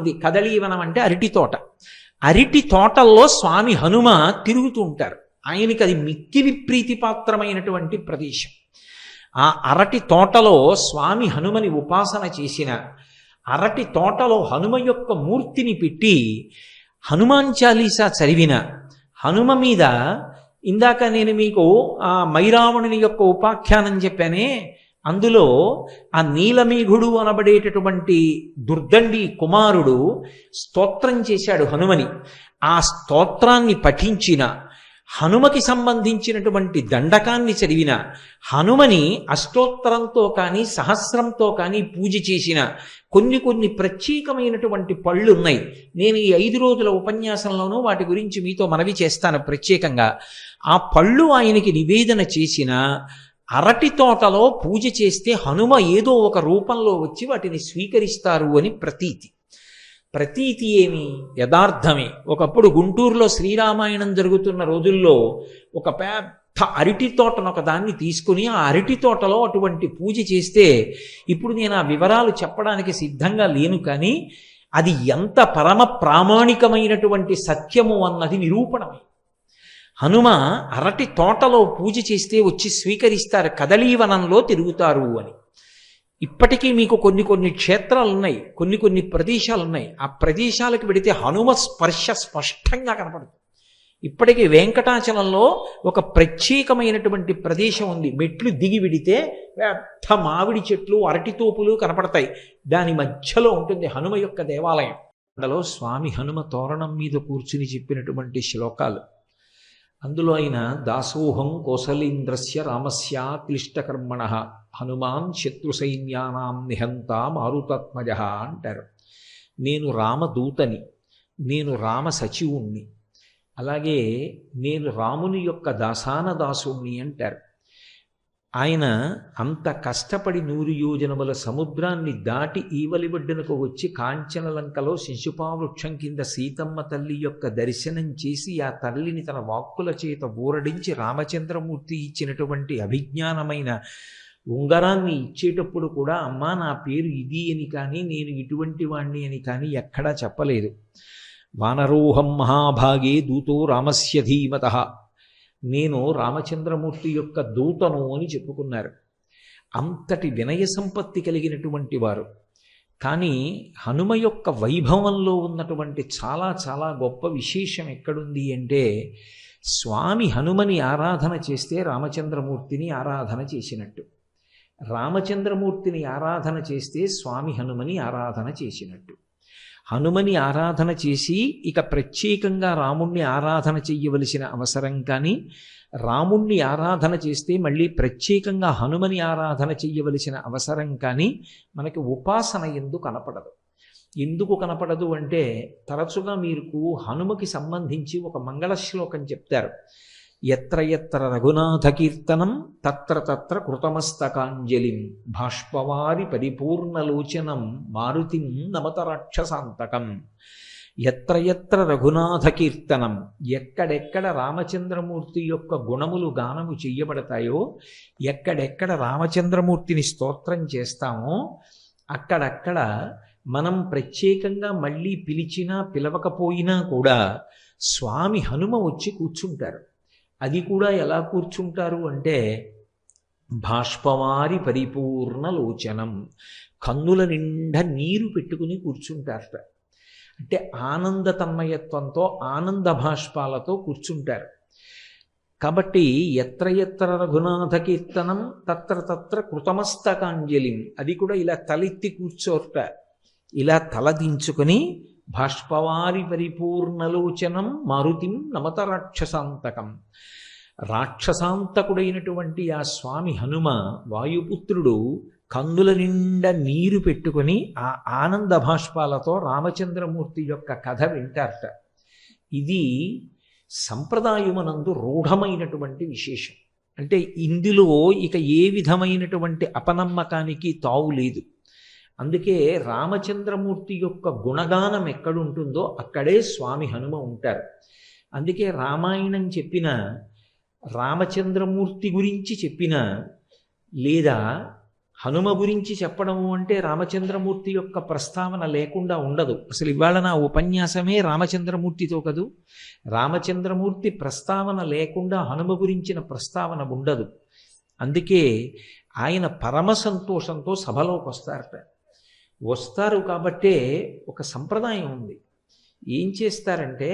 కదలీవనం అంటే అరటి తోట. అరటి తోటల్లో స్వామి హనుమ తిరుగుతూ ఉంటారు. ఆయనకి అది మిక్కిలి ప్రీతిపాత్రమైనటువంటి ప్రదేశం. ఆ అరటి తోటలో స్వామి హనుమని ఉపాసన చేసిన, అరటి తోటలో హనుమ యొక్క మూర్తిని పెట్టి హనుమాన్ చాలీసా చదివిన, హనుమ మీద ఇందాక నేను మీకు ఆ మైరావణుని యొక్క ఉపాఖ్యానం చెప్పానే, అందులో ఆ నీలమేఘుడు అనబడేటటువంటి దుర్దండి కుమారుడు స్తోత్రం చేశాడు హనుమని. ఆ స్తోత్రాన్ని పఠించిన, హనుమకి సంబంధించినటువంటి దండకాన్ని చదివిన, హనుమని అష్టోత్తరంతో కానీ సహస్రంతో కానీ పూజ చేసిన కొన్ని ప్రత్యేకమైనటువంటి పళ్ళు ఉన్నాయి. నేను ఈ 5 రోజుల ఉపన్యాసంలోనూ వాటి గురించి మీతో మనవి చేస్తాను ప్రత్యేకంగా. ఆ పళ్ళు ఆయనకి నివేదన చేసిన, అరటి తోటలో పూజ చేస్తే హనుమ ఏదో ఒక రూపంలో వచ్చి వాటిని స్వీకరిస్తారు అని ప్రతీతి. ప్రతీతి ఏమి? యథార్థమే. ఒకప్పుడు గుంటూరులో శ్రీరామాయణం జరుగుతున్న రోజుల్లో ఒక పెద్ద అరటి తోటను ఒక దాన్ని తీసుకుని ఆ అరటి తోటలో అటువంటి పూజ చేస్తే, ఇప్పుడు నేను ఆ వివరాలు చెప్పడానికి సిద్ధంగా లేను, కానీ అది ఎంత పరమ ప్రామాణికమైనటువంటి సత్యము అన్నది నిరూపణమై. హనుమ అరటి తోటలో పూజ చేస్తే వచ్చి స్వీకరిస్తారు, కదలీవనంలో తిరుగుతారు అని. ఇప్పటికీ మీకు కొన్ని క్షేత్రాలు ఉన్నాయి, కొన్ని ప్రదేశాలు ఉన్నాయి. ఆ ప్రదేశాలకు వెడితే హనుమ స్పర్శ స్పష్టంగా కనపడుతుంది. ఇప్పటికీ వెంకటాచలంలో ఒక ప్రత్యేకమైనటువంటి ప్రదేశం ఉంది. మెట్లు దిగి విడితే పెద్ద మామిడి చెట్లు, అరటి తోపులు కనపడతాయి. దాని మధ్యలో ఉంటుంది హనుమ యొక్క దేవాలయం. అందులో స్వామి హనుమ తోరణం మీద కూర్చుని చెప్పినటువంటి శ్లోకాలు. అందులో ఆయన దాసోహం కోసలీంద్రస్య రామస్య క్లిష్టకర్మణ హనుమాన్ శత్రు సైన్యానాం నిహంత మారుతాత్మజ అంటారు. నేను రామదూతని, నేను రామ సచివుణ్ణి, అలాగే నేను రాముని యొక్క దాసాన దాసుణ్ణి అంటారు. ఆయన అంత కష్టపడి 100 యోజనముల సముద్రాన్ని దాటి ఈవలి ఒడ్డునకు వచ్చి కాంచనలంకలో శిశుపావృక్షం కింద సీతమ్మ తల్లి యొక్క దర్శనం చేసి ఆ తల్లిని తన వాక్కుల చేత ఊరడించి రామచంద్రమూర్తి ఇచ్చినటువంటి అభిజ్ఞానమైన ఉంగరాన్ని ఇచ్చేటప్పుడు కూడా అమ్మా నా పేరు ఇది అని కానీ నేను ఇటువంటి వాణ్ణి అని కానీ ఎక్కడా చెప్పలేదు. వానరోహం మహాభాగే దూతో రామస్య ధీమతః, నేను రామచంద్రమూర్తి యొక్క దూతను అని చెప్పుకున్నారు. అంతటి వినయ సంపత్తి కలిగినటువంటి వారు. కానీ హనుమ యొక్క వైభవంలో ఉన్నటువంటి చాలా గొప్ప విశేషం ఎక్కడుంది అంటే, స్వామి హనుమని ఆరాధన చేస్తే రామచంద్రమూర్తిని ఆరాధన చేసినట్టు, రామచంద్రమూర్తిని ఆరాధన చేస్తే స్వామి హనుమని ఆరాధన చేసినట్టు. హనుమని ఆరాధన చేసి ఇక ప్రత్యేకంగా రాముణ్ణి ఆరాధన చెయ్యవలసిన అవసరం కానీ, రాముణ్ణి ఆరాధన చేస్తే మళ్ళీ ప్రత్యేకంగా హనుమని ఆరాధన చెయ్యవలసిన అవసరం కానీ మనకి ఉపాసన ఎందుకు కనపడదు. ఎందుకు కనపడదు అంటే, తరచుగా మీకు హనుమకి సంబంధించి ఒక మంగళ శ్లోకం చెప్తారు. ఎత్ర ఎత్ర రఘునాథ కీర్తనం తత్ర తత్ర కృతమస్తకాంజలిం బాష్పవారి పరిపూర్ణలోచనం మారుతిం నమత రాక్షసాంతకం. ఎత్ర ఎత్ర రఘునాథ కీర్తనం, ఎక్కడెక్కడ రామచంద్రమూర్తి యొక్క గుణములు గానము చెయ్యబడతాయో, ఎక్కడెక్కడ రామచంద్రమూర్తిని స్తోత్రం చేస్తామో అక్కడక్కడ మనం ప్రత్యేకంగా మళ్ళీ పిలిచినా పిలవకపోయినా కూడా స్వామి హనుమ వచ్చి కూర్చుంటారు. అది కూడా ఎలా కూర్చుంటారు అంటే, బాష్పవారి పరిపూర్ణ లోచనం, కన్నుల నిండా నీరు పెట్టుకుని కూర్చుంటారట. అంటే ఆనంద తన్మయత్వంతో, ఆనంద భాష్పాలతో కూర్చుంటారు. కాబట్టి ఎత్ర ఎత్ర రఘునాథ కీర్తనం తత్ర తత్ర కృతమస్తకాంజలిం, అది కూడా ఇలా తలెత్తి కూర్చోట, ఇలా తలదించుకొని బాష్పవారి పరిపూర్ణలోచనం మారుతిం నమత రాక్షసాంతకం. రాక్షసాంతకుడైనటువంటి ఆ స్వామి హనుమ వాయుపుత్రుడు కన్నుల నిండా నీరు పెట్టుకొని ఆ ఆనంద భాష్పాలతో రామచంద్రమూర్తి యొక్క కథ వింటారట. ఇది సంప్రదాయమునందు రూఢమైనటువంటి విశేషం. అంటే ఇందులో ఇక ఏ విధమైనటువంటి అపనమ్మకానికి తావు లేదు. అందుకే రామచంద్రమూర్తి యొక్క గుణగానం ఎక్కడుంటుందో అక్కడే స్వామి హనుమ ఉంటారు. అందుకే రామాయణం చెప్పిన, రామచంద్రమూర్తి గురించి చెప్పిన, లేదా హనుమ గురించి చెప్పడము అంటే రామచంద్రమూర్తి యొక్క ప్రస్తావన లేకుండా ఉండదు. అసలు ఇవాళ నా ఉపన్యాసమే రామచంద్రమూర్తితో కదూ. రామచంద్రమూర్తి ప్రస్తావన లేకుండా హనుమ గురించిన ప్రస్తావన ఉండదు. అందుకే ఆయన పరమ సంతోషంతో సభలోకి వస్తారు కాబట్టే ఒక సంప్రదాయం ఉంది. ఏం చేస్తారంటే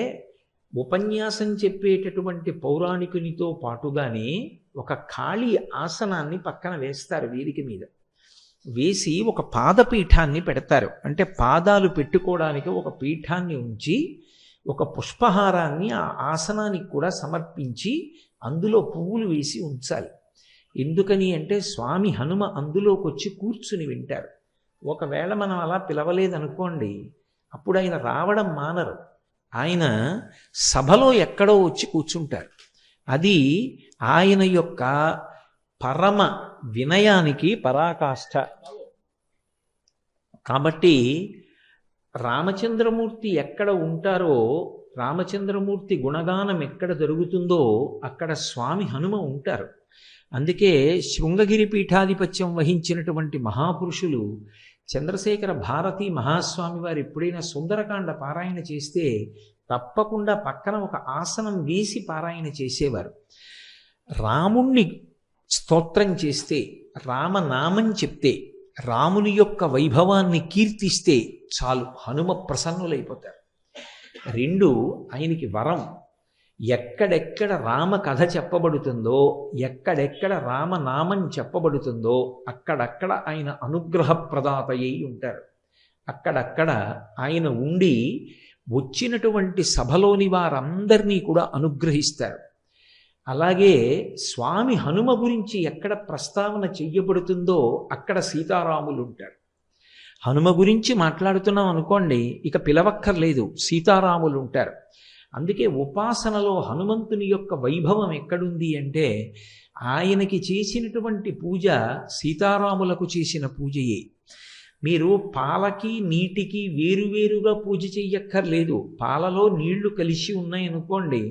ఉపన్యాసం చెప్పేటటువంటి పౌరాణికునితో పాటుగానే ఒక ఖాళీ ఆసనాన్ని పక్కన వేస్తారు. వేదిక మీద వేసి ఒక పాదపీఠాన్ని పెడతారు. అంటే పాదాలు పెట్టుకోవడానికి ఒక పీఠాన్ని ఉంచి ఒక పుష్పహారాన్ని ఆ ఆసనానికి కూడా సమర్పించి అందులో పువ్వులు వేసి ఉంచాలి. ఎందుకని అంటే స్వామి హనుమ అందులోకి వచ్చి కూర్చుని వింటారు. ఒకవేళ మనం అలా పిలవలేదనుకోండి, అప్పుడు ఆయన రావడం మానరు. ఆయన సభలో ఎక్కడో వచ్చి కూర్చుంటారు. అది ఆయన యొక్క పరమ వినయానికి పరాకాష్ఠ. కాబట్టి రామచంద్రమూర్తి ఎక్కడ ఉంటారో, రామచంద్రమూర్తి గుణగానం ఎక్కడ జరుగుతుందో అక్కడ స్వామి హనుమ ఉంటారు. అందుకే శృంగగిరి పీఠాధిపత్యం వహించినటువంటి మహాపురుషులు చంద్రశేఖర భారతీ మహాస్వామి వారు ఎప్పుడైనా సుందరకాండ పారాయణ చేస్తే తప్పకుండా పక్కన ఒక ఆసనం వేసి పారాయణ చేసేవారు. రాముణ్ణి స్తోత్రం చేస్తే, రామనామం చెప్తే, రాముని యొక్క వైభవాన్ని కీర్తిస్తే చాలు, హనుమ ప్రసన్నులైపోతారు. రెండు, ఆయనకి వరం. ఎక్కడెక్కడ రామ కథ చెప్పబడుతుందో, ఎక్కడెక్కడ రామనామం చెప్పబడుతుందో అక్కడక్కడ ఆయన అనుగ్రహ ప్రదాత అయి ఉంటారు. అక్కడక్కడ ఆయన ఉండి వచ్చినటువంటి సభలోని వారందరినీ కూడా అనుగ్రహిస్తారు. అలాగే స్వామి హనుమ గురించి ఎక్కడ ప్రస్తావన చెయ్యబడుతుందో అక్కడ సీతారాములు ఉంటారు. హనుమ గురించి మాట్లాడుతున్నాం అనుకోండి, ఇక పిలవక్కర్లేదు, సీతారాములు ఉంటారు. అందుకే ఉపాసనలో హనుమంతుని యొక్క వైభవం ఎక్కడుంది అంటే ఆయనకి చేసినటువంటి పూజ సీతారాములకు చేసిన పూజయే. మీరు పాలకి నీటికి వేరువేరుగా పూజ చెయ్యక్కర్లేదు. పాలలో నీళ్లు కలిసి ఉన్నాయనుకోండి,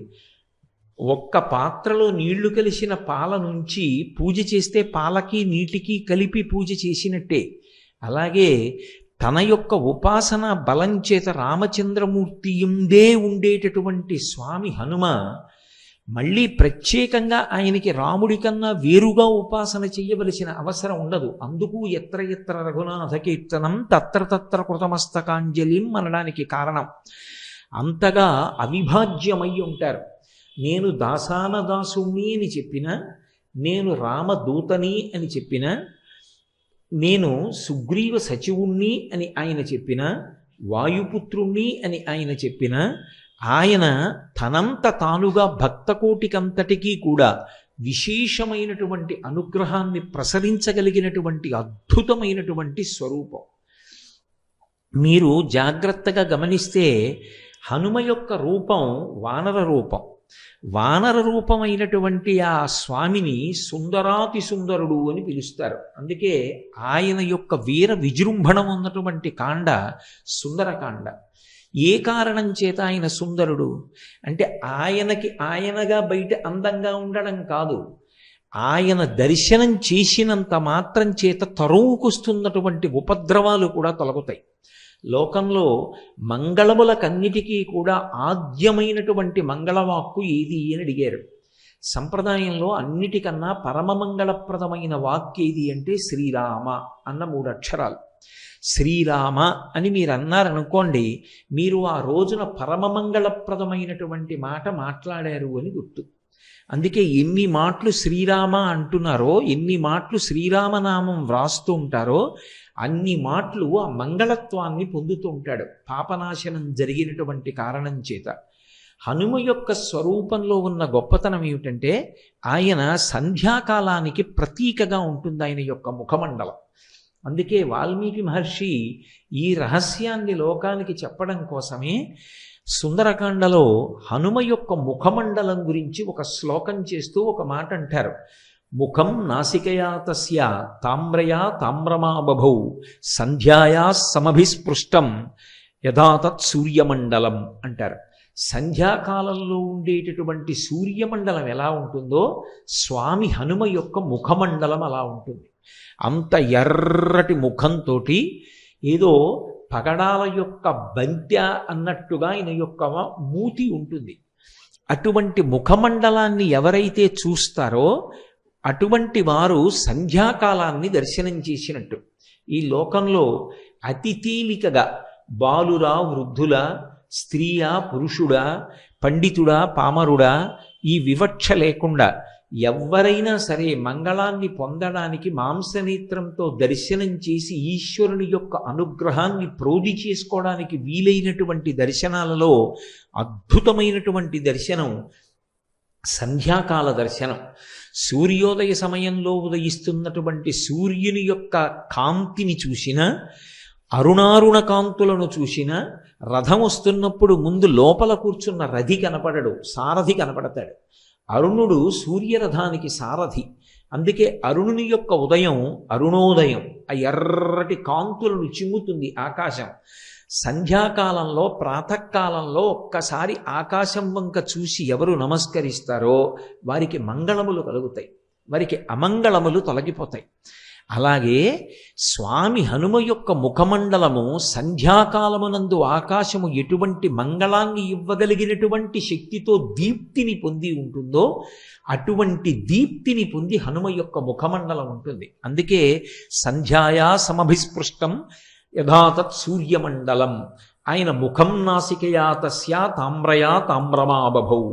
ఒక్క పాత్రలో నీళ్లు కలిసిన పాల నుంచి పూజ చేస్తే పాలకి నీటికి కలిపి పూజ చేసినట్టే. అలాగే తన యొక్క ఉపాసన బలం చేత రామచంద్రమూర్తి ఉందే ఉండేటటువంటి స్వామి హనుమ మళ్ళీ ప్రత్యేకంగా ఆయనకి రాముడి కన్నా వేరుగా ఉపాసన చెయ్యవలసిన అవసరం ఉండదు. అందుకు ఎత్ర ఎత్ర రఘునాథ కీర్తనం తత్ర తత్ర కృతమస్తకాంజలిం అనడానికి కారణం. అంతగా అవిభాజ్యమై ఉంటారు. నేను దాసాన దాసుణ్ణి అని చెప్పినా, నేను రామదూతని అని చెప్పినా, నేను సుగ్రీవ సచివుణ్ణి అని ఆయన చెప్పిన, వాయుపుత్రుణ్ణి అని ఆయన చెప్పిన, ఆయన తనంత తానుగా భక్తకోటికంతటికీ కూడా విశేషమైనటువంటి అనుగ్రహాన్ని ప్రసరించగలిగినటువంటి అద్భుతమైనటువంటి స్వరూపం. మీరు జాగ్రత్తగా గమనిస్తే హనుమ యొక్క రూపం వానర రూపం. వానర రూపమైనటువంటి ఆ స్వామిని సుందరాతి సుందరుడు అని పిలుస్తారు. అందుకే ఆయన యొక్క వీర విజృంభణం ఉన్నటువంటి కాండ సుందరకాండ. ఏ కారణం చేత ఆయన సుందరుడు అంటే ఆయనకి ఆయనగా బయట అందంగా ఉండడం కాదు, ఆయన దర్శనం చేసినంత మాత్రం చేత తరువుకొస్తున్నటువంటి ఉపద్రవాలు కూడా తొలగుతాయి. లోకంలో మంగళములకన్నిటికీ కూడా ఆద్యమైనటువంటి మంగళవాక్కు ఏది అని అడిగారు. సంప్రదాయంలో అన్నిటికన్నా పరమమంగళప్రదమైన వాక్కు ఏది అంటే శ్రీరామ అన్న 3 అక్షరాలు. శ్రీరామ అని మీరు అన్నారనుకోండి, మీరు ఆ రోజున పరమమంగళప్రదమైనటువంటి మాట మాట్లాడారు అని గుర్తు. అందుకే ఎన్ని మాటలు శ్రీరామ అంటున్నారో, ఎన్ని మాటలు శ్రీరామనామం వ్రాస్తూ ఉంటారో అన్ని మాటలు ఆ మంగళత్వాన్ని పొందుతూ ఉంటాడు పాపనాశనం జరిగినటువంటి కారణం చేత. హనుమ యొక్క స్వరూపంలో ఉన్న గొప్పతనం ఏమిటంటే ఆయన సంధ్యాకాలానికి ప్రతీకగా ఉంటుంది ఆయన యొక్క ముఖమండలం. అందుకే వాల్మీకి మహర్షి ఈ రహస్యాన్ని లోకానికి చెప్పడం కోసమే సుందరకాండలో హనుమ యొక్క ముఖమండలం గురించి ఒక శ్లోకం చేస్తూ ఒక మాట అంటారు. ముఖం నాసికయా తస్య తామ్రయా తామ్రమా బభౌ సంధ్యాయా సమభిస్పృష్టం యథాతత్ సూర్యమండలం అంటారు. సంధ్యాకాలంలో ఉండేటటువంటి సూర్యమండలం ఎలా ఉంటుందో స్వామి హనుమ యొక్క ముఖమండలం అలా ఉంటుంది. అంత ఎర్రటి ముఖంతో ఏదో పగడాల యొక్క బంత్య అన్నట్టుగా ఆయన యొక్క మూతి ఉంటుంది. అటువంటి ముఖమండలాన్ని ఎవరైతే చూస్తారో అటువంటి వారు సంధ్యాకాలాన్ని దర్శనం చేసినట్టు. ఈ లోకంలో అతి తేలికగా బాలురా వృద్ధులా, స్త్రీయా పురుషుడా, పండితుడా పామరుడా ఈ వివక్ష లేకుండా ఎవరైనా సరే మంగళాన్ని పొందడానికి మాంసనేత్రంతో దర్శనం చేసి ఈశ్వరుని యొక్క అనుగ్రహాన్ని ప్రోధి చేసుకోవడానికి వీలైనటువంటి దర్శనాలలో అద్భుతమైనటువంటి దర్శనం సంధ్యాకాల దర్శనం. సూర్యోదయ సమయంలో ఉదయిస్తున్నటువంటి సూర్యుని యొక్క కాంతిని చూసినా, అరుణారుణ కాంతులను చూసినా, రథం వస్తున్నప్పుడు ముందు లోపల కూర్చున్న రథి కనపడడు, సారథి కనపడతాడు. అరుణుడు సూర్యరథానికి సారథి. అందుకే అరుణుని యొక్క ఉదయం అరుణోదయం, ఆ ఎర్రటి కాంతులను చిమ్ముతుంది ఆకాశం. సంధ్యాకాలంలో ప్రాతకాలంలో ఒక్కసారి ఆకాశం వంక చూసి ఎవరు నమస్కరిస్తారో వారికి మంగళములు కలుగుతాయి, వారికి అమంగళములు తొలగిపోతాయి. అలాగే స్వామి హనుమ యొక్క ముఖమండలము సంధ్యాకాలమునందు ఆకాశము ఎటువంటి మంగళాన్ని ఇవ్వగలిగినటువంటి శక్తితో దీప్తిని పొంది ఉంటుందో అటువంటి దీప్తిని పొంది హనుమ యొక్క ముఖమండలం ఉంటుంది. అందుకే సంధ్యాయా సమభిస్పృష్టం యథాతత్ సూర్యమండలం. ఆయన ముఖం నాసికయా తస్యా తామ్రయా తామ్రమాబభౌ.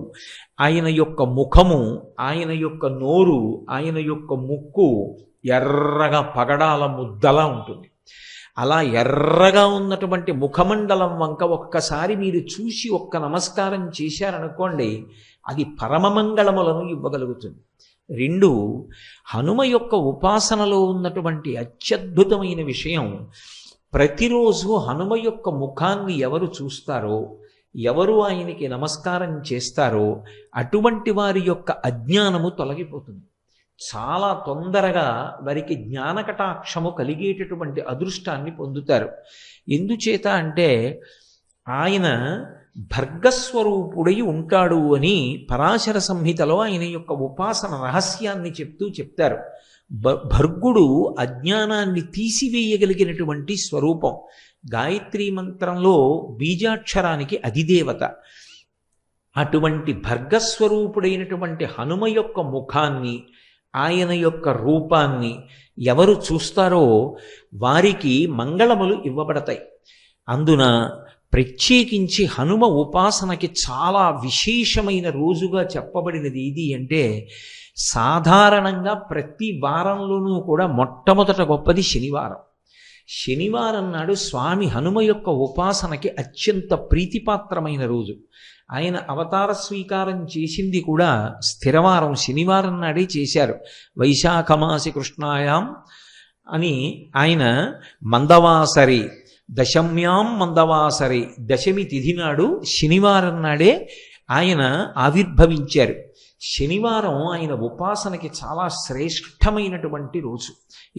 ఆయన యొక్క ముఖము, ఆయన యొక్క నోరు, ఆయన యొక్క ముక్కు ఎర్రగా పగడాల ముద్దలా ఉంటుంది. అలా ఎర్రగా ఉన్నటువంటి ముఖమండలం వంక ఒక్కసారి మీరు చూసి ఒక్క నమస్కారం చేశారనుకోండి, అది పరమమంగళములను ఇవ్వగలుగుతుంది. 2, హనుమ యొక్క ఉపాసనలో ఉన్నటువంటి అత్యద్భుతమైన విషయం, ప్రతిరోజు హనుమ యొక్క ముఖాన్ని ఎవరు చూస్తారో, ఎవరు ఆయనకి నమస్కారం చేస్తారో అటువంటి వారి యొక్క అజ్ఞానము తొలగిపోతుంది. చాలా తొందరగా వారికి జ్ఞానకటాక్షము కలిగేటటువంటి అదృష్టాన్ని పొందుతారు. ఎందుచేత అంటే ఆయన భర్గస్వరూపుడై ఉంటాడు అని పరాశర సంహితలో ఆయన యొక్క ఉపాసన రహస్యాన్ని చెప్తారు. భర్గుడు అజ్ఞానాన్ని తీసివేయగలిగినటువంటి స్వరూపం. గాయత్రీ మంత్రంలో బీజాక్షరానికి అధిదేవత. అటువంటి భర్గస్వరూపుడైనటువంటి హనుమ యొక్క ముఖాన్ని, ఆయన యొక్క రూపాన్ని ఎవరు చూస్తారో వారికి మంగళములు ఇవ్వబడతాయి. అందున ప్రత్యేకించి హనుమ ఉపాసనకి చాలా విశేషమైన రోజుగా చెప్పబడినది ఇది అంటే, సాధారణంగా ప్రతి వారంలోనూ కూడా మొట్టమొదట గొప్పది శనివారం. శనివారం నాడు స్వామి హనుమ యొక్క ఉపాసనకి అత్యంత ప్రీతిపాత్రమైన రోజు. ఆయన అవతార స్వీకారం చేసింది కూడా స్థిరవారం శనివారం నాడే చేశారు. వైశాఖమాసి కృష్ణాయాం అని ఆయన మందవాసరి దశమ్యాం మందవాసరి, దశమి తిథి నాడు శనివారం నాడే ఆయన ఆవిర్భవించారు. శనివారం ఆయన ఉపాసనకి చాలా శ్రేష్టమైనటువంటి రోజు.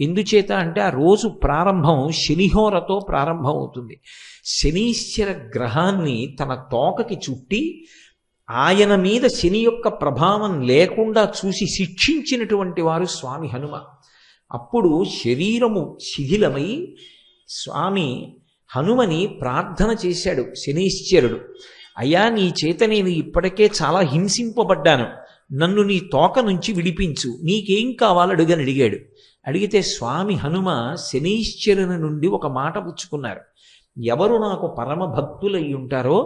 ఎందుచేత అంటే ఆ రోజు ప్రారంభం శనిహోరతో ప్రారంభం అవుతుంది. శనీశ్వర గ్రహాన్ని తన తోకకి చుట్టి ఆయన మీద శని యొక్క ప్రభావం లేకుండా చూసి శిక్షించినటువంటి వారు స్వామి హనుమ. అప్పుడు శరీరము శిథిలమై స్వామి హనుమని ప్రార్థన చేశాడు శనీశ్వరుడు. అయ్యా, నీ చేత నేను ఇప్పటికే చాలా హింసింపబడ్డాను, నన్ను నీ తోక నుంచి విడిపించు, నీకేం కావాలో అడిగాడు. అడిగితే స్వామి హనుమ శనీశ్వరుని నుండి ఒక మాట పుచ్చుకున్నారు. ఎవరు నాకు పరమ భక్తులై ఉంటారో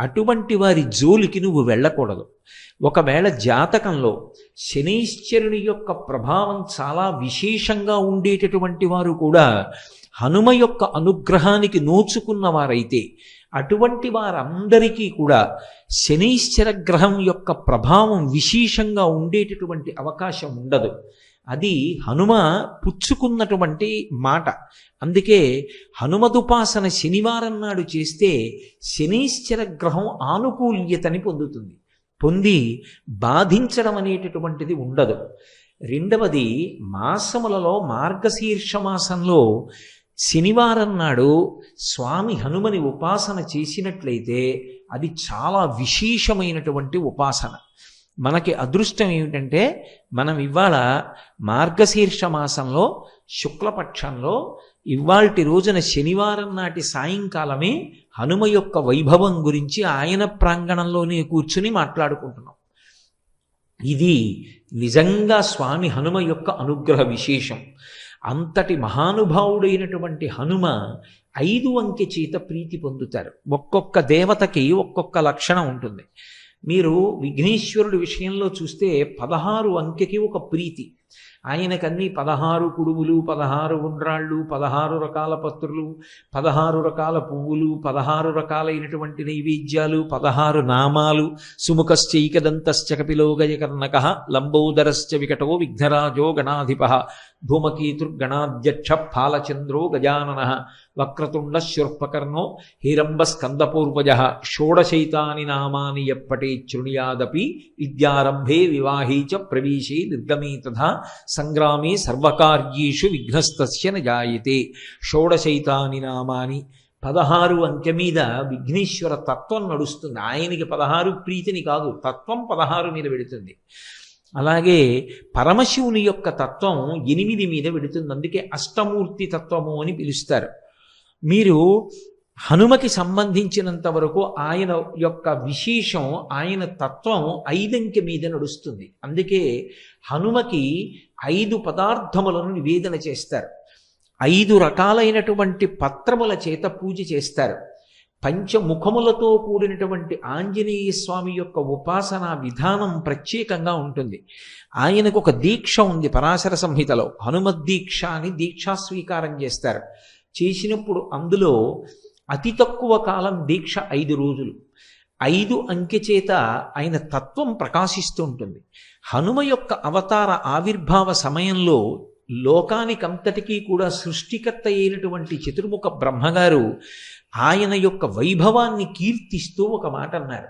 అటువంటి వారి జోలికి నువ్వు వెళ్ళకూడదు. ఒకవేళ జాతకంలో శనీశ్వరుని యొక్క ప్రభావం చాలా విశేషంగా ఉండేటటువంటి వారు కూడా హనుమ యొక్క అనుగ్రహానికి నోచుకున్న వారైతే అటువంటి వారందరికీ కూడా శనీశ్వర గ్రహం యొక్క ప్రభావం విశేషంగా ఉండేటటువంటి అవకాశం ఉండదు. అది హనుమ పుచ్చుకున్నటువంటి మాట. అందుకే హనుమదుపాసన శనివారం నాడు చేస్తే శనీశ్వర గ్రహం ఆనుకూల్యతని పొందుతుంది. పొంది బాధించడం అనేటటువంటిది ఉండదు. 2వది, మాసములలో మార్గశీర్ష మాసంలో శనివారం నాడు స్వామి హనుమని ఉపాసన చేసినట్లయితే అది చాలా విశేషమైనటువంటి ఉపాసన. మనకి అదృష్టం ఏమిటంటే మనం ఇవాళ మార్గశీర్ష మాసంలో శుక్లపక్షంలో ఇవాల్టి రోజున శనివారం నాటి సాయంకాలమే హనుమ యొక్క వైభవం గురించి ఆయన ప్రాంగణంలోనే కూర్చుని మాట్లాడుకుంటున్నాం. ఇది నిజంగా స్వామి హనుమ యొక్క అనుగ్రహ విశేషం. అంతటి మహానుభావుడైనటువంటి హనుమ 5 అంకె చేత ప్రీతి పొందుతారు. ఒక్కొక్క దేవతకి ఒక్కొక్క లక్షణం ఉంటుంది. మీరు విఘ్నేశ్వరుడి విషయంలో చూస్తే 16 అంకెకి ఒక ప్రీతి. ఆయనకన్నీ 16 కుడుములు, 16 ఉండ్రాళ్ళు, 16 రకాల పత్రులు, 16 రకాల పువ్వులు, 16 రకాలైనటువంటి నైవేద్యాలు, 16 నామాలు. సుముఖశ్చైకదంతశ్చ కపిలో గజకర్ణకః లంబోదరశ్చ వికటో విఘ్నరాజో గణాధిపః ధూమకేతుర్గణాధ్యక్ష ఫాలచంద్రో గజాననః వక్రతుండ శూర్పకర్ణో హిరంబస్కందపూర్వజః షోడశైతాని నామాని యప్పటే శృణుయాదపి విద్యారంభే వివాహే చ ప్రవేశే నిర్గమే తథా సంగ్రామే సర్వకార్యేషు విఘ్నస్తస్య న జాయతే. షోడశైతాని నామాని 16 అంకె మీద విఘ్నేశ్వర తత్వం నడుస్తుంది. ఆయనకి 16 ప్రీతిని కాదు, తత్వం 16 మీద వెడుతుంది. అలాగే పరమశివుని యొక్క తత్వం 8 మీద వెడుతుంది. అందుకే అష్టమూర్తి తత్వము అని పిలుస్తారు. మీరు హనుమకి సంబంధించినంత వరకు ఆయన యొక్క విశేషం, ఆయన తత్వం 5 అంకె మీద నడుస్తుంది. అందుకే హనుమకి 5 పదార్థములను నివేదన చేస్తారు. 5 రకాలైనటువంటి పత్రముల చేత పూజ చేస్తారు. పంచముఖములతో కూడినటువంటి ఆంజనేయ స్వామి యొక్క ఉపాసనా విధానం ప్రత్యేకంగా ఉంటుంది. ఆయనకు ఒక దీక్ష ఉంది పరాశర సంహితలో, హనుమద్దీక్ష అని దీక్షా స్వీకారం చేస్తారు. చేసినప్పుడు అందులో అతి తక్కువ కాలం దీక్ష 5 రోజులు. 5 అంకె చేత ఆయన తత్వం ప్రకాశిస్తూ ఉంటుంది. హనుమ యొక్క అవతార ఆవిర్భావ సమయంలో లోకానికంతటికీ కూడా సృష్టికర్త అయినటువంటి చతుర్ముఖ బ్రహ్మగారు ఆయన యొక్క వైభవాన్ని కీర్తిస్తూ ఒక మాట అన్నారు.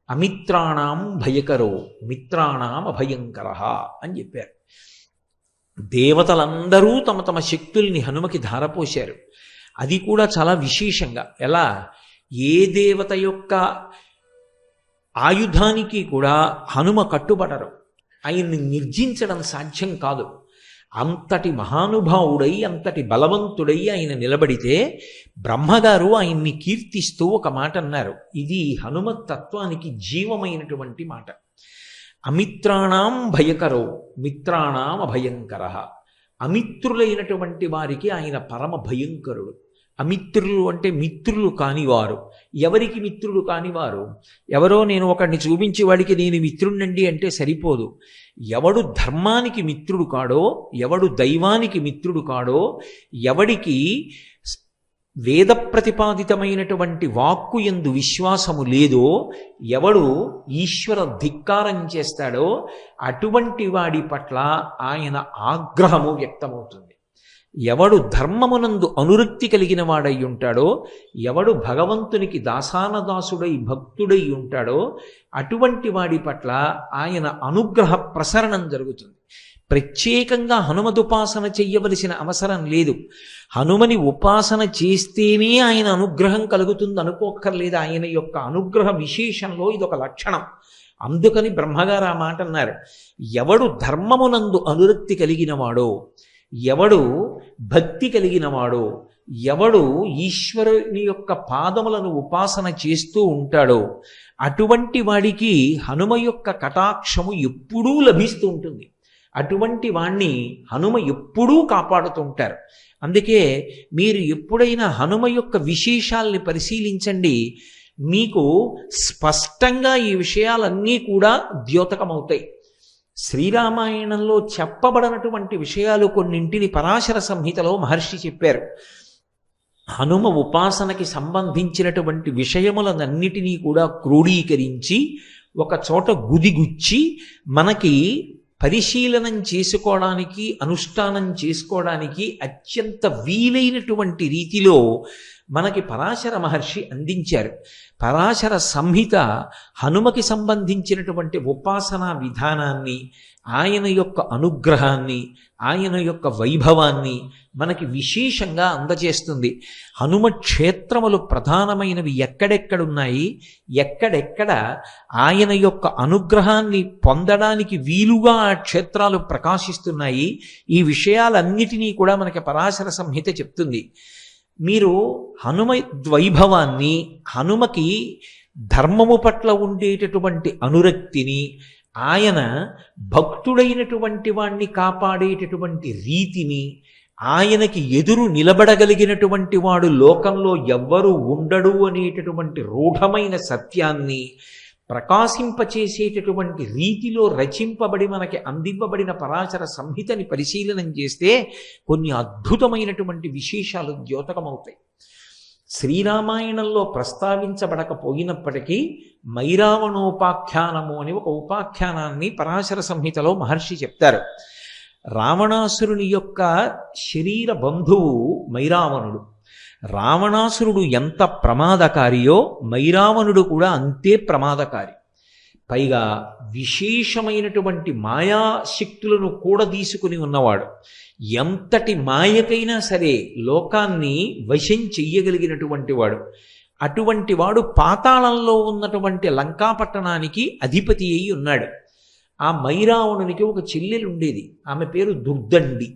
అమిత్రాణం భయకరో మిత్రాణం అభయంకర అని చెప్పారు. దేవతలందరూ తమ తమ శక్తుల్ని హనుమకి ధారపోశారు. అది కూడా చాలా విశేషంగా. ఎలా? ఏ దేవత యొక్క ఆయుధానికి కూడా హనుమ కట్టుబడరు. ఆయన్ని నిర్జించడం సాధ్యం కాదు. అంతటి మహానుభావుడై, అంతటి బలవంతుడై ఆయన నిలబడితే బ్రహ్మగారు ఆయన్ని కీర్తిస్తూ ఒక మాట అన్నారు. ఇది హనుమత్ తత్వానికి జీవమైనటువంటి మాట. అమిత్రాణం భయకరో మిత్రాణం అభయంకర. అమిత్రులైనటువంటి వారికి ఆయన పరమ భయంకరుడు. అమిత్రులు అంటే మిత్రులు కానివారు. ఎవరికి మిత్రుడు కానివారు? ఎవరో నేను ఒకడిని చూపించి వాడికి నేను మిత్రుణ్ణండి అంటే సరిపోదు. ఎవడు ధర్మానికి మిత్రుడు కాడో, ఎవడు దైవానికి మిత్రుడు కాడో, ఎవడికి వేద ప్రతిపాదితమైనటువంటి వాక్కు యందు విశ్వాసము లేదో, ఎవడు ఈశ్వర ధిక్కారం చేస్తాడో అటువంటి వాడి పట్ల ఆయన ఆగ్రహము వ్యక్తమవుతుంది. ఎవడు ధర్మమునందు అనురక్తి కలిగిన వాడై ఉంటాడో, ఎవడు భగవంతునికి దాసానదాసుడై భక్తుడై ఉంటాడో అటువంటి వాడి పట్ల ఆయన అనుగ్రహ ప్రసరణం జరుగుతుంది. ప్రత్యేకంగా హనుమదుపాసన చెయ్యవలసిన అవసరం లేదు. హనుమని ఉపాసన చేస్తేనే ఆయన అనుగ్రహం కలుగుతుంది అనుకోక్కర్లేదు. ఆయన యొక్క అనుగ్రహ విశేషంలో ఇదొక లక్షణం. అందుకని బ్రహ్మగారు ఆ మాట అన్నారు. ఎవడు ధర్మమునందు అనురక్తి కలిగినవాడో, ఎవడు భక్తి కలిగినవాడో, ఎవడు ఈశ్వరుని యొక్క పాదములను ఉపాసన చేస్తూ ఉంటాడో అటువంటి వాడికి హనుమ యొక్క కటాక్షము ఎప్పుడూ లభిస్తూ ఉంటుంది. అటువంటి వాణ్ణి హనుమ ఎప్పుడూ కాపాడుతూ ఉంటారు. అందుకే మీరు ఎప్పుడైనా హనుమ యొక్క విశేషాల్ని పరిశీలించండి. మీకు స్పష్టంగా ఈ విషయాలన్నీ కూడా ద్యోతకమవుతాయి. శ్రీరామాయణంలో చెప్పబడినటువంటి విషయాలు కొన్నింటిని పరాశర సంహితలో మహర్షి చెప్పారు. హనుమ ఉపాసనకి సంబంధించినటువంటి విషయములనన్నిటినీ కూడా క్రోడీకరించి ఒక చోట గుదిగుచ్చి మనకి పరిశీలనం చేసుకోవడానికి, అనుష్ఠానం చేసుకోవడానికి అత్యంత వీలైనటువంటి రీతిలో మనకి పరాశర మహర్షి అందించారు. పరాశర సంహిత హనుమకి సంబంధించినటువంటి ఉపాసనా విధానాన్ని, ఆయన యొక్క అనుగ్రహాన్ని, ఆయన యొక్క వైభవాన్ని మనకి విశేషంగా అందజేస్తుంది. హనుమ క్షేత్రములు ప్రధానమైనవి ఎక్కడెక్కడున్నాయి, ఎక్కడెక్కడ ఆయన యొక్క అనుగ్రహాన్ని పొందడానికి వీలుగా ఆ క్షేత్రాలు ప్రకాశిస్తున్నాయి, ఈ విషయాలన్నిటినీ కూడా మనకి పరాశర సంహిత చెప్తుంది. మీరు హనుమ వైభవాన్ని, హనుమకి ధర్మము పట్ల ఉండేటటువంటి అనురక్తిని, ఆయన భక్తుడైనటువంటి వాణ్ణి కాపాడేటటువంటి రీతిని, ఆయనకి ఎదురు నిలబడగలిగినటువంటి వాడు లోకంలో ఎవ్వరూ ఉండడు అనేటటువంటి రూఢమైన సత్యాన్ని ప్రకాశింపచేసేటటువంటి రీతిలో రచింపబడి మనకి అందివ్వబడిన పరాశర సంహితని పరిశీలనం చేస్తే కొన్ని అద్భుతమైనటువంటి విశేషాలు ద్యోతకమవుతాయి. శ్రీరామాయణంలో ప్రస్తావించబడకపోయినప్పటికీ మైరావణోపాఖ్యానము అని ఒక ఉపాఖ్యానాన్ని పరాశర సంహితలో మహర్షి చెప్తారు. రావణాసురుని యొక్క శరీర బంధువు మైరావణుడు. రావణాసురుడు ఎంత ప్రమాదకారియో మైరావణుడు కూడా అంతే ప్రమాదకారి. పైగా విశేషమైనటువంటి మాయాశక్తులను కూడా తీసుకుని ఉన్నవాడు. ఎంతటి మాయకైనా సరే లోకాన్ని వశం చెయ్యగలిగినటువంటి వాడు. అటువంటి వాడు పాతాళంలో ఉన్నటువంటి లంకాపట్టణానికి అధిపతి అయి ఉన్నాడు. ఆ మైరావణునికి ఒక చెల్లెలు ఉండేది, ఆమె పేరు దుర్దండి.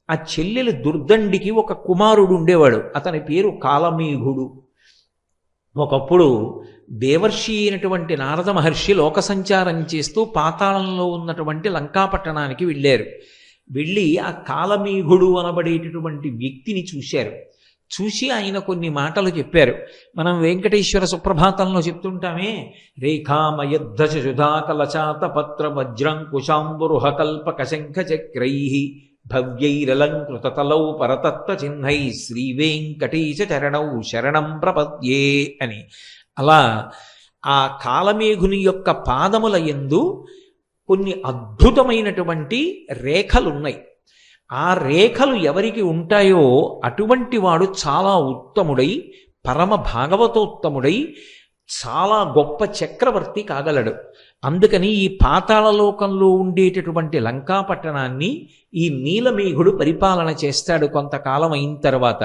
ఆ చెల్లెలు దుర్దండికి ఒక కుమారుడు ఉండేవాడు, అతని పేరు కాలమేఘుడు. ఒకప్పుడు దేవర్షి అయినటువంటి నారద మహర్షి లోక సంచారం చేస్తూ పాతాళంలో ఉన్నటువంటి లంకాపట్టణానికి వెళ్ళారు. వెళ్ళి ఆ కాలమేఘుడు అనబడేటటువంటి వ్యక్తిని చూశారు. చూసి ఆయన కొన్ని మాటలు చెప్పారు. మనం వెంకటేశ్వర సుప్రభాతంలో చెప్తుంటామే, రేఖామయద్ధ సుధాకలచాత పత్ర వజ్రంకుశాంబురుహ కల్పక శంఖ చక్రై భవ్యైరలంకృతతలౌ పరతత్వ చిహ్నై శ్రీ వెంకటేశ చరణౌ శరణం ప్రపద్యే అని. అలా ఆ కాలమేఘుని యొక్క పాదముల యందు కొన్ని అద్భుతమైనటువంటి రేఖలున్నాయి. ఆ రేఖలు ఎవరికి ఉంటాయో అటువంటి వాడు చాలా ఉత్తముడై, పరమ భాగవతోత్తముడై, చాలా గొప్ప చక్రవర్తి కాగలడు. అందుకని ఈ పాతాళలోకంలో ఉండేటటువంటి లంకాపట్టణాన్ని ఈ నీలమేఘుడు పరిపాలన చేస్తాడు. కొంతకాలం అయిన తర్వాత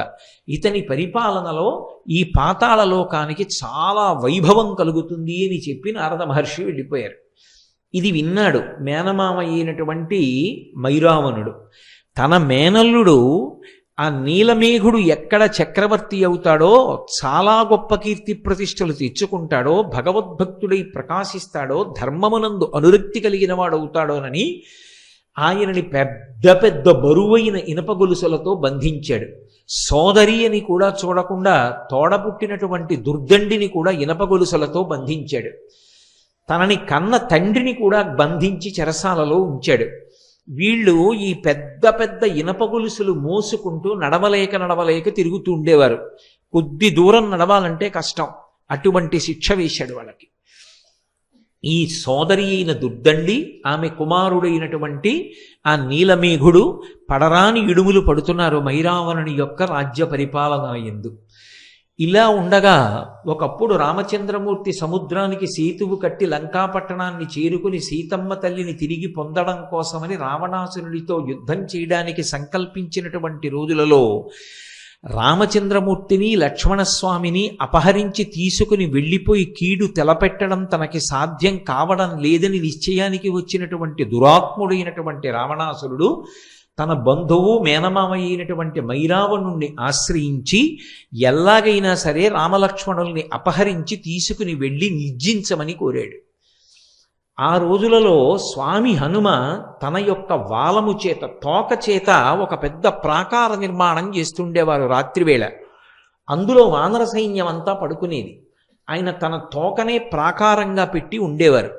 ఇతని పరిపాలనలో ఈ పాతాళలోకానికి చాలా వైభవం కలుగుతుంది అని చెప్పి నారద మహర్షి వెళ్ళిపోయారు. ఇది విన్నాడు మేనమామ అయినటువంటి మైరావణుడు. తన మేనల్లుడు ఆ నీలమేఘుడు ఎక్కడ చక్రవర్తి అవుతాడో, చాలా గొప్ప కీర్తి ప్రతిష్టలు తెచ్చుకుంటాడో, భగవద్భక్తుడై ప్రకాశిస్తాడో, ధర్మమునందు అనురక్తి కలిగిన వాడవుతాడోనని ఆయనని పెద్ద పెద్ద బరువైన ఇనప గొలుసులతో బంధించాడు. సోదరి అని కూడా చూడకుండా తోడపుట్టినటువంటి దుర్దండిని కూడా ఇనప గొలుసులతో బంధించాడు. తనని కన్న తండ్రిని కూడా బంధించి చెరసాలలో ఉంచాడు. వీళ్ళు ఈ పెద్ద పెద్ద ఇనప గొలుసులు మోసుకుంటూ నడవలేక తిరుగుతూ ఉండేవారు. కొద్ది దూరం నడవాలంటే కష్టం. అటువంటి శిక్ష వేశాడు వాళ్ళకి. ఈ సోదరి అయిన దుర్దండి, ఆమె కుమారుడైనటువంటి ఆ నీలమేఘుడు పడరాని ఇడుములు పడుతున్నారు మైరావణుని యొక్క రాజ్య పరిపాలన యందు. ఇలా ఉండగా ఒకప్పుడు రామచంద్రమూర్తి సముద్రానికి సేతువు కట్టి లంకాపట్టణాన్ని చేరుకుని సీతమ్మ తల్లిని తిరిగి పొందడం కోసమని రావణాసురుడితో యుద్ధం చేయడానికి సంకల్పించినటువంటి రోజులలో రామచంద్రమూర్తిని లక్ష్మణస్వామిని అపహరించి తీసుకుని వెళ్ళిపోయి కీడు తెలపెట్టడం తనకి సాధ్యం కావడం లేదని నిశ్చయానికి వచ్చినటువంటి దురాత్ముడైనటువంటి రావణాసురుడు తన బంధువు మేనమామ అయినటువంటి మైరావణుణ్ణి ఆశ్రయించి ఎలాగైనా సరే రామలక్ష్మణుల్ని అపహరించి తీసుకుని వెళ్ళి నిర్జించమని కోరాడు. ఆ రోజులలో స్వామి హనుమ తన యొక్క వాలము చేత, తోక చేత ఒక పెద్ద ప్రాకార నిర్మాణం చేస్తుండేవారు రాత్రివేళ. అందులో వానర సైన్యం అంతా పడుకునేది. ఆయన తన తోకనే ప్రాకారంగా పెట్టి ఉండేవారు.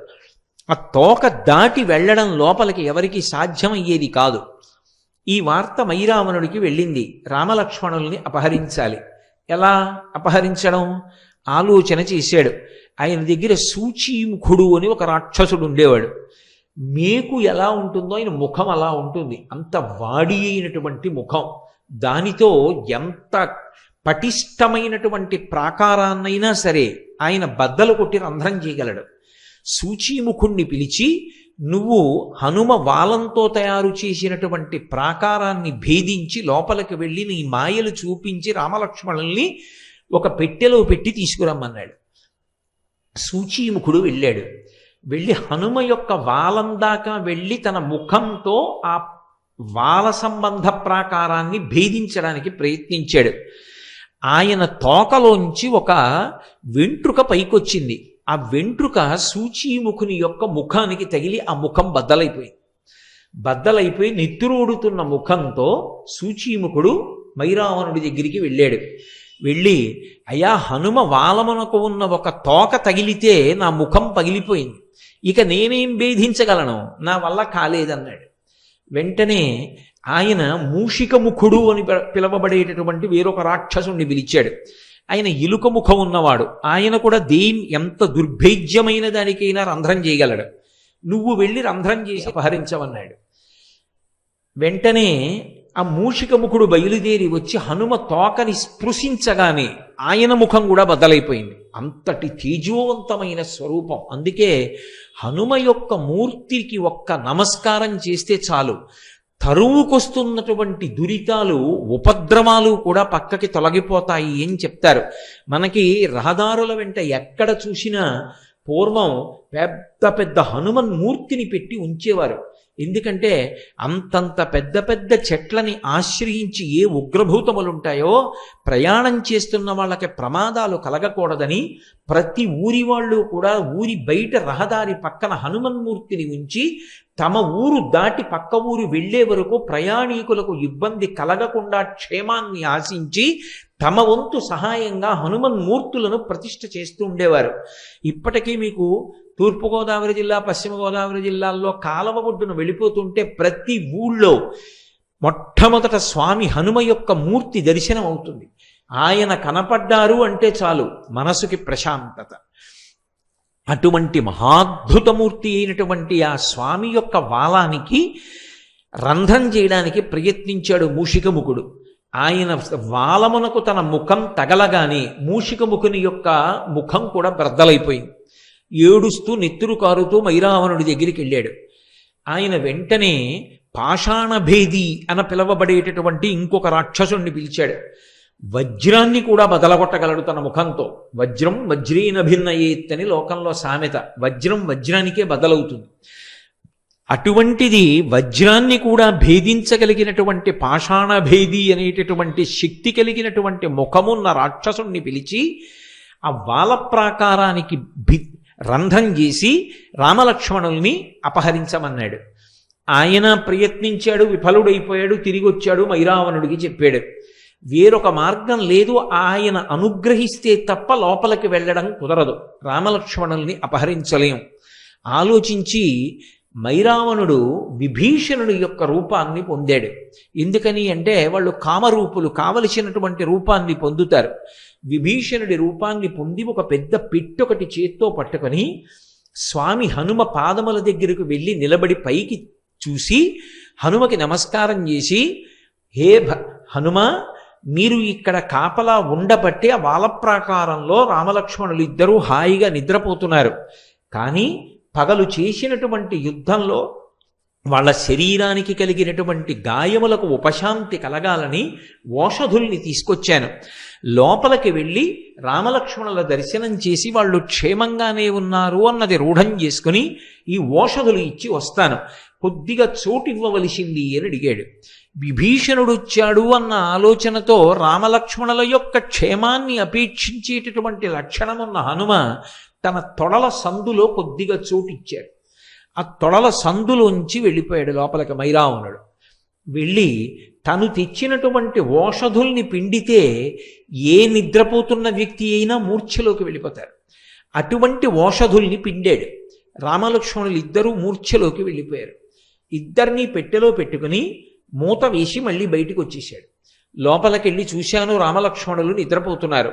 ఆ తోక దాటి వెళ్ళడం లోపలికి ఎవరికి సాధ్యమయ్యేది కాదు. ఈ వార్త మైరావణుడికి వెళ్ళింది. రామలక్ష్మణుల్ని అపహరించాలి. ఎలా అపహరించడం ఆలోచన చేశాడు. ఆయన దగ్గర సూచీముఖుడు అని ఒక రాక్షసుడు ఉండేవాడు. మేకు ఎలా ఉంటుందో ఆయన ముఖం అలా ఉంటుంది. అంత వాడి అయినటువంటి ముఖం. దానితో ఎంత పటిష్టమైనటువంటి ప్రాకారాన్నైనా సరే ఆయన బద్దలు కొట్టి రంధ్రం చేయగలడు. సూచీముఖుణ్ణి పిలిచి, నువ్వు హనుమ వాలంతో తయారు చేసినటువంటి ప్రాకారాన్ని భేదించి లోపలికి వెళ్ళి నీ మాయలు చూపించి రామలక్ష్మణుల్ని ఒక పెట్టెలో పెట్టి తీసుకురమ్మన్నాడు. సూచీముఖుడు వెళ్ళాడు. వెళ్ళి హనుమ యొక్క వాలం దాకా వెళ్ళి తన ముఖంతో ఆ వాల సంబంధ ప్రాకారాన్ని భేదించడానికి ప్రయత్నించాడు. ఆయన తోకలోంచి ఒక వెంట్రుక పైకొచ్చింది. ఆ వెంట్రుక సూచీముఖుని యొక్క ముఖానికి తగిలి ఆ ముఖం బద్దలైపోయి నెత్తురోడుతున్న ముఖంతో సూచీముఖుడు మైరావణుడి దగ్గరికి వెళ్ళాడు. వెళ్ళి, అయ్యా, హనుమ వాలమునకు ఉన్న ఒక తోక తగిలితే నా ముఖం పగిలిపోయింది, ఇక నేనేం భేదించగలను, నా వల్ల కాలేదన్నాడు. వెంటనే ఆయన మూషికముఖుడు అని పిలవబడేటటువంటి వేరొక రాక్షసుణ్ణి పిలిచాడు. ఆయన ఎలుక ముఖం ఉన్నవాడు. ఆయన కూడా ఎంత దుర్భేద్యమైన దానికైనా రంధ్రం చేయగలడు. నువ్వు వెళ్ళి రంధ్రం చేసి అపహరించవన్నాడు. వెంటనే ఆ మూషికముఖుడు బయలుదేరి వచ్చి హనుమ తోకని స్పృశించగానే ఆయన ముఖం కూడా బద్దలైపోయింది. అంతటి తేజోవంతమైన స్వరూపం. అందుకే హనుమ యొక్క మూర్తికి ఒక్క నమస్కారం చేస్తే చాలు, తరువుకొస్తున్నటువంటి దురితాలు, ఉపద్రవాలు కూడా పక్కకి తొలగిపోతాయి అని చెప్తారు. మనకి రహదారుల వెంట ఎక్కడ చూసినా పూర్వం పెద్ద పెద్ద హనుమన్ మూర్తిని పెట్టి ఉంచేవారు. ఎందుకంటే అంతంత పెద్ద పెద్ద చెట్లని ఆశ్రయించి ఏ ఉగ్రభూతములుంటాయో ప్రయాణం చేస్తున్న వాళ్ళకి ప్రమాదాలు కలగకూడదని ప్రతి ఊరి వాళ్ళు కూడా ఊరి బయట రహదారి పక్కన హనుమన్మూర్తిని ఉంచి తమ ఊరు దాటి పక్క ఊరు వెళ్లే వరకు ప్రయాణికులకు ఇబ్బంది కలగకుండా క్షేమాన్ని ఆశించి తమ వంతు సహాయంగా హనుమన్మూర్తులను ప్రతిష్ఠ చేస్తూ ఉండేవారు. ఇప్పటికీ మీకు తూర్పుగోదావరి జిల్లా, పశ్చిమ గోదావరి జిల్లాల్లో కాలవ ఒడ్డున వెళ్ళిపోతుంటే ప్రతి ఊళ్ళో మొట్టమొదట స్వామి హనుమ యొక్క మూర్తి దర్శనం అవుతుంది. ఆయన కనపడ్డారు అంటే చాలు మనసుకి ప్రశాంతత. అటువంటి మహాద్భుతమూర్తి అయినటువంటి ఆ స్వామి యొక్క వాలానికి రంధ్రం చేయడానికి ప్రయత్నించాడు మూషికముఖుడు. ఆయన వాలమునకు తన ముఖం తగలగానే మూషికముఖుని యొక్క ముఖం కూడా బ్రద్దలైపోయింది. ఏడుస్తూ నెత్తురు కారుతూ మైరావణుడి దగ్గరికి వెళ్ళాడు. ఆయన వెంటనే పాషాణభేది అని పిలవబడేటటువంటి ఇంకొక రాక్షసుణ్ణి పిలిచాడు. వజ్రాన్ని కూడా బదలగొట్టగలడు తన ముఖంతో. వజ్రం వజ్రేన భిన్నయేత్ అని లోకంలో సామెత. వజ్రం వజ్రానికే బదలవుతుంది. అటువంటిది వజ్రాన్ని కూడా భేదించగలిగినటువంటి పాషాణభేది అనేటటువంటి శక్తి కలిగినటువంటి ముఖమున్న రాక్షసుణ్ణి పిలిచి ఆ వాల ప్రాకారానికి రంధ్రం చేసి రామలక్ష్మణుల్ని అపహరించమన్నాడు. ఆయన ప్రయత్నించాడు, విఫలుడైపోయాడు. తిరిగి వచ్చాడు, మైరావణుడికి చెప్పాడు. వేరొక మార్గం లేదు, ఆయన అనుగ్రహిస్తే తప్ప లోపలికి వెళ్ళడం కుదరదు, రామలక్ష్మణుల్ని అపహరించలేం. ఆలోచించి మైరావణుడు విభీషణుడి యొక్క రూపాన్ని పొందాడు. ఎందుకని అంటే వాళ్ళు కామరూపులు, కావలసినటువంటి రూపాన్ని పొందుతారు. విభీషణుడి రూపాన్ని పొంది ఒక పెద్ద పెట్టొకటి చేత్తో పట్టుకొని స్వామి హనుమ పాదముల దగ్గరకు వెళ్ళి నిలబడి పైకి చూసి హనుమకి నమస్కారం చేసి, హే హనుమ, మీరు ఇక్కడ కాపలా ఉండబట్టి ఆ వాలప్రాకారంలో రామలక్ష్మణులు ఇద్దరూ హాయిగా నిద్రపోతున్నారు. కానీ పగలు చేసినటువంటి యుద్ధంలో వాళ్ళ శరీరానికి కలిగినటువంటి గాయములకు ఉపశాంతి కలగాలని ఓషధుల్ని తీసుకొచ్చాను. లోపలికి వెళ్ళి రామలక్ష్మణుల దర్శనం చేసి వాళ్ళు క్షేమంగానే ఉన్నారు అన్నది రూఢం చేసుకుని ఈ ఓషధులు ఇచ్చి వస్తాను, కొద్దిగా చోటు ఇవ్వవలసింది అని అడిగాడు. విభీషణుడు వచ్చాడు అన్న ఆలోచనతో రామలక్ష్మణుల యొక్క క్షేమాన్ని అపేక్షించేటటువంటి లక్షణమున్న హనుమ తన తొడల సందులో కొద్దిగా చోటిచ్చాడు. ఆ తొడల సందులోంచి వెళ్ళిపోయాడు లోపలికి మైరావణుడు. వెళ్ళి తను తెచ్చినటువంటి ఓషధుల్ని పిండితే ఏ నిద్రపోతున్న వ్యక్తి అయినా మూర్ఛలోకి వెళ్ళిపోతారు. అటువంటి ఓషధుల్ని పిండాడు. రామలక్ష్మణులు ఇద్దరూ మూర్ఛలోకి వెళ్ళిపోయారు. ఇద్దరినీ పెట్టెలో పెట్టుకుని మూత వేసి మళ్ళీ బయటికి వచ్చేసాడు. లోపలికెళ్ళి చూశాను, రామలక్ష్మణులు నిద్రపోతున్నారు.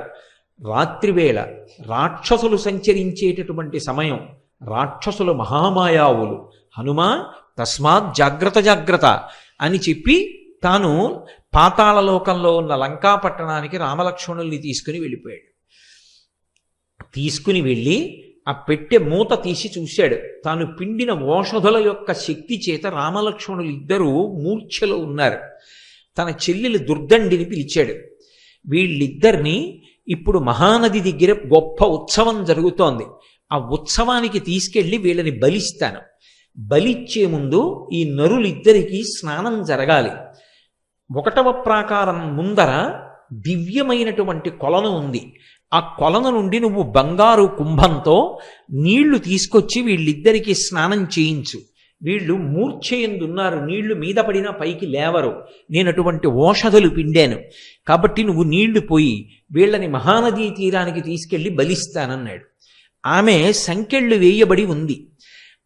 రాత్రివేళ రాక్షసులు సంచరించేటటువంటి సమయం. రాక్షసులు మహామాయావులు. హనుమా తస్మాత్ జాగ్రత్త జాగ్రత్త అని చెప్పి తాను పాతాళలోకంలో ఉన్న లంకాపట్టణానికి రామలక్ష్మణుల్ని తీసుకుని వెళ్ళిపోయాడు. తీసుకుని వెళ్ళి ఆ పెట్టె మూత తీసి చూశాడు. తాను పిండిన ఓషధుల యొక్క శక్తి చేత రామలక్ష్మణులు ఇద్దరూ మూర్ఛలో ఉన్నారు. తన చెల్లెలు దుర్దండిని పిలిచాడు. వీళ్ళిద్దరినీ ఇప్పుడు మహానది దగ్గర గొప్ప ఉత్సవం జరుగుతోంది, ఆ ఉత్సవానికి తీసుకెళ్ళి వీళ్ళని బలిస్తాను. బలిచ్చే ముందు ఈ నరులిద్దరికీ స్నానం జరగాలి. 1వ ప్రాకారం ముందర దివ్యమైనటువంటి కొలను ఉంది. ఆ కొలను నుండి నువ్వు బంగారు కుంభంతో నీళ్లు తీసుకొచ్చి వీళ్ళిద్దరికీ స్నానం చేయించు. వీళ్ళు మూర్ఛయందున్నారు, నీళ్లు మీద పడినా పైకి లేవరు. నేను అటువంటి ఓషధులు పిండాను కాబట్టి నువ్వు నీళ్లు పోయి వీళ్ళని మహానదీ తీరానికి తీసుకెళ్లి బలిస్తానన్నాడు. ఆమె సంకెళ్ళు వేయబడి ఉంది.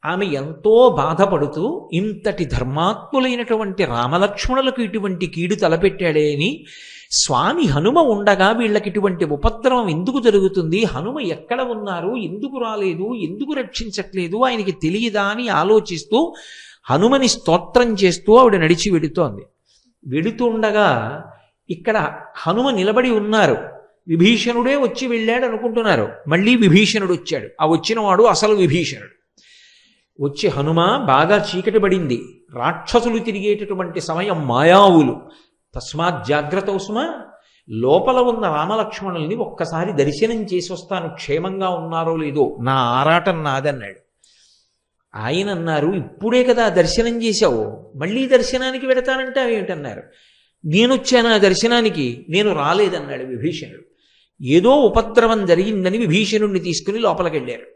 ఆమె ఎంతో బాధపడుతూ ఇంతటి ధర్మాత్ములైనటువంటి రామలక్ష్మణులకు ఇటువంటి కీడు తలపెట్టాడే అని, స్వామి హనుమ ఉండగా వీళ్ళకి ఇటువంటి ఉపద్రవం ఎందుకు జరుగుతుంది, హనుమ ఎక్కడ ఉన్నారు, ఎందుకు రాలేదు, ఎందుకు రక్షించట్లేదు, ఆయనకి తెలియదా అని ఆలోచిస్తూ హనుమని స్తోత్రం చేస్తూ ఆవిడ నడిచి వెడుతోంది. వెడుతుండగా ఇక్కడ హనుమ నిలబడి ఉన్నారు. విభీషణుడే వచ్చి వెళ్ళాడు అనుకుంటున్నారు. మళ్ళీ విభీషణుడు వచ్చాడు. ఆ వచ్చినవాడు అసలు విభీషణుడు. వచ్చి హనుమ బాగా చీకటి పడింది, రాక్షసులు తిరిగేటటువంటి సమయం, మాయావులు, తస్మాత్ జాగ్రత్త ఉస్మా, లోపల ఉన్న రామలక్ష్మణుల్ని ఒక్కసారి దర్శనం చేసి వస్తాను, క్షేమంగా ఉన్నారో లేదో, నా ఆరాటం నాదన్నాడు. ఆయన అన్నారు, ఇప్పుడే కదా దర్శనం చేశావు, మళ్ళీ దర్శనానికి వెడతానంటే ఏమిటన్నారు. నేనొచ్చాను ఆ దర్శనానికి, నేను రాలేదన్నాడు విభీషణుడు. ఏదో ఉపద్రవం జరిగిందని విభీషణుడిని తీసుకుని లోపలికి వెళ్ళారు.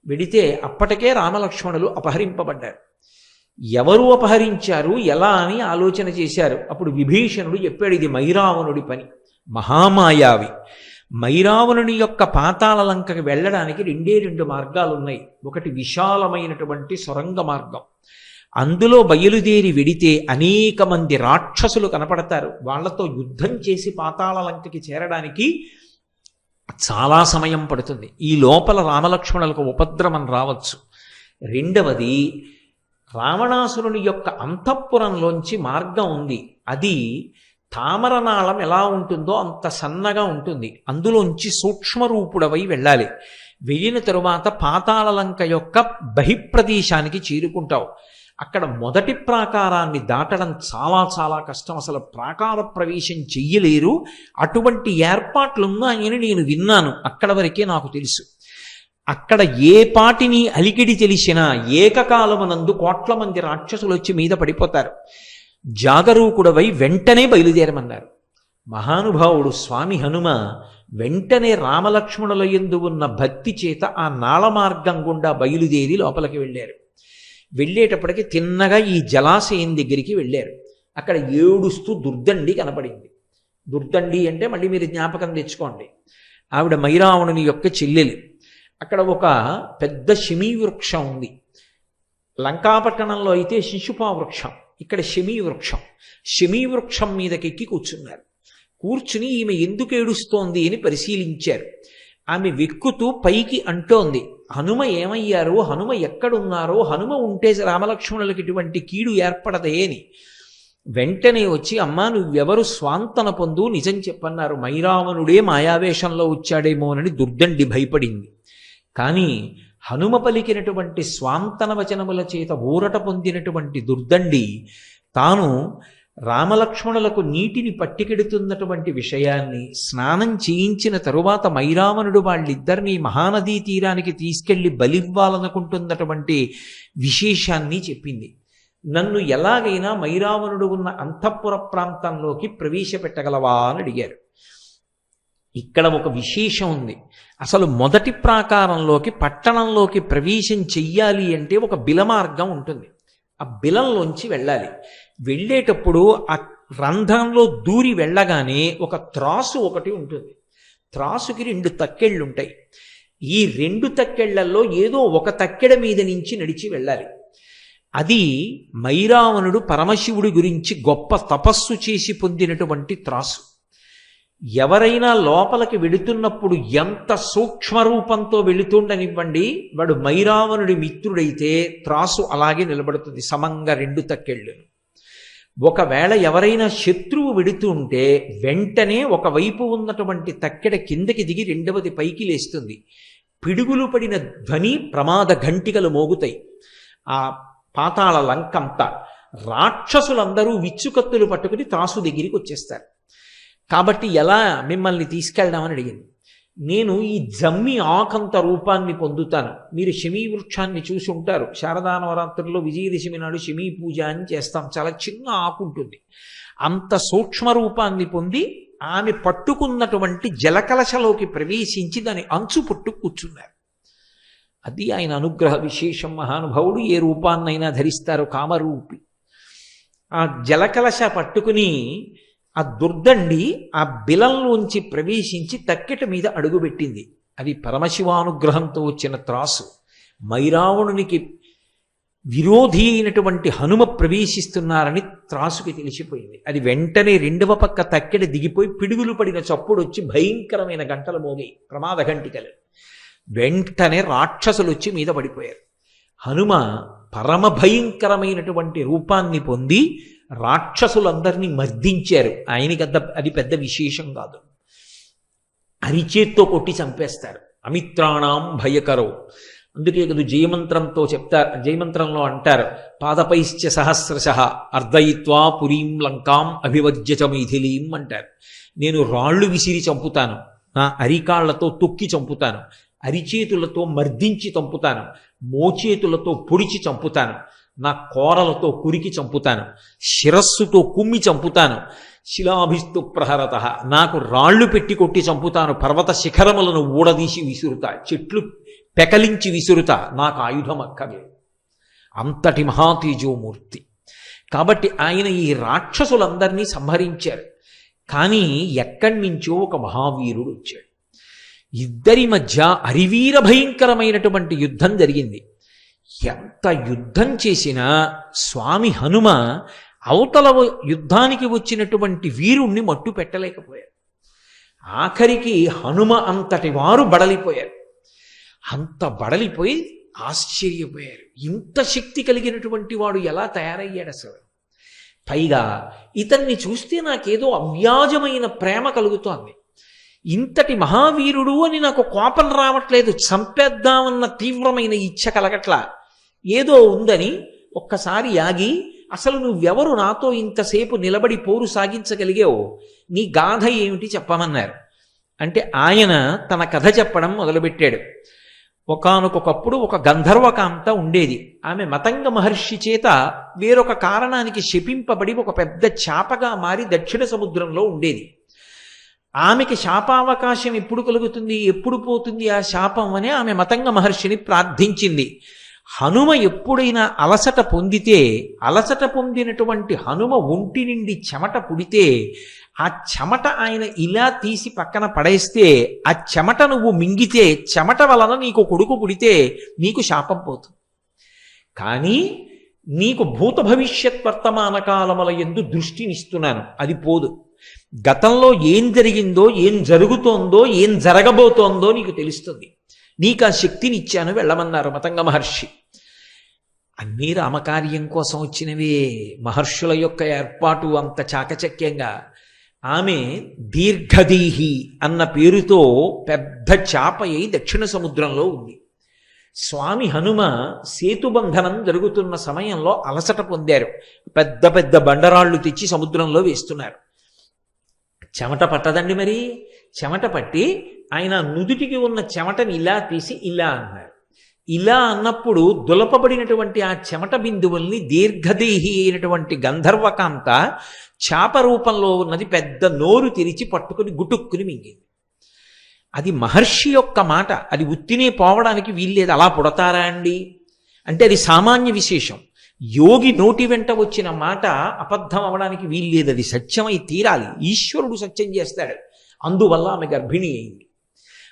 వెడితే అప్పటికే రామలక్ష్మణులు అపహరింపబడ్డారు. ఎవరు అపహరించారు, ఎలా అని ఆలోచన చేశారు. అప్పుడు విభీషణుడు చెప్పాడు, ఇది మైరావణుడి పని, మహామాయావి. మైరావణుని యొక్క పాతాళ లంకకి వెళ్ళడానికి 2 మార్గాలు ఉన్నాయి. ఒకటి విశాలమైనటువంటి సొరంగ మార్గం, అందులో బయలుదేరి వెడితే అనేక మంది రాక్షసులు కనపడతారు. వాళ్లతో యుద్ధం చేసి పాతాళ లంకకి చేరడానికి చాలా సమయం పడుతుంది. ఈ లోపల రామలక్ష్మణులకు ఉపద్రవం రావచ్చు. రెండవది, రావణాసురుని యొక్క అంతఃపురంలోంచి మార్గం ఉంది. అది తామరనాళం ఎలా ఉంటుందో అంత సన్నగా ఉంటుంది. అందులోంచి సూక్ష్మరూపుడవై వెళ్ళాలి. వెళ్ళిన తరువాత పాతాళలంక యొక్క బహిప్రదేశానికి చేరుకుంటావు. అక్కడ మొదటి ప్రాకారాన్ని దాటడం చాలా చాలా కష్టం, అసలు ప్రాకార ప్రవేశం చెయ్యలేరు. అటువంటి ఏర్పాట్లున్నాయని నేను విన్నాను, అక్కడ వరకే నాకు తెలుసు. అక్కడ ఏ పాటిని అలికిడి తెలిసినా ఏకకాలమునందు 1 కోట్ల మంది రాక్షసులు వచ్చి మీద పడిపోతారు. జాగరూకుడవై వెంటనే బయలుదేరమన్నారు. మహానుభావుడు స్వామి హనుమ వెంటనే రామలక్ష్మణుల యందు ఉన్న భక్తి చేత ఆ నాళ మార్గం గుండా బయలుదేరి లోపలికి వెళ్ళారు. వెళ్ళేటప్పటికి తిన్నగా ఈ జలాశయం దగ్గరికి వెళ్ళారు. అక్కడ ఏడుస్తూ దుర్దండి కనపడింది. దుర్దండి అంటే మళ్ళీ మీరు జ్ఞాపకం తెచ్చుకోండి, ఆవిడ మైరావణుని యొక్క చెల్లెలు. అక్కడ ఒక పెద్ద శమీ వృక్షం ఉంది. లంకాపట్టణంలో అయితే శిశుపా వృక్షం, ఇక్కడ శమీ వృక్షం. శమీ వృక్షం మీదకెక్కి కూర్చున్నారు. కూర్చుని ఈమె ఎందుకు ఏడుస్తోంది అని పరిశీలించారు. ఆమె వెక్కుతూ పైకి అంటోంది, హనుమ ఏమయ్యారో, హనుమ ఎక్కడున్నారో, హనుమ ఉంటే రామలక్ష్మణులకి ఇటువంటి కీడు ఏర్పడదే అని. వెంటనే వచ్చి, అమ్మా నువ్వెవరు, స్వాంతన పొందు, నిజం చెప్పన్నారు. మైరావణుడే మాయావేషంలో వచ్చాడేమోనని దుర్దండి భయపడింది. కానీ హనుమ పలికినటువంటి స్వాంతన వచనముల చేత ఊరట పొందినటువంటి దుర్దండి తాను రామలక్ష్మణులకు నీటిని పట్టికెడుతున్నటువంటి విషయాన్ని, స్నానం చేయించిన తరువాత మైరావణుడు వాళ్ళిద్దరినీ మహానదీ తీరానికి తీసుకెళ్లి బలివ్వాలనుకుంటున్నటువంటి విశేషాన్ని చెప్పింది. నన్ను ఎలాగైనా మైరావణుడు ఉన్న అంతఃపుర ప్రాంతంలోకి ప్రవేశపెట్టగలవా అని అడిగారు. ఇక్కడ ఒక విశేషం ఉంది. అసలు మొదటి ప్రాకారంలోకి, పట్టణంలోకి ప్రవేశం చెయ్యాలి అంటే ఒక బిలమార్గం ఉంటుంది. ఆ బిలంలోంచి వెళ్ళాలి. వెళ్ళేటప్పుడు ఆ రంధ్రంలో దూరి వెళ్ళగానే ఒక త్రాసు ఒకటి ఉంటుంది. త్రాసుకి 2 తక్కెళ్ళు ఉంటాయి. ఈ 2 తక్కెళ్లలో ఏదో ఒక తక్కెడ మీద నుంచి నడిచి వెళ్ళాలి. అది మైరావణుడు పరమశివుడి గురించి గొప్ప తపస్సు చేసి పొందినటువంటి త్రాసు. ఎవరైనా లోపలికి వెళుతున్నప్పుడు ఎంత సూక్ష్మరూపంతో వెళుతుండనివ్వండి, వాడు మైరావణుడి మిత్రుడైతే త్రాసు అలాగే నిలబడుతుంది, సమంగా 2 తక్కెళ్ళు. ఒకవేళ ఎవరైనా శత్రువు వెడుతూ ఉంటే వెంటనే ఒకవైపు ఉన్నటువంటి తక్కెడ కిందకి దిగి రెండవది పైకి లేస్తుంది. పిడుగులు పడిన ధ్వని, ప్రమాద ఘంటికలు మోగుతాయి. ఆ పాతాళ లంకంతా రాక్షసులందరూ విచ్చుకత్తులు పట్టుకుని త్రాసు దగ్గరికి వచ్చేస్తారు. కాబట్టి ఎలా మిమ్మల్ని తీసుకెళ్దామని అడిగింది. నేను ఈ జమ్మి ఆకంత రూపాన్ని పొందుతాను. మీరు శమీ వృక్షాన్ని చూసి ఉంటారు. శారదా నవరాత్రుల్లో విజయదశమి నాడు శమీ పూజ అని చేస్తాం. చాలా చిన్న ఆకు ఉంటుంది. అంత సూక్ష్మ రూపాన్ని పొంది ఆమె పట్టుకున్నటువంటి జలకలశలోకి ప్రవేశించి దాని అంచు పట్టు కూర్చున్నారు. అది ఆయన అనుగ్రహ విశేషం. మహానుభావుడు ఏ రూపాన్నైనా ధరిస్తారు, కామరూపి. ఆ జలకలశ పట్టుకుని ఆ దుర్దండి ఆ బిలంలోంచి ప్రవేశించి తక్కెట మీద అడుగుపెట్టింది. అది పరమశివానుగ్రహంతో వచ్చిన త్రాసు. మైరావణునికి విరోధి అయినటువంటి హనుమ ప్రవేశిస్తున్నారని త్రాసుకి తెలిసిపోయింది. అది వెంటనే రెండవ పక్క తక్కెడ దిగిపోయి పిడుగులు పడిన చప్పుడు వచ్చి భయంకరమైన గంటలు మోగాయి, ప్రమాద గంటికలు. వెంటనే రాక్షసులు వచ్చి మీద పడిపోయారు. హనుమ పరమ భయంకరమైనటువంటి రూపాన్ని పొంది రాక్షసులందరినీ మర్దించారు. ఆయనకి అది పెద్ద విశేషం కాదు. అరిచేత్తో కొట్టి చంపేస్తారు. అమిత్రాణం భయకరో. అందుకే కదా జయమంత్రంతో చెప్తారు. జయమంత్రంలో అంటారు, పాదపైశ్చ సహస్రశః అర్ధయిత్వా పురీం లంకాం అభివజ్య చ మైథిలీం అంటారు. నేను రాళ్ళు విసిరి చంపుతాను, నా అరికాళ్లతో తొక్కి చంపుతాను, అరిచేతులతో మర్దించి చంపుతాను, మోచేతులతో పొడిచి చంపుతాను, నా కోరలతో కురికి చంపుతాను, శిరస్సుతో కుమ్మి చంపుతాను, శిలాభిస్తు ప్రహరత, నాకు రాళ్లు పెట్టి కొట్టి చంపుతాను, పర్వత శిఖరములను ఊడదీసి విసురుతా, చెట్లు పెకలించి విసురుతా, నాకు ఆయుధం అక్కర్లేదు. అంతటి మహాతేజోమూర్తి. కాబట్టి ఆయన ఈ రాక్షసులందరినీ సంహరించారు. కానీ ఎక్కడి నుంచో ఒక మహావీరుడు వచ్చాడు. ఇద్దరి మధ్య అరివీర భయంకరమైనటువంటి యుద్ధం జరిగింది. ఎంత యుద్ధం చేసినా స్వామి హనుమ అవతల యుద్ధానికి వచ్చినటువంటి వీరుణ్ణి మట్టు పెట్టలేకపోయారు. ఆఖరికి హనుమ అంతటి వారు బడలిపోయారు. అంత బడలిపోయి ఆశ్చర్యపోయారు. ఇంత శక్తి కలిగినటువంటి వాడు ఎలా తయారయ్యాడు అసలు? పైగా ఇతన్ని చూస్తే నాకేదో అవ్యాజమైన ప్రేమ కలుగుతోంది. ఇంతటి మహావీరుడు అని నాకు కోపం రావట్లేదు, చంపేద్దామన్న తీవ్రమైన ఇచ్ఛ కలగట్లా. ఏదో ఉందని ఒక్కసారి ఆగి, అసలు నువ్వెవరు నాతో ఇంతసేపు నిలబడి పోరు సాగించగలిగావు? నీ గాథ ఏమిటి చెప్పమన్నారు. అంటే ఆయన తన కథ చెప్పడం మొదలుపెట్టాడు. ఒకానొకప్పుడు ఒక గంధర్వకాంత ఉండేది. ఆమె మతంగ మహర్షి చేత వేరొక కారణానికి శపింపబడి ఒక పెద్ద చాపగా మారి దక్షిణ సముద్రంలో ఉండేది. ఆమెకి శాపావకాశం ఎప్పుడు కలుగుతుంది, ఎప్పుడు పోతుంది ఆ శాపం అని ఆమె మతంగ మహర్షిని ప్రార్థించింది. హనుమ ఎప్పుడైనా అలసట పొందితే, అలసట పొందినటువంటి హనుమ ఒంటి నుండి చెమట పుడితే, ఆ చెమట ఆయన ఇలా తీసి పక్కన పడేస్తే, ఆ చెమట నువ్వు మింగితే, చెమట వలన నీకు కొడుకు పుడితే నీకు శాపం పోతుంది. కానీ నీకు భూత భవిష్యత్ వర్తమాన కాలముల యందు దృష్టినిస్తున్నాను, అది పోదు. గతంలో ఏం జరిగిందో, ఏం జరుగుతోందో, ఏం జరగబోతోందో నీకు తెలుస్తుంది. నీకు ఆ శక్తిని ఇచ్చాను, వెళ్ళమన్నారు మతంగ మహర్షి. అన్నీ రామకార్యం కోసం వచ్చినవే. మహర్షుల యొక్క ఏర్పాటు అంత చాకచక్యంగా. ఆమె దీర్ఘదీహి అన్న పేరుతో పెద్ద చాప అయి దక్షిణ సముద్రంలో ఉంది. స్వామి హనుమ సేతుబంధనం జరుగుతున్న సమయంలో అలసట పొందారు. పెద్ద పెద్ద బండరాళ్ళు తెచ్చి సముద్రంలో వేస్తున్నారు. చెమట పట్టదండి మరి. చెమట పట్టి ఆయన నుదుటికి ఉన్న చెమటని ఇలా తీసి ఇలా అన్నారు. ఇలా అన్నప్పుడు దులపబడినటువంటి ఆ చెమట బిందువుల్ని దీర్ఘదేహి అయినటువంటి గంధర్వకాంత చాప రూపంలో ఉన్నది పెద్ద నోరు తెరిచి పట్టుకుని గుటుక్కుని మింగింది. అది మహర్షి యొక్క మాట. అది ఉత్తినే పోవడానికి వీల్లేదు. అలా పుడతారా అండి అంటే అది సామాన్య విశేషం. యోగి నోటి వెంట వచ్చిన మాట అబద్ధం అవడానికి వీల్లేదు. అది సత్యమై తీరాలి. ఈశ్వరుడు సత్యం చేస్తాడు. అందువల్ల ఆమె గర్భిణి అయింది.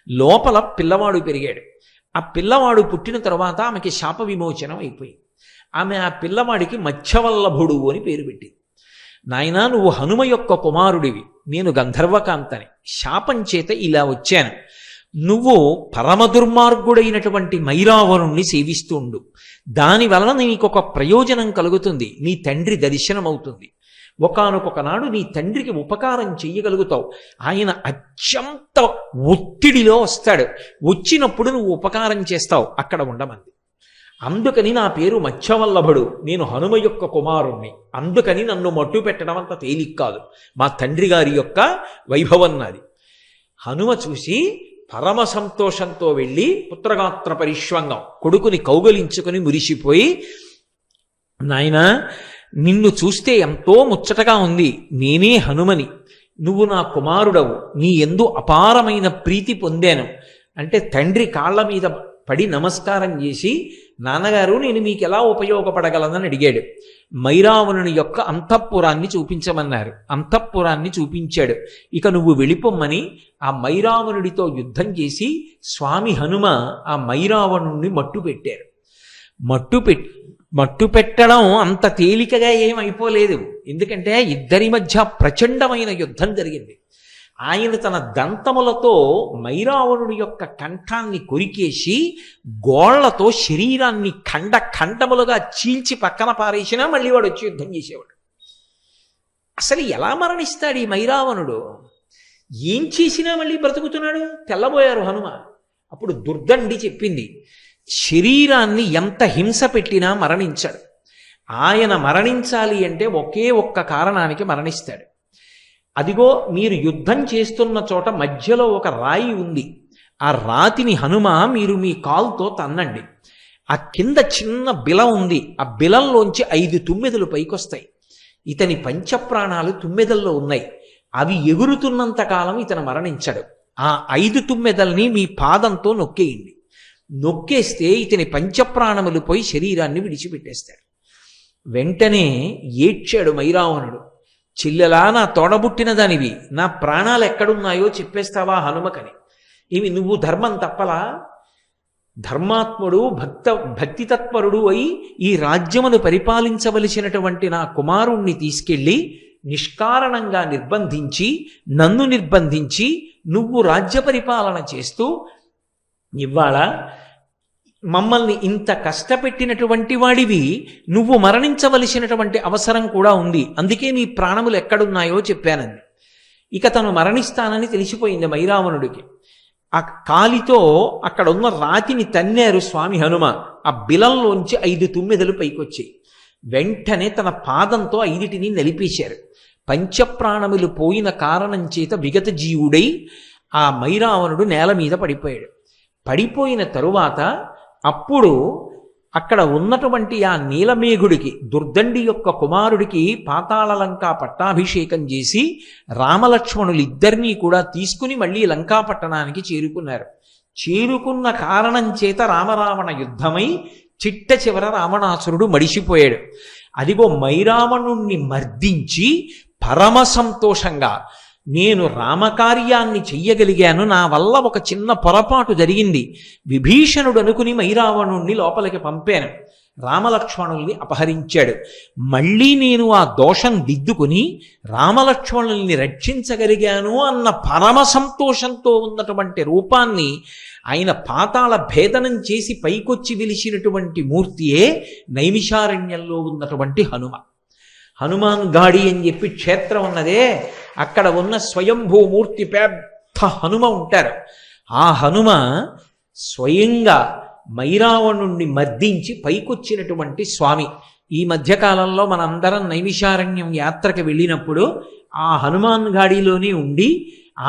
లోపల పిల్లవాడు పెరిగాడు. ఆ పిల్లవాడు పుట్టిన తర్వాత ఆమెకి శాప విమోచనం అయిపోయింది. ఆమె ఆ పిల్లవాడికి మత్స్యవల్లభుడు అని పేరు పెట్టింది. నాయనా, నువ్వు హనుమ యొక్క కుమారుడివి, నేను గంధర్వకాంతని. శాపం చేత ఇలా వచ్చాను. నువ్వు పరమ దుర్మార్గుడైనటువంటి మైరావణుణ్ణి సేవిస్తూ ఉండు. దానివలన నీకు ఒక ప్రయోజనం కలుగుతుంది. నీ తండ్రి దర్శనం అవుతుంది. ఒకానొకనాడు నీ తండ్రికి ఉపకారం చెయ్యగలుగుతావు. ఆయన అత్యంత ఒత్తిడిలో వస్తాడు. వచ్చినప్పుడు నువ్వు ఉపకారం చేస్తావు, అక్కడ ఉండమంది. అందుకని నా పేరు మత్స్యవల్లభుడు, నేను హనుమ యొక్క కుమారుణ్ణి, అందుకని నన్ను మట్టు పెట్టడం అంత తేలిక కాదు, మా తండ్రి గారి యొక్క వైభవం నాది. హనుమ చూసి పరమ సంతోషంతో వెళ్ళి పుత్రగాత్ర పరిష్వంగం కొడుకుని కౌగలించుకుని మురిసిపోయి, నాయనా నిన్ను చూస్తే ఎంతో ముచ్చటగా ఉంది, నేనే హనుమని, నువ్వు నా కుమారుడవు, నీ యందు అపారమైన ప్రీతి పొందాను అంటే తండ్రి కాళ్ళ మీద పడి నమస్కారం చేసి, నాన్నగారు నేను మీకు ఎలా ఉపయోగపడగలనని అడిగాడు. మైరావణుని యొక్క అంతఃపురాన్ని చూపించమన్నారు. అంతఃపురాన్ని చూపించాడు. ఇక నువ్వు వెళ్ళిపోమ్మని ఆ మైరావణుడితో యుద్ధం చేసి స్వామి హనుమ ఆ మైరావణుణ్ణి మట్టు పెట్టారు. మట్టు పెట్టడం అంత తేలికగా ఏమైపోలేదు. ఎందుకంటే ఇద్దరి మధ్య ప్రచండమైన యుద్ధం జరిగింది. ఆయన తన దంతములతో మైరావణుడి యొక్క కంఠాన్ని కొరికేసి గోళ్లతో శరీరాన్ని ఖండములుగా చీల్చి పక్కన పారేసినా మళ్ళీ వాడు వచ్చి యుద్ధం చేసేవాడు. అసలు ఎలా మరణిస్తాడు ఈ మైరావణుడు? ఏం చేసినా మళ్ళీ బ్రతుకుతున్నాడు. తెల్లబోయారు హనుమ. అప్పుడు దుర్దండి చెప్పింది, శరీరాన్ని ఎంత హింస పెట్టినా మరణించాడు. ఆయన మరణించాలి అంటే ఒకే ఒక్క కారణానికి మరణిస్తాడు. అదిగో మీరు యుద్ధం చేస్తున్న చోట మధ్యలో ఒక రాయి ఉంది. ఆ రాతిని హనుమ మీరు మీ కాలుతో తన్నండి. ఆ కింద చిన్న బిలం ఉంది. ఆ బిలంలోంచి 5 తుమ్మెదలు పైకొస్తాయి. ఇతని పంచప్రాణాలు తుమ్మెదల్లో ఉన్నాయి. అవి ఎగురుతున్నంత కాలం ఇతను మరణించాడు. ఆ 5 తుమ్మెదల్ని మీ పాదంతో నొక్కేయండి. నొక్కేస్తే ఇతని పంచప్రాణములు పోయి శరీరాన్ని విడిచిపెట్టేస్తాడు. వెంటనే ఏడ్చాడు మైరావణుడు. చెల్లెలా, నా తోడబుట్టిన దానివి, నా ప్రాణాలు ఎక్కడున్నాయో చెప్పేస్తావా హనుమకని? ఇవి నువ్వు ధర్మం తప్పలా? ధర్మాత్ముడు భక్తితత్పరుడు అయి ఈ రాజ్యమును పరిపాలించవలసినటువంటి నా కుమారుణ్ణి తీసుకెళ్ళి నిష్కారణంగా నిర్బంధించి, నన్ను నిర్బంధించి నువ్వు రాజ్య పరిపాలన చేస్తూ ఇవాళ మమ్మల్ని ఇంత కష్టపెట్టినటువంటి వాడివి, నువ్వు మరణించవలసినటువంటి అవసరం కూడా ఉంది, అందుకే నీ ప్రాణములు ఎక్కడున్నాయో చెప్పానంది. ఇక తను మరణిస్తానని తెలిసిపోయింది మైరావణుడికి. ఆ కాలితో అక్కడ ఉన్న రాతిని తన్నారు స్వామి హనుమ. ఆ బిలంలోంచి 5 తుమ్మెదలు పైకొచ్చాయి. వెంటనే తన పాదంతో 5టిని నలిపేశారు. పంచప్రాణములు పోయిన కారణం చేత విగత జీవుడై ఆ మైరావణుడు నేల మీద పడిపోయాడు. పడిపోయిన తరువాత అప్పుడు అక్కడ ఉన్నటువంటి ఆ నీలమేఘుడికి, దుర్దండి యొక్క కుమారుడికి పాతాళలంకా పట్టాభిషేకం చేసి రామలక్ష్మణులిద్దరినీ కూడా తీసుకుని మళ్ళీ లంకాపట్టణానికి చేరుకున్నారు. చేరుకున్న కారణం చేత రామరావణ యుద్ధమై చిట్ట చివర రావణాసురుడు మడిసిపోయాడు. అదిగో మైరావణుణ్ణి మర్దించి పరమ సంతోషంగా, నేను రామకార్యాన్ని చెయ్యగలిగాను, నా వల్ల ఒక చిన్న పొరపాటు జరిగింది, విభీషణుడు అనుకుని మైరావణుణ్ణి లోపలికి పంపాను, రామలక్ష్మణుల్ని అపహరించాడు, మళ్ళీ నేను ఆ దోషం దిద్దుకుని రామలక్ష్మణుల్ని రక్షించగలిగాను అన్న పరమ సంతోషంతో ఉన్నటువంటి రూపాన్ని ఆయన పాతాళ భేదనం చేసి పైకొచ్చి వెలిసినటువంటి మూర్తియే నైమిషారణ్యంలో ఉన్నటువంటి హనుమ. హనుమాన్ గాడి అని చెప్పి క్షేత్రం ఉన్నదే, అక్కడ ఉన్న స్వయంభూమూర్తి పెద్ద హనుమ ఉంటారు. ఆ హనుమ స్వయంగా మైరావణుణ్ణి మర్దించి పైకొచ్చినటువంటి స్వామి. ఈ మధ్యకాలంలో మనందరం నైమిషారణ్యం యాత్రకు వెళ్ళినప్పుడు ఆ హనుమాన్ గాడిలోనే ఉండి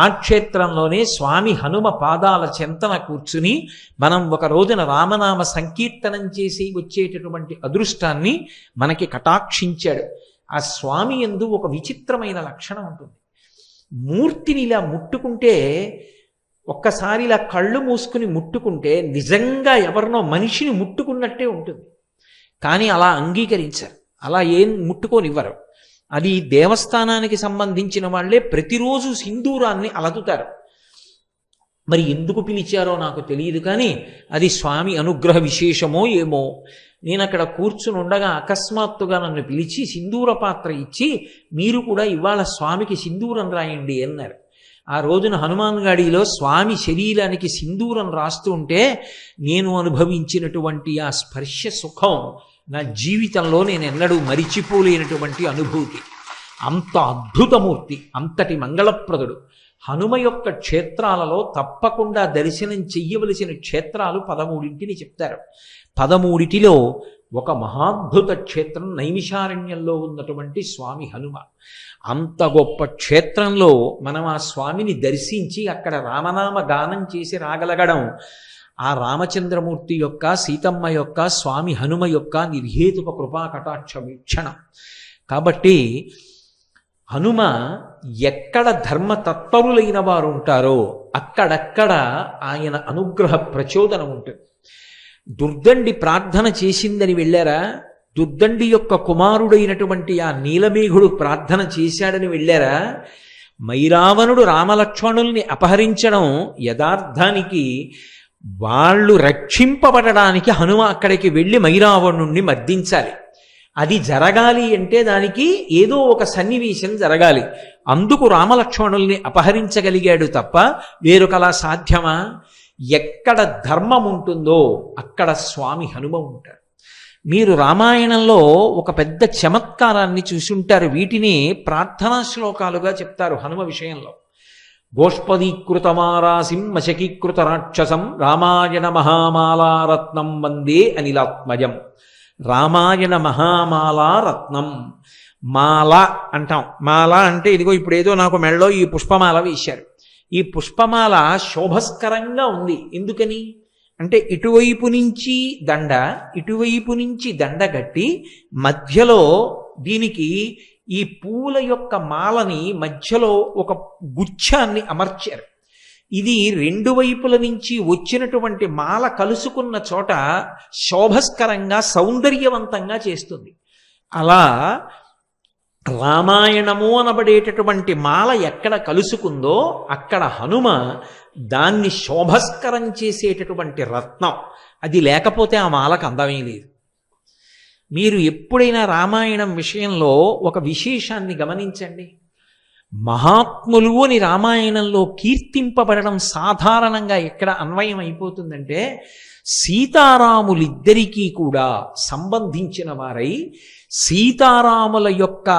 ఆ క్షేత్రంలోనే స్వామి హనుమ పాదాల చెంతన కూర్చుని మనం ఒక రోజున రామనామ సంకీర్తనం చేసి వచ్చేటటువంటి అదృష్టాన్ని మనకి కటాక్షించాడు. ఆ స్వామి యందు ఒక విచిత్రమైన లక్షణం ఉంటుంది. మూర్తిని ఇలా ముట్టుకుంటే, ఒక్కసారి ఇలా కళ్ళు మూసుకుని ముట్టుకుంటే నిజంగా ఎవరినో మనిషిని ముట్టుకున్నట్టే ఉంటుంది. కానీ అలా అంగీకరించారు, అలా ఏం ముట్టుకోనివ్వరు. అది దేవస్థానానికి సంబంధించిన వాళ్ళే ప్రతిరోజు సింధూరాన్ని అలదుతారు. మరి ఎందుకు పిలిచారో నాకు తెలియదు, కానీ అది స్వామి అనుగ్రహ విశేషమో ఏమో. నేను అక్కడ కూర్చుని ఉండగా అకస్మాత్తుగా నన్ను పిలిచి సింధూర పాత్ర ఇచ్చి, మీరు కూడా ఇవాళ స్వామికి సింధూరం రాయండి అన్నారు. ఆ రోజున హనుమాన్ గాడిలో స్వామి శరీరానికి సింధూరం రాస్తూ ఉంటే నేను అనుభవించినటువంటి ఆ స్పర్శ సుఖం నా జీవితంలో నేను ఎన్నడూ మరిచిపోలేనటువంటి అనుభూతి. అంత అద్భుతమూర్తి, అంతటి మంగళప్రదుడు. హనుమ యొక్క క్షేత్రాలలో తప్పకుండా దర్శనం చెయ్యవలసిన క్షేత్రాలు 13 చెప్తారు. 13లో ఒక మహాద్భుత క్షేత్రం నైమిషారణ్యంలో ఉన్నటువంటి స్వామి హనుమ. అంత గొప్ప క్షేత్రంలో మనం ఆ స్వామిని దర్శించి అక్కడ రామనామ గానం చేసి రాగలగడం ఆ రామచంద్రమూర్తి యొక్క, సీతమ్మ యొక్క, స్వామి హనుమ యొక్క నిర్హేతుక కృపా కటాక్ష వీక్షణం. కాబట్టి హనుమ ఎక్కడ ధర్మతత్పరులైన వారు ఉంటారో అక్కడక్కడ ఆయన అనుగ్రహ ప్రచోదనం ఉంటుంది. దుర్దండి ప్రార్థన చేసిందని వెళ్ళారా? దుర్దండి యొక్క కుమారుడైనటువంటి ఆ నీలమేఘుడు ప్రార్థన చేశాడని వెళ్ళారా? మైరావణుడు రామలక్ష్మణుల్ని అపహరించడం యథార్థానికి వాళ్ళు రక్షింపబడడానికి హనుమ అక్కడికి వెళ్ళి మైరావణుణ్ణి మర్దించాలి. అది జరగాలి అంటే దానికి ఏదో ఒక సన్నివేశం జరగాలి. అందుకు రామలక్ష్మణుల్ని అపహరించగలిగాడు తప్ప వేరొకలా సాధ్యమా? ఎక్కడ ధర్మం ఉంటుందో అక్కడ స్వామి హనుమ ఉంటాడు. మీరు రామాయణంలో ఒక పెద్ద చమత్కారాన్ని చూసుంటారు. వీటిని ప్రార్థనా శ్లోకాలుగా చెప్తారు హనుమ విషయంలో. గోష్పదీకృతమారాసిం మశకీకృత రాక్షసం రామాయణ మహామాలారత్నం వందే అనిలాత్మజం. రామాయణ మహామాలారత్నం. మాల అంటాం. మాల అంటే ఇదిగో ఇప్పుడు ఏదో నాకు మెడలో ఈ పుష్పమాల వేశారు. ఈ పుష్పమాల శోభస్కరంగా ఉంది. ఎందుకని అంటే ఇటువైపు నుంచి దండ, ఇటువైపు నుంచి దండ కట్టి మధ్యలో దీనికి ఈ పూల యొక్క మాలని మధ్యలో ఒక గుచ్ఛాన్ని అమర్చారు. ఇది రెండు వైపుల నుంచి వచ్చినటువంటి మాల కలుసుకున్న చోట శోభస్కరంగా సౌందర్యవంతంగా చేస్తుంది. అలా రామాయణము అనబడేటటువంటి మాల ఎక్కడ కలుసుకుందో అక్కడ హనుమ దాన్ని శోభస్కరం చేసేటటువంటి రత్నం. అది లేకపోతే ఆ మాలకు అందమే లేదు. మీరు ఎప్పుడైనా రామాయణం విషయంలో ఒక విశేషాన్ని గమనించండి. మహాత్ములు అని రామాయణంలో కీర్తింపబడడం సాధారణంగా ఎక్కడ అన్వయం అయిపోతుందంటే సీతారాములిద్దరికీ కూడా సంబంధించిన వారై సీతారాముల యొక్క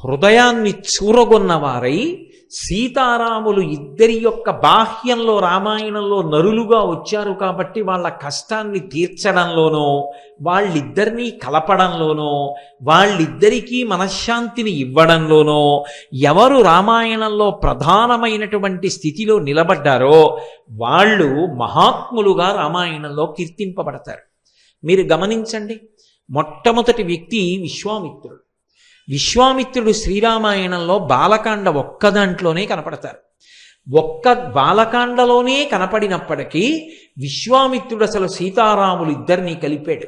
హృదయాన్ని చూరగొన్నవారై సీతారాములు ఇద్దరి యొక్క బాహ్యంలో రామాయణంలో నరులుగా వచ్చారు కాబట్టి వాళ్ళ కష్టాన్ని తీర్చడంలోనో వాళ్ళిద్దరినీ కలపడంలోనో వాళ్ళిద్దరికీ మనశ్శాంతిని ఇవ్వడంలోనో ఎవరు రామాయణంలో ప్రధానమైనటువంటి స్థితిలో నిలబడ్డారో వాళ్ళు మహాత్ములుగా రామాయణంలో కీర్తింపబడతారు. మీరు గమనించండి. మొట్టమొదటి వ్యక్తి విశ్వామిత్రుడు. విశ్వామిత్రుడు శ్రీరామాయణంలో బాలకాండ ఒక్క దాంట్లోనే కనపడతారు. ఒక్క బాలకాండలోనే కనపడినప్పటికీ విశ్వామిత్రుడు అసలు సీతారాములు ఇద్దరినీ కలిపాడు.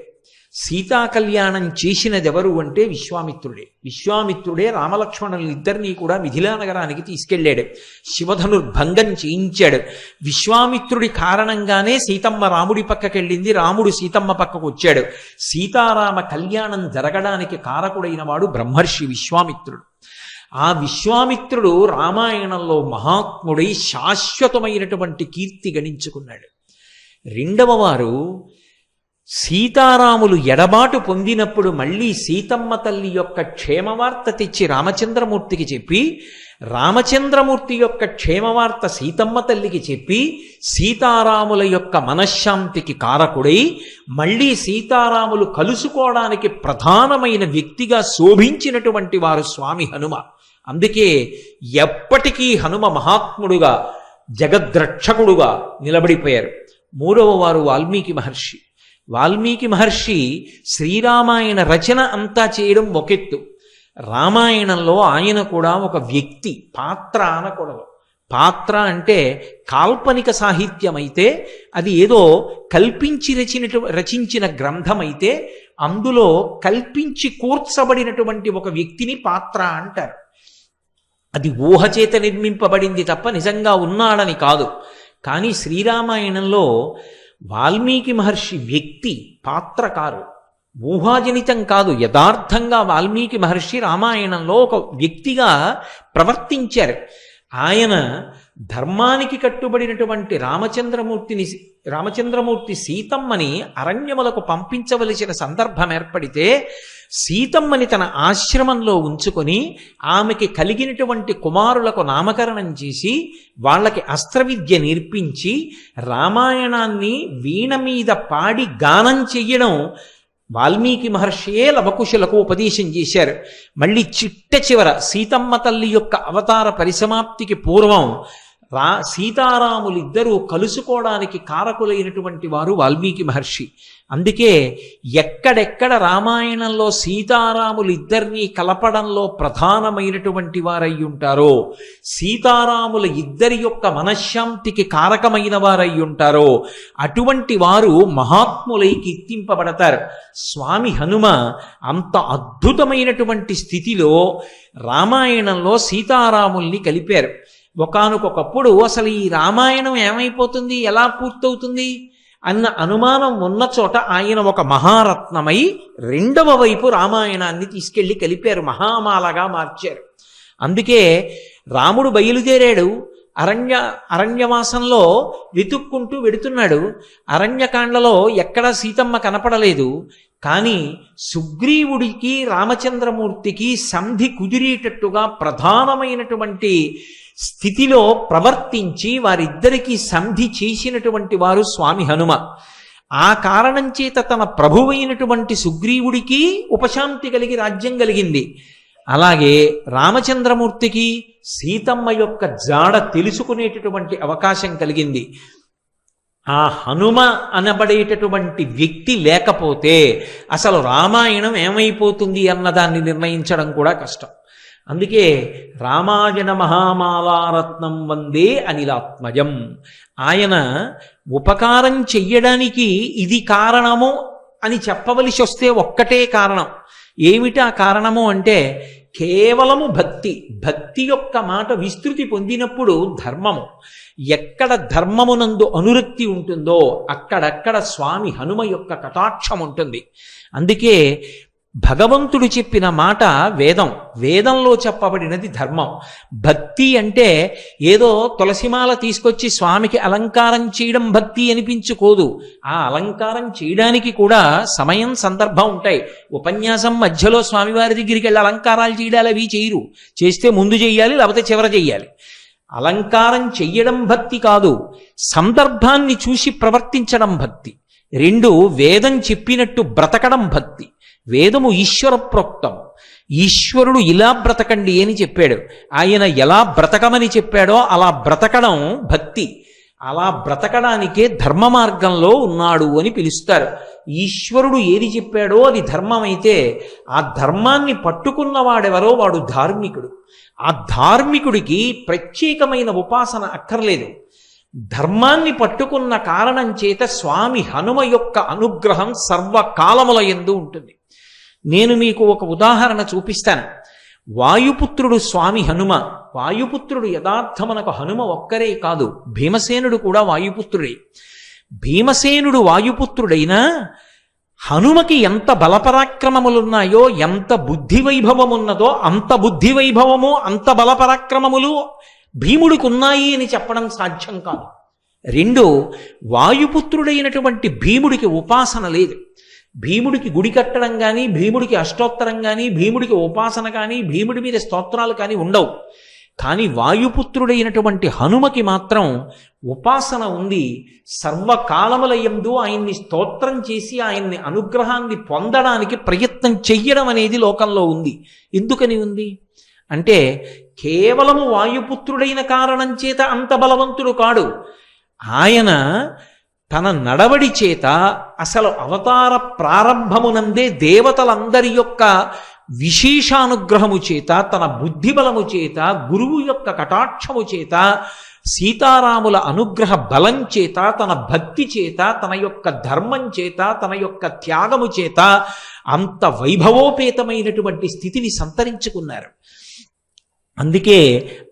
సీతా కళ్యాణం చేసినది ఎవరు అంటే విశ్వామిత్రుడే. విశ్వామిత్రుడే రామలక్ష్మణులు ఇద్దరినీ కూడా మిథిలా నగరానికి తీసుకెళ్ళాడు. శివధనుర్భంగం చేయించాడు. విశ్వామిత్రుడి కారణంగానే సీతమ్మ రాముడి పక్కకెళ్ళింది, రాముడు సీతమ్మ పక్కకు వచ్చాడు. సీతారామ కళ్యాణం జరగడానికి కారకుడైన వాడు బ్రహ్మర్షి విశ్వామిత్రుడు. ఆ విశ్వామిత్రుడు రామాయణంలో మహాత్ముడై శాశ్వతమైనటువంటి కీర్తి గణించుకున్నాడు. రెండవ వారు సీతారాములు ఎడబాటు పొందినప్పుడు మళ్ళీ సీతమ్మ తల్లి యొక్క క్షేమవార్త తెచ్చి రామచంద్రమూర్తికి చెప్పి రామచంద్రమూర్తి యొక్క క్షేమవార్త సీతమ్మ తల్లికి చెప్పి సీతారాముల యొక్క మనశ్శాంతికి కారకుడై మళ్ళీ సీతారాములు కలుసుకోవడానికి ప్రధానమైన వ్యక్తిగా శోభించినటువంటి వారు స్వామి హనుమ. అందుకే ఎప్పటికీ హనుమ మహాత్ముడుగా జగద్రక్షకుడుగా నిలబడిపోయారు. మూడవ వారు వాల్మీకి మహర్షి. వాల్మీకి మహర్షి శ్రీరామాయణ రచన అంతా చేయడం ఒకెత్తు. రామాయణంలో ఆయన కూడా ఒక వ్యక్తి, పాత్ర అనకూడదు. పాత్ర అంటే కాల్పనిక సాహిత్యం అయితే అది ఏదో కల్పించి రచించిన గ్రంథం అయితే అందులో కల్పించి కూర్చబడినటువంటి ఒక వ్యక్తిని పాత్ర అంటారు. అది ఊహచేత నిర్మింపబడింది తప్ప నిజంగా ఉన్నాడని కాదు. కానీ శ్రీరామాయణంలో వాల్మీకి మహర్షి వ్యక్తి, పాత్ర కారు, ఊహాజనితం కాదు. యథార్థంగా వాల్మీకి మహర్షి రామాయణంలో ఒక వ్యక్తిగా ప్రవర్తించారు. ఆయన ధర్మానికి కట్టుబడినటువంటి రామచంద్రమూర్తి సీతమ్మని అరణ్యములకు పంపించవలసిన సందర్భం ఏర్పడితే సీతమ్మని తన ఆశ్రమంలో ఉంచుకొని ఆమెకి కలిగినటువంటి కుమారులకు నామకరణం చేసి వాళ్ళకి అస్త్రవిద్య నేర్పించి రామాయణాన్ని వీణ మీద పాడి గానం చెయ్యడం వాల్మీకి మహర్షియే లవకుశులకు ఉపదేశం చేశారు. మళ్ళీ చిట్ట చివర సీతమ్మ తల్లి యొక్క అవతార పరిసమాప్తికి పూర్వం సీతారాములిద్దరూ కలుసుకోవడానికి కారకులైనటువంటి వారు వాల్మీకి మహర్షి. అందుకే ఎక్కడెక్కడ రామాయణంలో సీతారాములిద్దరినీ కలపడంలో ప్రధానమైనటువంటి వారై ఉంటారో, సీతారాముల ఇద్దరి యొక్క మనశ్శాంతికి కారకమైన వారై ఉంటారో అటువంటి వారు మహాత్ములై కీర్తింపబడతారు. స్వామి హనుమ అంత అద్భుతమైనటువంటి స్థితిలో రామాయణంలో సీతారాముల్ని కలిపారు. ఒకానొకప్పుడు అసలు ఈ రామాయణం ఏమైపోతుంది, ఎలా పూర్తవుతుంది అన్న అనుమానం ఉన్న చోట ఆయన ఒక మహారత్నమై రెండవ వైపు రామాయణాన్ని తీసుకెళ్లి కలిపారు, మహామాలగా మార్చారు. అందుకే రాముడు బయలుదేరాడు, అరణ్యవాసంలో వెతుక్కుంటూ వెడుతున్నాడు. అరణ్యకాండలో ఎక్కడా సీతమ్మ కనపడలేదు. కానీ సుగ్రీవుడికి రామచంద్రమూర్తికి సంధి కుదిరేటట్టుగా ప్రధానమైనటువంటి స్థితిలో ప్రవర్తించి వారిద్దరికీ సంధి చేసినటువంటి వారు స్వామి హనుమ. ఆ కారణం చేత తన ప్రభువైనటువంటి సుగ్రీవుడికి ఉపశాంతి కలిగి రాజ్యం కలిగింది. అలాగే రామచంద్రమూర్తికి సీతమ్మ యొక్క జాడ తెలుసుకునేటటువంటి అవకాశం కలిగింది. ఆ హనుమ అనబడేటటువంటి వ్యక్తి లేకపోతే అసలు రామాయణం ఏమైపోతుంది అన్నదాన్ని నిర్ణయించడం కూడా కష్టం. అందుకే రామాయణ మహామాలారత్నం వందే అనిలాత్మజం. ఆయన ఉపకారం చెయ్యడానికి ఇది కారణము అని చెప్పవలసి వస్తే ఒక్కటే కారణం. ఏమిటా కారణము అంటే కేవలము భక్తి యొక్క మాట విస్తృతి పొందినప్పుడు ధర్మము, ఎక్కడ ధర్మమునందు అనురక్తి ఉంటుందో అక్కడక్కడ స్వామి హనుమ యొక్క కటాక్షం ఉంటుంది. అందుకే భగవంతుడు చెప్పిన మాట వేదంలో చెప్పబడినది ధర్మం. భక్తి అంటే ఏదో తులసిమాల తీసుకొచ్చి స్వామికి అలంకారం చేయడం భక్తి అనిపించుకోదు. ఆ అలంకారం చేయడానికి కూడా సమయం సందర్భం ఉంటాయి. ఉపన్యాసం మధ్యలో స్వామివారి దగ్గరికి వెళ్ళి అలంకారాలు చేయడాలు అవి చేయరు. చేస్తే ముందు చెయ్యాలి, లేకపోతే చివర చెయ్యాలి. అలంకారం చెయ్యడం భక్తి కాదు, సందర్భాన్ని చూసి ప్రవర్తించడం భక్తి. రెండు, వేదం చెప్పినట్టు బ్రతకడం భక్తి. వేదము ఈశ్వర ప్రోక్తం. ఈశ్వరుడు ఇలా బ్రతకండి అని చెప్పాడు. ఆయన ఎలా బ్రతకమని చెప్పాడో అలా బ్రతకడం భక్తి. అలా బ్రతకడానికే ధర్మ మార్గంలో ఉన్నాడు అని పిలుస్తారు. ఈశ్వరుడు ఏది చెప్పాడో అది ధర్మం అయితే ఆ ధర్మాన్ని పట్టుకున్నవాడెవరో వాడు ధార్మికుడు. ఆ ధార్మికుడికి ప్రత్యేకమైన ఉపాసన అక్కర్లేదు. ధర్మాన్ని పట్టుకున్న కారణం చేత స్వామి హనుమ యొక్క అనుగ్రహం సర్వకాలముల యందు ఉంటుంది. నేను మీకు ఒక ఉదాహరణ చూపిస్తాను. వాయుపుత్రుడు స్వామి హనుమ. వాయుపుత్రుడు యథార్థమునకు హనుమ ఒక్కరే కాదు, భీమసేనుడు కూడా వాయుపుత్రుడే. భీమసేనుడు వాయుపుత్రుడైనా హనుమకి ఎంత బలపరాక్రమములున్నాయో, ఎంత బుద్ధి వైభవం ఉన్నదో అంత బుద్ధి వైభవము అంత బలపరాక్రమములు భీముడికి ఉన్నాయి అని చెప్పడం సాధ్యం కాదు. రెండు, వాయుపుత్రుడైనటువంటి భీముడికి ఉపాసన లేదు. భీముడికి గుడి కట్టడం కానీ, భీముడికి అష్టోత్తరం కానీ, భీముడికి ఉపాసన కానీ, భీముడి మీద స్తోత్రాలు కానీ ఉండవు. కానీ వాయుపుత్రుడైనటువంటి హనుమకి మాత్రం ఉపాసన ఉంది. సర్వకాలముల యందు ఆయన్ని స్తోత్రం చేసి ఆయన్ని అనుగ్రహాన్ని పొందడానికి ప్రయత్నం చెయ్యడం అనేది లోకంలో ఉంది. ఎందుకని ఉంది అంటే కేవలము వాయుపుత్రుడైన కారణం చేత అంత బలవంతుడు కాడు. ఆయన తన నడవడి చేత అసలు అవతార ప్రారంభమునందే దేవతలందరి యొక్క విశేషానుగ్రహము చేత, తన బుద్ధిబలము చేత, గురువు యొక్క కటాక్షము చేత, సీతారాముల అనుగ్రహ బలం చేత, తన భక్తి చేత, తన యొక్క ధర్మం చేత, తన యొక్క త్యాగము చేత అంత వైభవోపేతమైనటువంటి స్థితిని సంతరించుకున్నారు. అందుకే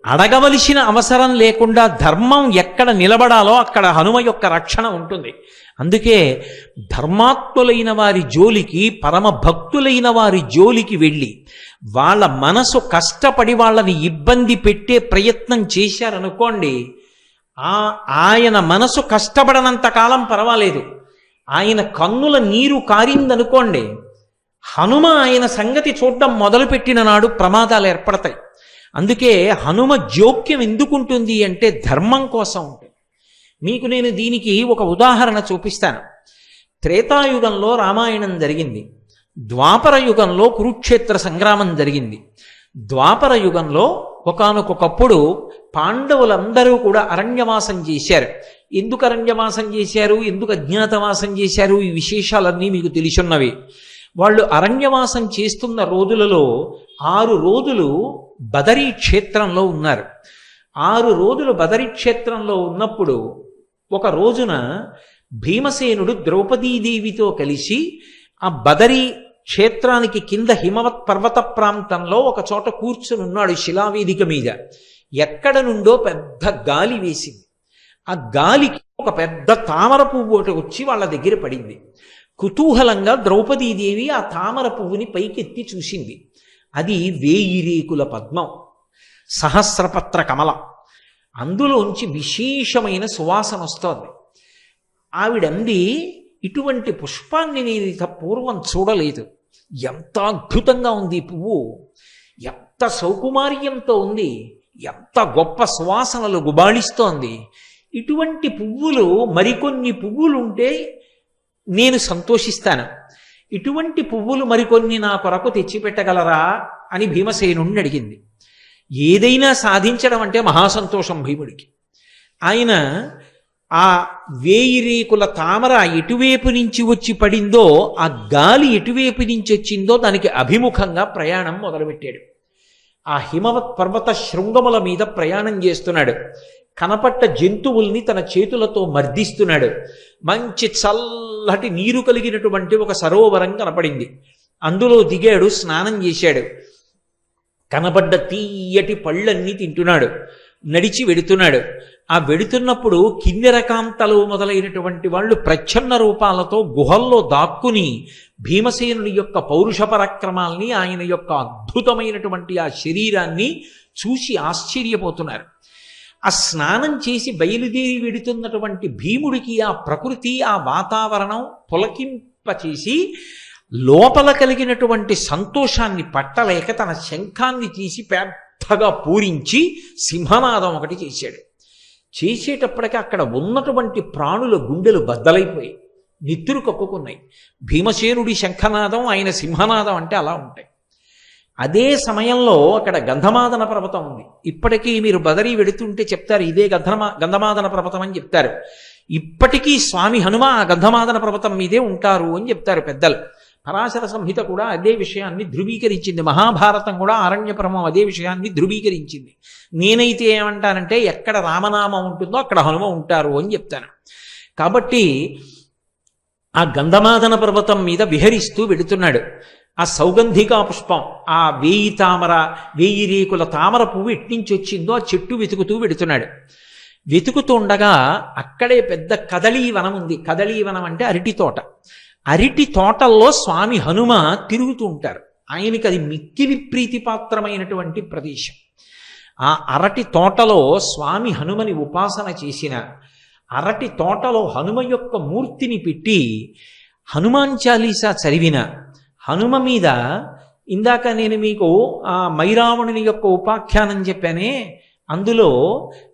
అడగవలసిన అవసరం లేకుండా ధర్మం ఎక్కడ నిలబడాలో అక్కడ హనుమ యొక్క రక్షణ ఉంటుంది. అందుకే ధర్మాత్ములైన వారి జోలికి, పరమ భక్తులైన వారి జోలికి వెళ్ళి వాళ్ళ మనసు కష్టపడి వాళ్ళని ఇబ్బంది పెట్టే ప్రయత్నం చేశారనుకోండి, ఆయన మనసు కష్టపడనంత కాలం పర్వాలేదు. ఆయన కన్నుల నీరు కారిందనుకోండి, హనుమ ఆయన సంగతి చూడడం మొదలుపెట్టిన నాడు ప్రమాదాలు ఏర్పడతాయి. అందుకే హనుమ జోక్యం ఎందుకుంటుంది అంటే ధర్మం కోసం ఉంటుంది. మీకు నేను దీనికి ఒక ఉదాహరణ చూపిస్తాను. త్రేతాయుగంలో రామాయణం జరిగింది, ద్వాపర యుగంలో కురుక్షేత్ర సంగ్రామం జరిగింది. ద్వాపర యుగంలో ఒకానొకప్పుడు పాండవులందరూ కూడా అరణ్యవాసం చేశారు. ఎందుకు అరణ్యవాసం చేశారు, ఎందుకు అజ్ఞాతవాసం చేశారు, ఈ విశేషాలన్నీ మీకు తెలిసున్నవి. వాళ్ళు అరణ్యవాసం చేస్తున్న రోజులలో 6 రోజులు బదరీ క్షేత్రంలో ఉన్నారు. 6 రోజులు బదరీ క్షేత్రంలో ఉన్నప్పుడు ఒక రోజున భీమసేనుడు ద్రౌపదీదేవితో కలిసి ఆ బదరీ క్షేత్రానికి కింద హిమవత్ పర్వత ప్రాంతంలో ఒక చోట కూర్చుని ఉన్నాడు శిలావేదిక మీద. ఎక్కడ నుండో పెద్ద గాలి వేసింది. ఆ గాలికి ఒక పెద్ద తామర పువ్వు ఒకటి వచ్చి వాళ్ళ దగ్గర పడింది. కుతూహలంగా ద్రౌపదీదేవి ఆ తామర పువ్వుని పైకెత్తి చూసింది. అది 1000 రేకుల పద్మం, సహస్రపత్ర కమలం. అందులోంచి విశేషమైన సువాసన వస్తోంది. ఆవిడంది, ఇటువంటి పుష్పాన్ని నేను పూర్వం చూడలేదు, ఎంత అద్భుతంగా ఉంది ఈ పువ్వు, ఎంత సౌకుమార్యంతో ఉంది, ఎంత గొప్ప సువాసనలు గుబాళిస్తోంది. ఇటువంటి పువ్వులు మరికొన్ని పువ్వులుంటే నేను సంతోషిస్తాను, ఇటువంటి పువ్వులు మరికొన్ని నా కొరకు తెచ్చిపెట్టగలరా అని భీమసేనుణ్ణి అడిగింది. ఏదైనా సాధించడం అంటే మహాసంతోషం భీముడికి. ఆయన ఆ 1000 రేకుల తామర ఎటువైపు నుంచి వచ్చి పడిందో, ఆ గాలి ఎటువైపు నుంచి వచ్చిందో దానికి అభిముఖంగా ప్రయాణం మొదలుపెట్టాడు. ఆ హిమవత్ పర్వత శృంగముల మీద ప్రయాణం చేస్తున్నాడు. కనపట్ట జంతువుల్ని తన చేతులతో మర్దిస్తున్నాడు. మంచి చల్లటి నీరు కలిగినటువంటి ఒక సరోవరం కనపడింది. అందులో దిగాడు, స్నానం చేశాడు. కనపడ్డ తీయటి పళ్ళన్నీ తింటున్నాడు. నడిచి వెడుతున్నాడు. ఆ వెడుతున్నప్పుడు కిన్నెరకాంతలు మొదలైనటువంటి వాళ్ళు ప్రచ్ఛన్న రూపాలతో గుహల్లో దాక్కుని భీమసేనుని యొక్క పౌరుష పరాక్రమాల్ని, ఆయన యొక్క అద్భుతమైనటువంటి ఆ శరీరాన్ని చూసి ఆశ్చర్యపోతున్నారు. ఆ స్నానం చేసి బయలుదేరి వెడుతున్నటువంటి భీముడికి ఆ ప్రకృతి, ఆ వాతావరణం పులకింపచేసి లోపల కలిగినటువంటి సంతోషాన్ని పట్టలేక తన శంఖాన్ని తీసి పెద్దగా పూరించి సింహనాదం ఒకటి చేశాడు. చేసేటప్పటికీ అక్కడ ఉన్నటువంటి ప్రాణుల గుండెలు బద్దలైపోయి నెత్తురు కక్కుకున్నాయి. భీమసేనుడి శంఖనాదం, ఆయన సింహనాదం అంటే అలా ఉంటాయి. అదే సమయంలో అక్కడ గంధమాదన పర్వతం ఉంది. ఇప్పటికీ మీరు బదరీ వెడుతుంటే చెప్తారు, ఇదే గంధమాదన పర్వతం అని చెప్తారు. ఇప్పటికీ స్వామి హనుమ ఆ గంధమాదన పర్వతం మీదే ఉంటారు అని చెప్తారు పెద్దలు. పరాశర సంహిత కూడా అదే విషయాన్ని ధృవీకరించింది. మహాభారతం కూడా ఆరణ్యపర్వం అదే విషయాన్ని ధృవీకరించింది. నేనైతే ఏమంటానంటే, ఎక్కడ రామనామం ఉంటుందో అక్కడ హనుమ ఉంటారు అని చెప్తాను. కాబట్టి ఆ గంధమాదన పర్వతం మీద విహరిస్తూ వెడుతున్నాడు. ఆ సౌగంధికా పుష్పం, ఆ 1000 రేకుల తామర పువ్వు ఎట్నుంచి వచ్చిందో ఆ చెట్టు వెతుకుతూ వెడుతున్నాడు. వెతుకుతూ ఉండగా అక్కడే పెద్ద కదళీవనం ఉంది. కదళీవనం అంటే అరటి తోట. అరటి తోటల్లో స్వామి హనుమ తిరుగుతూ ఉంటారు. ఆయనకి అది మిక్కిలి ప్రీతిపాత్రమైనటువంటి ప్రదేశం. ఆ అరటి తోటలో స్వామి హనుమని ఉపాసన చేసిన, అరటి తోటలో హనుమ యొక్క మూర్తిని పెట్టి హనుమాన్ చాలీసా చదివిన, హనుమ మీద ఇందాక నేను మీకు ఆ మైరావణుని యొక్క ఉపాఖ్యానం చెప్పానే, అందులో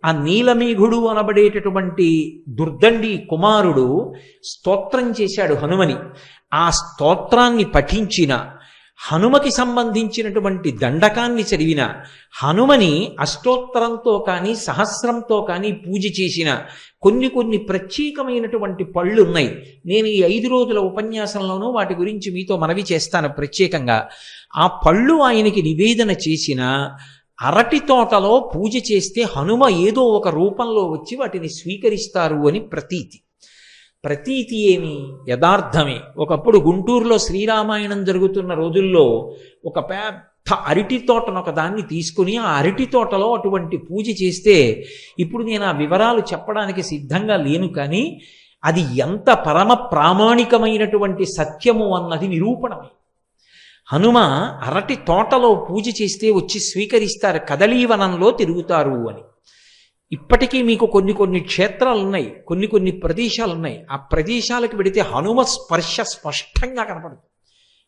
ఆ నీలమేఘుడు అనబడేటటువంటి దుర్దండి కుమారుడు స్తోత్రం చేశాడు హనుమని. ఆ స్తోత్రాన్ని పఠించిన, హనుమకి సంబంధించినటువంటి దండకాన్ని చదివిన, హనుమని అష్టోత్తరంతో కానీ సహస్రంతో కానీ పూజ చేసిన కొన్ని ప్రత్యేకమైనటువంటి పళ్ళు ఉన్నాయి. నేను ఈ 5 రోజుల ఉపన్యాసంలోనూ వాటి గురించి మీతో మనవి చేస్తాను ప్రత్యేకంగా. ఆ పళ్ళు ఆయనకి నివేదన చేసిన, అరటి తోటలో పూజ చేస్తే హనుమ ఏదో ఒక రూపంలో వచ్చి వాటిని స్వీకరిస్తారు అని ప్రతీతి. ప్రతీతి ఏమి, యథార్థమే. ఒకప్పుడు గుంటూరులో శ్రీరామాయణం జరుగుతున్న రోజుల్లో ఒక పెద్ద అరటి తోటను ఒక దాన్ని తీసుకుని ఆ అరటి తోటలో అటువంటి పూజ చేస్తే, ఇప్పుడు నేను ఆ వివరాలు చెప్పడానికి సిద్ధంగా లేను, కానీ అది ఎంత పరమ ప్రామాణికమైనటువంటి సత్యము అన్నది నిరూపణమే. హనుమ అరటి తోటలో పూజ చేస్తే వచ్చి స్వీకరిస్తారు, కదలీవనంలో తిరుగుతారు అని. ఇప్పటికీ మీకు కొన్ని కొన్ని క్షేత్రాలు ఉన్నాయి, కొన్ని కొన్ని ప్రదేశాలు ఉన్నాయి. ఆ ప్రదేశాలకు వెడితే హనుమ స్పర్శ స్పష్టంగా కనపడుతుంది.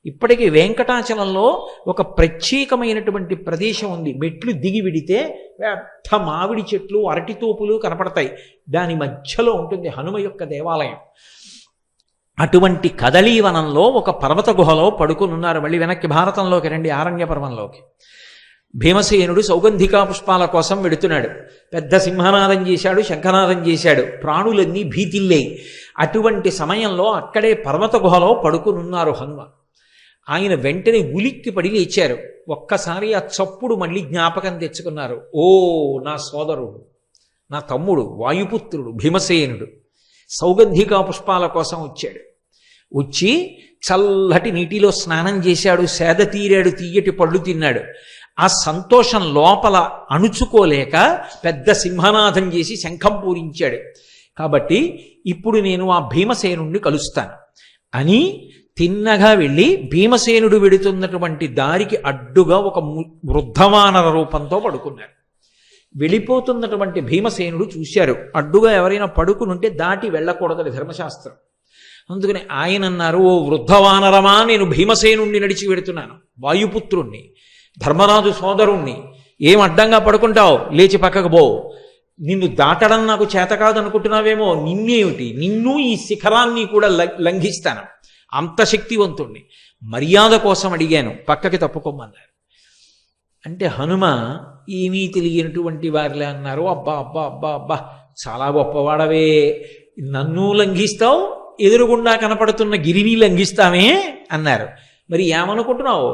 ఇప్పటికీ వెంకటాచలంలో ఒక ప్రత్యేకమైనటువంటి ప్రదేశం ఉంది. మెట్లు దిగి విడితే పెద్ద మామిడి చెట్లు, అరటి తోపులు కనపడతాయి. దాని మధ్యలో ఉంటుంది హనుమ యొక్క దేవాలయం. అటువంటి కదలీవనంలో ఒక పర్వత గుహలో పడుకుని ఉన్నారు. మళ్ళీ వెనక్కి భారతంలోకి రండి, ఆరణ్య పర్వంలోకి. భీమసేనుడు సౌగంధికా పుష్పాల కోసం వెడుతున్నాడు. పెద్ద సింహనాదం చేశాడు, శంఖనాదం చేశాడు, ప్రాణులన్నీ భీతిల్లేయి. అటువంటి సమయంలో అక్కడే పర్వత గుహలో పడుకునున్నారు హనుమ. ఆయన వెంటనే ఉలిక్కి పడి లేచారు. ఒక్కసారి ఆ చప్పుడు మళ్ళీ జ్ఞాపకం తెచ్చుకున్నారు. ఓ నా సోదరుడు, నా తమ్ముడు, వాయుపుత్రుడు భీమసేనుడు సౌగంధికా పుష్పాల కోసం వచ్చాడు. వచ్చి చల్లటి నీటిలో స్నానం చేశాడు, సేద తీరాడు, తీయటి పళ్ళు తిన్నాడు. ఆ సంతోషం లోపల అణుచుకోలేక పెద్ద సింహనాదం చేసి శంఖం పూరించాడు. కాబట్టి ఇప్పుడు నేను ఆ భీమసేనుణ్ణి కలుస్తాను అని తిన్నగా వెళ్ళి భీమసేనుడు వెడుతున్నటువంటి దారికి అడ్డుగా ఒక వృద్ధవానర రూపంతో పడుకున్నారు. వెళ్ళిపోతున్నటువంటి భీమసేనుడు చూశారు, అడ్డుగా ఎవరైనా పడుకునుంటే దాటి వెళ్ళకూడదని ధర్మశాస్త్రం. అందుకని ఆయన అన్నారు, ఓ వృద్ధవానరమా, నేను భీమసేనుణ్ణి నడిచి వెడుతున్నాను, వాయుపుత్రుణ్ణి, ధర్మరాజు సోదరుణ్ణి. ఏం అడ్డంగా పడుకుంటావు, లేచి పక్కకు పో. నిన్ను దాటడం నాకు చేత కాదనుకుంటున్నావేమో, నిన్నేమిటి, నిన్ను ఈ శిఖరాన్ని కూడా లంఘిస్తాను, అంత శక్తివంతుణ్ణి. మర్యాద కోసం అడిగాను, పక్కకి తప్పుకోమన్నారు. అంటే హనుమ ఏమీ తెలియనటువంటి వారిలే అన్నారు, అబ్బా అబ్బా అబ్బా అబ్బా, చాలా గొప్పవాడవే, నన్ను లంఘిస్తావు, ఎదురుగుండా కనపడుతున్న గిరిని లంఘిస్తామే అన్నారు. మరి ఏమనుకుంటున్నావు,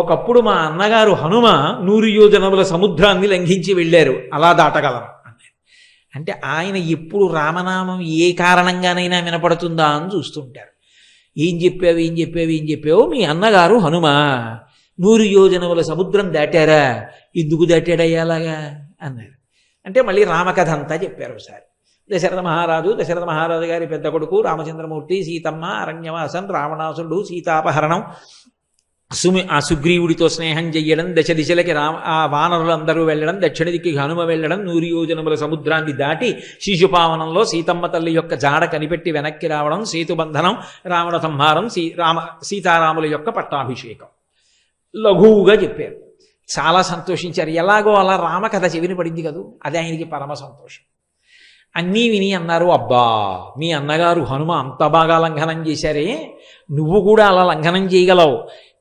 ఒకప్పుడు మా అన్నగారు హనుమ 100 యోజనముల సముద్రాన్ని లంఘించి వెళ్ళారు, అలా దాటగలరు అన్నారు. అంటే ఆయన ఎప్పుడు రామనామం ఏ కారణంగానైనా వినపడుతుందా అని చూస్తుంటారు. ఏం చెప్పావు, మీ అన్నగారు హనుమ 100 యోజనముల సముద్రం దాటారా, ఎందుకు దాటాడయ్యా అలాగా అన్నారు. అంటే మళ్ళీ రామకథ అంతా చెప్పారు ఒకసారి. దశరథ మహారాజు గారి పెద్ద కొడుకు రామచంద్రమూర్తి, సీతమ్మ, అరణ్యవాసం, రావణాసురుడు, సీతాపహరణం, ఆ సుగ్రీవుడితో స్నేహం చెయ్యడం, దశ దిశలకి ఆ వానరులందరూ వెళ్ళడం, దక్షిణ దిక్కి హనుమ వెళ్ళడం, 100 యోజనముల సముద్రాన్ని దాటి శిశుపావనంలో సీతమ్మ తల్లి యొక్క జాడ కనిపెట్టి వెనక్కి రావడం, సేతుబంధనం, రావణ సంహారం, సీతారాముల యొక్క పట్టాభిషేకం లఘువుగా చెప్పారు. చాలా సంతోషించారు. ఎలాగో అలా రామకథ చెవిని పడింది కదూ, అది ఆయనకి పరమ సంతోషం. అన్నీ విని అన్నారు, అబ్బా, మీ అన్నగారు హనుమ అంత బాగా లంఘనం చేశారే, నువ్వు కూడా అలా లంఘనం చేయగలవు,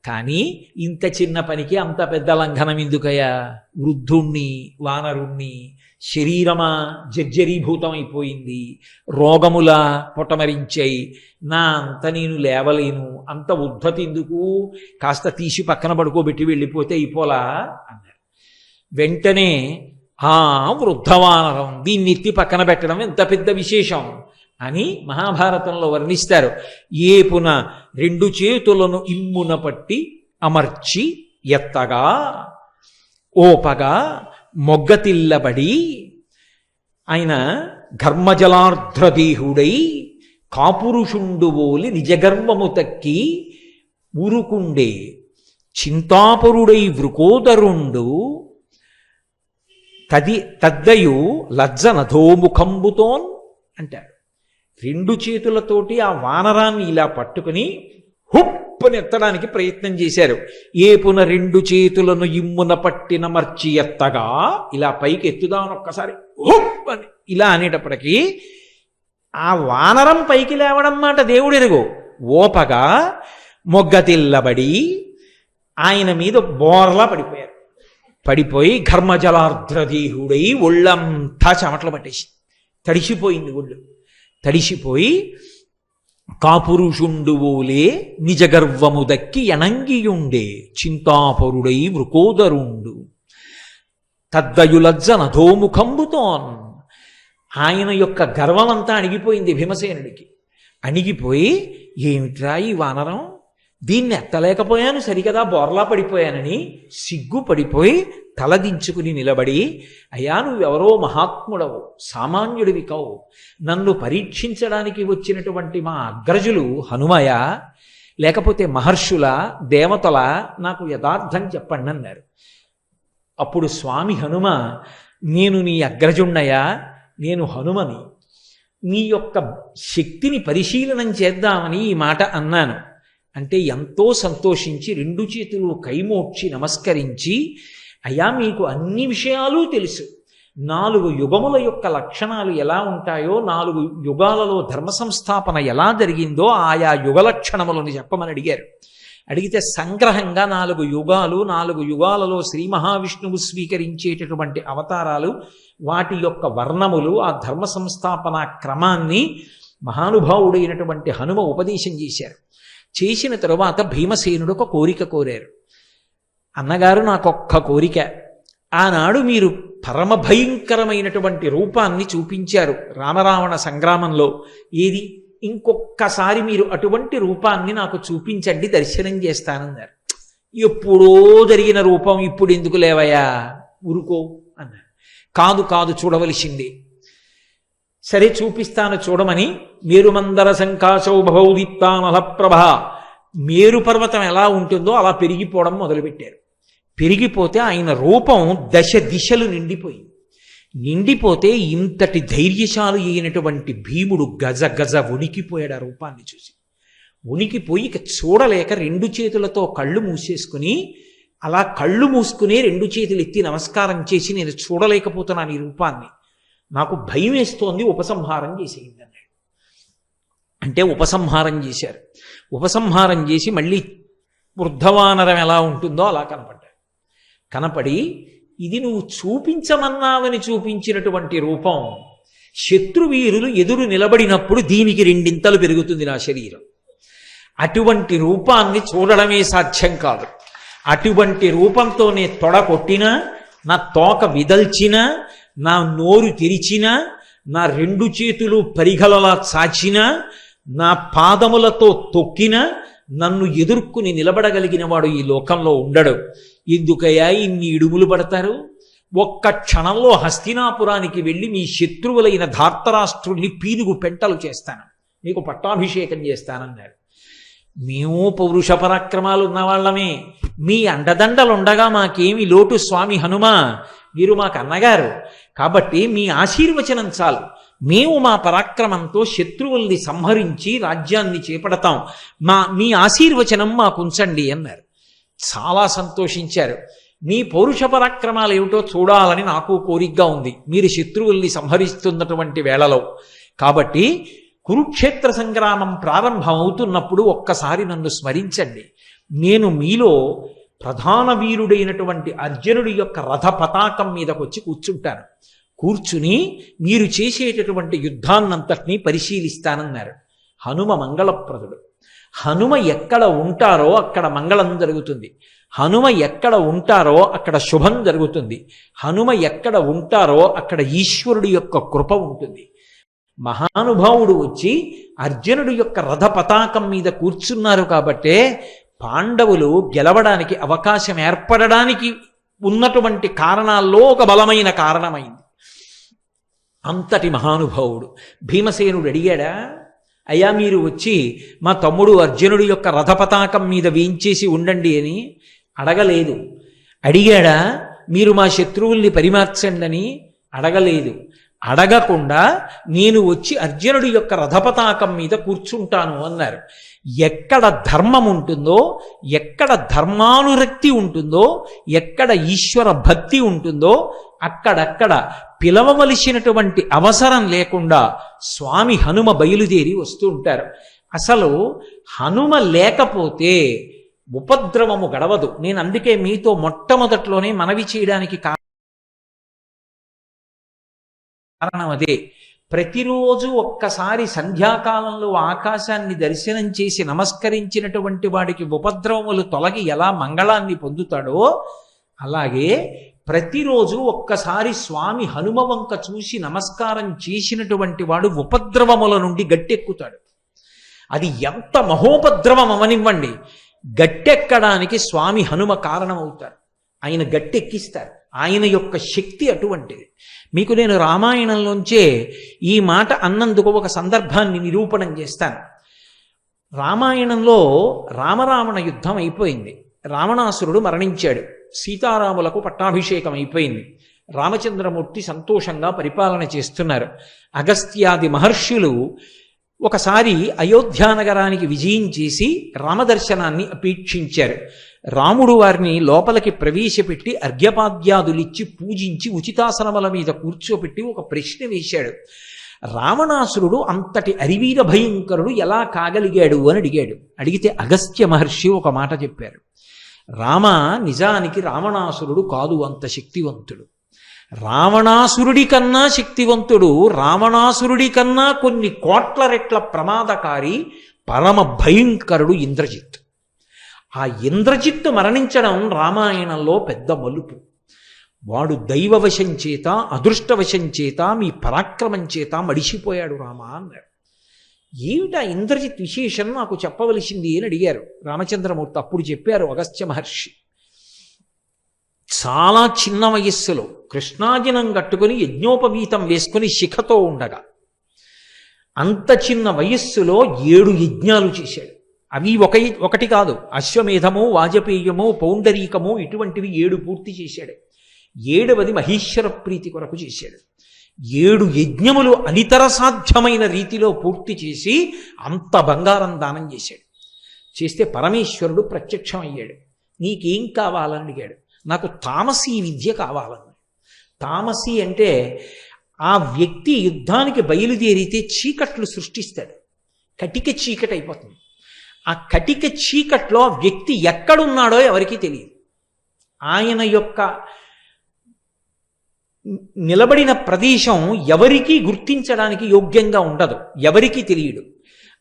కానీ ఇంత చిన్న పనికి అంత పెద్ద లంఘనం ఎందుకయ్యా, వృద్ధుణ్ణి, వానరుణ్ణి, శరీరమా జర్జరీభూతం అయిపోయింది, రోగములా పొటమరించాయి, నా అంత నేను లేవలేను, అంత ఉద్ధతి ఎందుకు, కాస్త తీసి పక్కన పడుకోబెట్టి వెళ్ళిపోతే అయిపోలా అన్నారు. వెంటనే ఆ వృద్ధవానరం, దీన్ని ఎత్తి పక్కన పెట్టడం ఎంత పెద్ద విశేషం అని మహాభారతంలో వర్ణిస్తారు. ఏపున 2 చేతులను ఇమ్మున పట్టి అమర్చి ఎత్తగా ఓపగా మొగ్గతిల్లబడి ఆయన ఘర్మజలార్ధ్రదేహుడై కాపురుషుండు ఓలి నిజగర్వము తక్కి ఊరుకుండే చింతాపరుడై వృకోదరుండు తద్దయు లజ్జ నధోముఖంబుతోన్ అంటాడు. 2 చేతులతోటి ఆ వానరాన్ని ఇలా పట్టుకుని హుప్పని ఎత్తడానికి ప్రయత్నం చేశారు. ఏపున 2 చేతులను ఇమ్మున పట్టిన మర్చి ఎత్తగా, ఇలా పైకి ఎత్తుదామని ఒక్కసారి హుప్పని ఇలా అనేటప్పటికీ ఆ వానరం పైకి లేవడం మాట దేవుడెరుగు, ఓపగా మొగ్గతిల్లబడి ఆయన మీద బోర్లా పడిపోయారు. పడిపోయి ఘర్మజలార్ధ్రదేహుడై ఒళ్ళంతా చెమటలు పట్టేసి తడిసిపోయింది. ఒళ్ళు తడిసిపోయి కాపురుషుండు ఓలే నిజగర్వము దక్కి ఎనంగియుండే చింతాపరుడై వృకోదరుండు తద్దయులజ్జ నధోముఖంబుతోన్. ఆయన యొక్క గర్వమంతా అణిగిపోయింది భీమసేనుడికి. అణిగిపోయి, ఏమిట్రా ఈ వానరం, దీన్ని ఎత్తలేకపోయాను సరికదా, బోర్లా పడిపోయానని సిగ్గుపడిపోయి తలదించుకుని నిలబడి, అయ్యా నువ్వెవరో మహాత్ముడవు, సామాన్యుడివి కావు, నన్ను పరీక్షించడానికి వచ్చినటువంటి మా అగ్రజులు హనుమయ లేకపోతే మహర్షుల దేవతల, నాకు యథార్థం చెప్పండి అన్నారు. అప్పుడు స్వామి హనుమ, నేను నీ అగ్రజుణ్ణయా, నేను హనుమని, నీ యొక్క శక్తిని పరిశీలనం చేద్దామని ఈ మాట అన్నాను అంటే ఎంతో సంతోషించి 2 చేతులు కైమోడ్చి నమస్కరించి, అయ్యా మీకు అన్ని విషయాలు తెలుసు, 4 యుగముల యొక్క లక్షణాలు ఎలా ఉంటాయో, 4 యుగాలలో ధర్మ సంస్థాపన ఎలా జరిగిందో ఆయా యుగ లక్షణములను చెప్పమని అడిగారు. అడిగితే సంగ్రహంగా 4 యుగాలు, 4 యుగాలలో శ్రీ మహావిష్ణువు స్వీకరించేటటువంటి అవతారాలు, వాటి యొక్క వర్ణములు, ఆ ధర్మ సంస్థాపన క్రమాన్ని మహానుభావుడైనటువంటి హనుమ ఉపదేశం చేశారు. చేసిన తరువాత భీమసేనుడు ఒక కోరిక కోరారు. అన్నగారు నాకొక్క కోరిక, ఆనాడు మీరు పరమ భయంకరమైనటువంటి రూపాన్ని చూపించారు రామరావణ సంగ్రామంలో, ఏది ఇంకొక్కసారి మీరు అటువంటి రూపాన్ని నాకు చూపించండి, దర్శనం చేస్తానన్నారు. ఎప్పుడో జరిగిన రూపం ఇప్పుడు ఎందుకు లేవయా, ఊరుకో అన్నారు. కాదు కాదు చూడవలసింది. సరే చూపిస్తాను చూడమని మేరుమందర సంకాశౌభౌదిత్తామలప్రభ, మేరు పర్వతం ఎలా ఉంటుందో అలా పెరిగిపోవడం మొదలుపెట్టారు. పెరిగిపోతే ఆయన రూపం 10 దిశలు నిండిపోతే ఇంతటి ధైర్యశాలి అయినటువంటి భీముడు గజ గజ వణికిపోయాడు. ఆ రూపాన్ని చూసి వణికిపోయి ఇక చూడలేక 2 చేతులతో కళ్ళు మూసేసుకుని, అలా కళ్ళు మూసుకుని 2 చేతులు ఎత్తి నమస్కారం చేసి, నేను చూడలేకపోతున్నాను ఈ రూపాన్ని, నాకు భయం వేస్తోంది, ఉపసంహారం చేసేయండి అన్నాడు. అంటే ఉపసంహారం చేశారు. ఉపసంహారం చేసి మళ్ళీ వృద్ధవానరం ఎలా ఉంటుందో అలా కనపడి, ఇది నువ్వు చూపించమన్నావని చూపించినటువంటి రూపం, శత్రువీరులు ఎదురు నిలబడినప్పుడు దీనికి 2 పెరుగుతుంది నా శరీరం. అటువంటి రూపాన్ని చూడడమే సాధ్యం కాదు. అటువంటి రూపంతో నే తొడ కొట్టినా, నా తోక విదల్చినా, నా నోరు తెరిచినా, నా 2 చేతులు పరిగలలా చాచినా, నా పాదములతో తొక్కినా, నన్ను ఎదుర్కొని నిలబడగలిగిన వాడు ఈ లోకంలో ఉండడు. ఎందుకయ్యా ఇన్ని ఇడుములు పడతారు? ఒక్క క్షణంలో హస్తినాపురానికి వెళ్ళి మీ శత్రువులైన ధార్తరాష్ట్రుల్ని పీనుగు పెంటలు చేస్తాను, మీకు పట్టాభిషేకం చేస్తానన్నారు. మేము పౌరుష పరాక్రమాలు ఉన్నవాళ్ళమే, మీ అండదండలుండగా మాకేమి లోటు స్వామి హనుమ, మీరు మాకు అన్నగారు కాబట్టి మీ ఆశీర్వచనం చాలు, మేము మా పరాక్రమంతో శత్రువుల్ని సంహరించి రాజ్యాన్ని చేపడతాం, మీ ఆశీర్వచనం మాకుంచండి అన్నారు. చాలా సంతోషించారు. మీ పౌరుష పరాక్రమాలు ఏమిటో చూడాలని నాకు కోరికగా ఉంది మీరు శత్రువుల్ని సంహరిస్తున్నటువంటి వేళలో. కాబట్టి కురుక్షేత్ర సంగ్రామం ప్రారంభం అవుతున్నప్పుడు ఒక్కసారి నన్ను స్మరించండి, నేను మీలో ప్రధాన వీరుడైనటువంటి అర్జునుడి యొక్క రథ పతాకం మీదకి వచ్చి కూర్చుంటాను, కూర్చుని మీరు చేసేటటువంటి యుద్ధాన్నంతటినీ పరిశీలిస్తానన్నారు. హనుమ మంగళప్రదుడు. హనుమ ఎక్కడ ఉంటారో అక్కడ మంగళం జరుగుతుంది, హనుమ ఎక్కడ ఉంటారో అక్కడ శుభం జరుగుతుంది, హనుమ ఎక్కడ ఉంటారో అక్కడ ఈశ్వరుడి యొక్క కృప ఉంటుంది. మహానుభావుడు వచ్చి అర్జునుడి యొక్క రథ పతాకం మీద కూర్చున్నారు కాబట్టే పాండవులు గెలవడానికి అవకాశం ఏర్పడడానికి ఉన్నటువంటి కారణాల్లో ఒక బలమైన కారణమైంది. అంతటి మహానుభావుడు. భీమసేనుడు అడిగాడా, అయ్యా మీరు వచ్చి మా తమ్ముడు అర్జునుడి యొక్క రథపతాకం మీద వేయించేసి ఉండండి అని అడగలేదు. అడిగాడా, మీరు మా శత్రువుల్ని పరిమార్చండి అని అడగలేదు. అడగకుండా నేను వచ్చి అర్జునుడి యొక్క రథపతాకం మీద కూర్చుంటాను అన్నారు. ఎక్కడ ధర్మం ఉంటుందో, ఎక్కడ ధర్మానురక్తి ఉంటుందో, ఎక్కడ ఈశ్వర భక్తి ఉంటుందో అక్కడక్కడ పిలవవలసినటువంటి అవసరం లేకుండా స్వామి హనుమ బయలుదేరి వస్తూ ఉంటారు. అసలు హనుమ లేకపోతే ఉపద్రవము గడవదు. నేను అందుకే మీతో మొట్టమొదట్లోనే మనవి చేయడానికి కారణం అదే. ప్రతిరోజు ఒక్కసారి సంధ్యాకాలంలో ఆకాశాన్ని దర్శనం చేసి నమస్కరించినటువంటి వాడికి ఉపద్రవములు తొలగి ఎలా మంగళాన్ని పొందుతాడో, అలాగే ప్రతిరోజు ఒక్కసారి స్వామి హనుమ వంక చూసి నమస్కారం చేసినటువంటి వాడు ఉపద్రవముల నుండి గట్టెక్కుతాడు. అది ఎంత మహోపద్రవం అవనివ్వండి, గట్టెక్కడానికి స్వామి హనుమ కారణమవుతారు. ఆయన గట్టెక్కిస్తారు. ఆయన యొక్క శక్తి అటువంటిది. మీకు నేను రామాయణంలోంచే ఈ మాట అన్నందుకు ఒక సందర్భాన్ని నిరూపణం చేస్తాను. రామాయణంలో రామరావణ యుద్ధం అయిపోయింది. రావణాసురుడు మరణించాడు. సీతారాములకు పట్టాభిషేకం అయిపోయింది. రామచంద్రమూర్తి సంతోషంగా పరిపాలన చేస్తున్నారు. అగస్త్యాది మహర్షులు ఒకసారి అయోధ్యానగరానికి విజయం చేసి రామదర్శనాన్ని అపేక్షించారు. రాముడు వారిని లోపలికి ప్రవేశపెట్టి అర్ఘ్యపాద్యాదులిచ్చి పూజించి ఉచితాసనముల మీద కూర్చోపెట్టి ఒక ప్రశ్న వేశాడు. రావణాసురుడు అంతటి అరివీర భయంకరుడు ఎలా కాగలిగాడు అని అడిగాడు. అడిగితే అగస్త్య మహర్షి ఒక మాట చెప్పారు. రామ, నిజానికి రావణాసురుడు కాదు అంత శక్తివంతుడు. రావణాసురుడి కన్నా శక్తివంతుడు, రావణాసురుడి కన్నా కొన్ని కోట్ల రెట్ల ప్రమాదకారి, పరమ భయంకరుడు ఇంద్రజిత్. ఆ ఇంద్రజిత్తు మరణించడం రామాయణంలో పెద్ద మలుపు. వాడు దైవవశం చేత, అదృష్టవశం చేత, మీ పరాక్రమం చేత మడిసిపోయాడు రామ అన్నాడు. ఏమిటా ఇంద్రజిత్ విశేషం నాకు చెప్పవలసింది అని అడిగారు రామచంద్రమూర్తి. అప్పుడు చెప్పారు అగస్త్య మహర్షి. చాలా చిన్న వయస్సులో కృష్ణాజినం కట్టుకుని యజ్ఞోపవీతం వేసుకుని శిఖతో ఉండగా, అంత చిన్న వయస్సులో 7 యజ్ఞాలు చేశాడు. అవి ఒకటి కాదు, అశ్వమేధము, వాజపేయము, పౌండరీకము, ఇటువంటివి 7 పూర్తి చేశాడు. 7వది మహేశ్వర ప్రీతి కొరకు చేశాడు. 7 యజ్ఞములు అనితర సాధ్యమైన రీతిలో పూర్తి చేసి అంత బంగారం దానం చేశాడు. చేస్తే పరమేశ్వరుడు ప్రత్యక్షం అయ్యాడు. నీకేం కావాలని అడిగాడు. నాకు తామసీ విద్య కావాలన్నాడు. తామసీ అంటే ఆ వ్యక్తి యుద్ధానికి బయలుదేరితే చీకట్లు సృష్టిస్తాడు. కటిక చీకటి అయిపోతుంది. ఆ కటిక చీకట్లో ఆ వ్యక్తి ఎక్కడున్నాడో ఎవరికీ తెలియదు. ఆయన యొక్క నిలబడిన ప్రదేశం ఎవరికీ గుర్తించడానికి యోగ్యంగా ఉండదు, ఎవరికీ తెలియడు.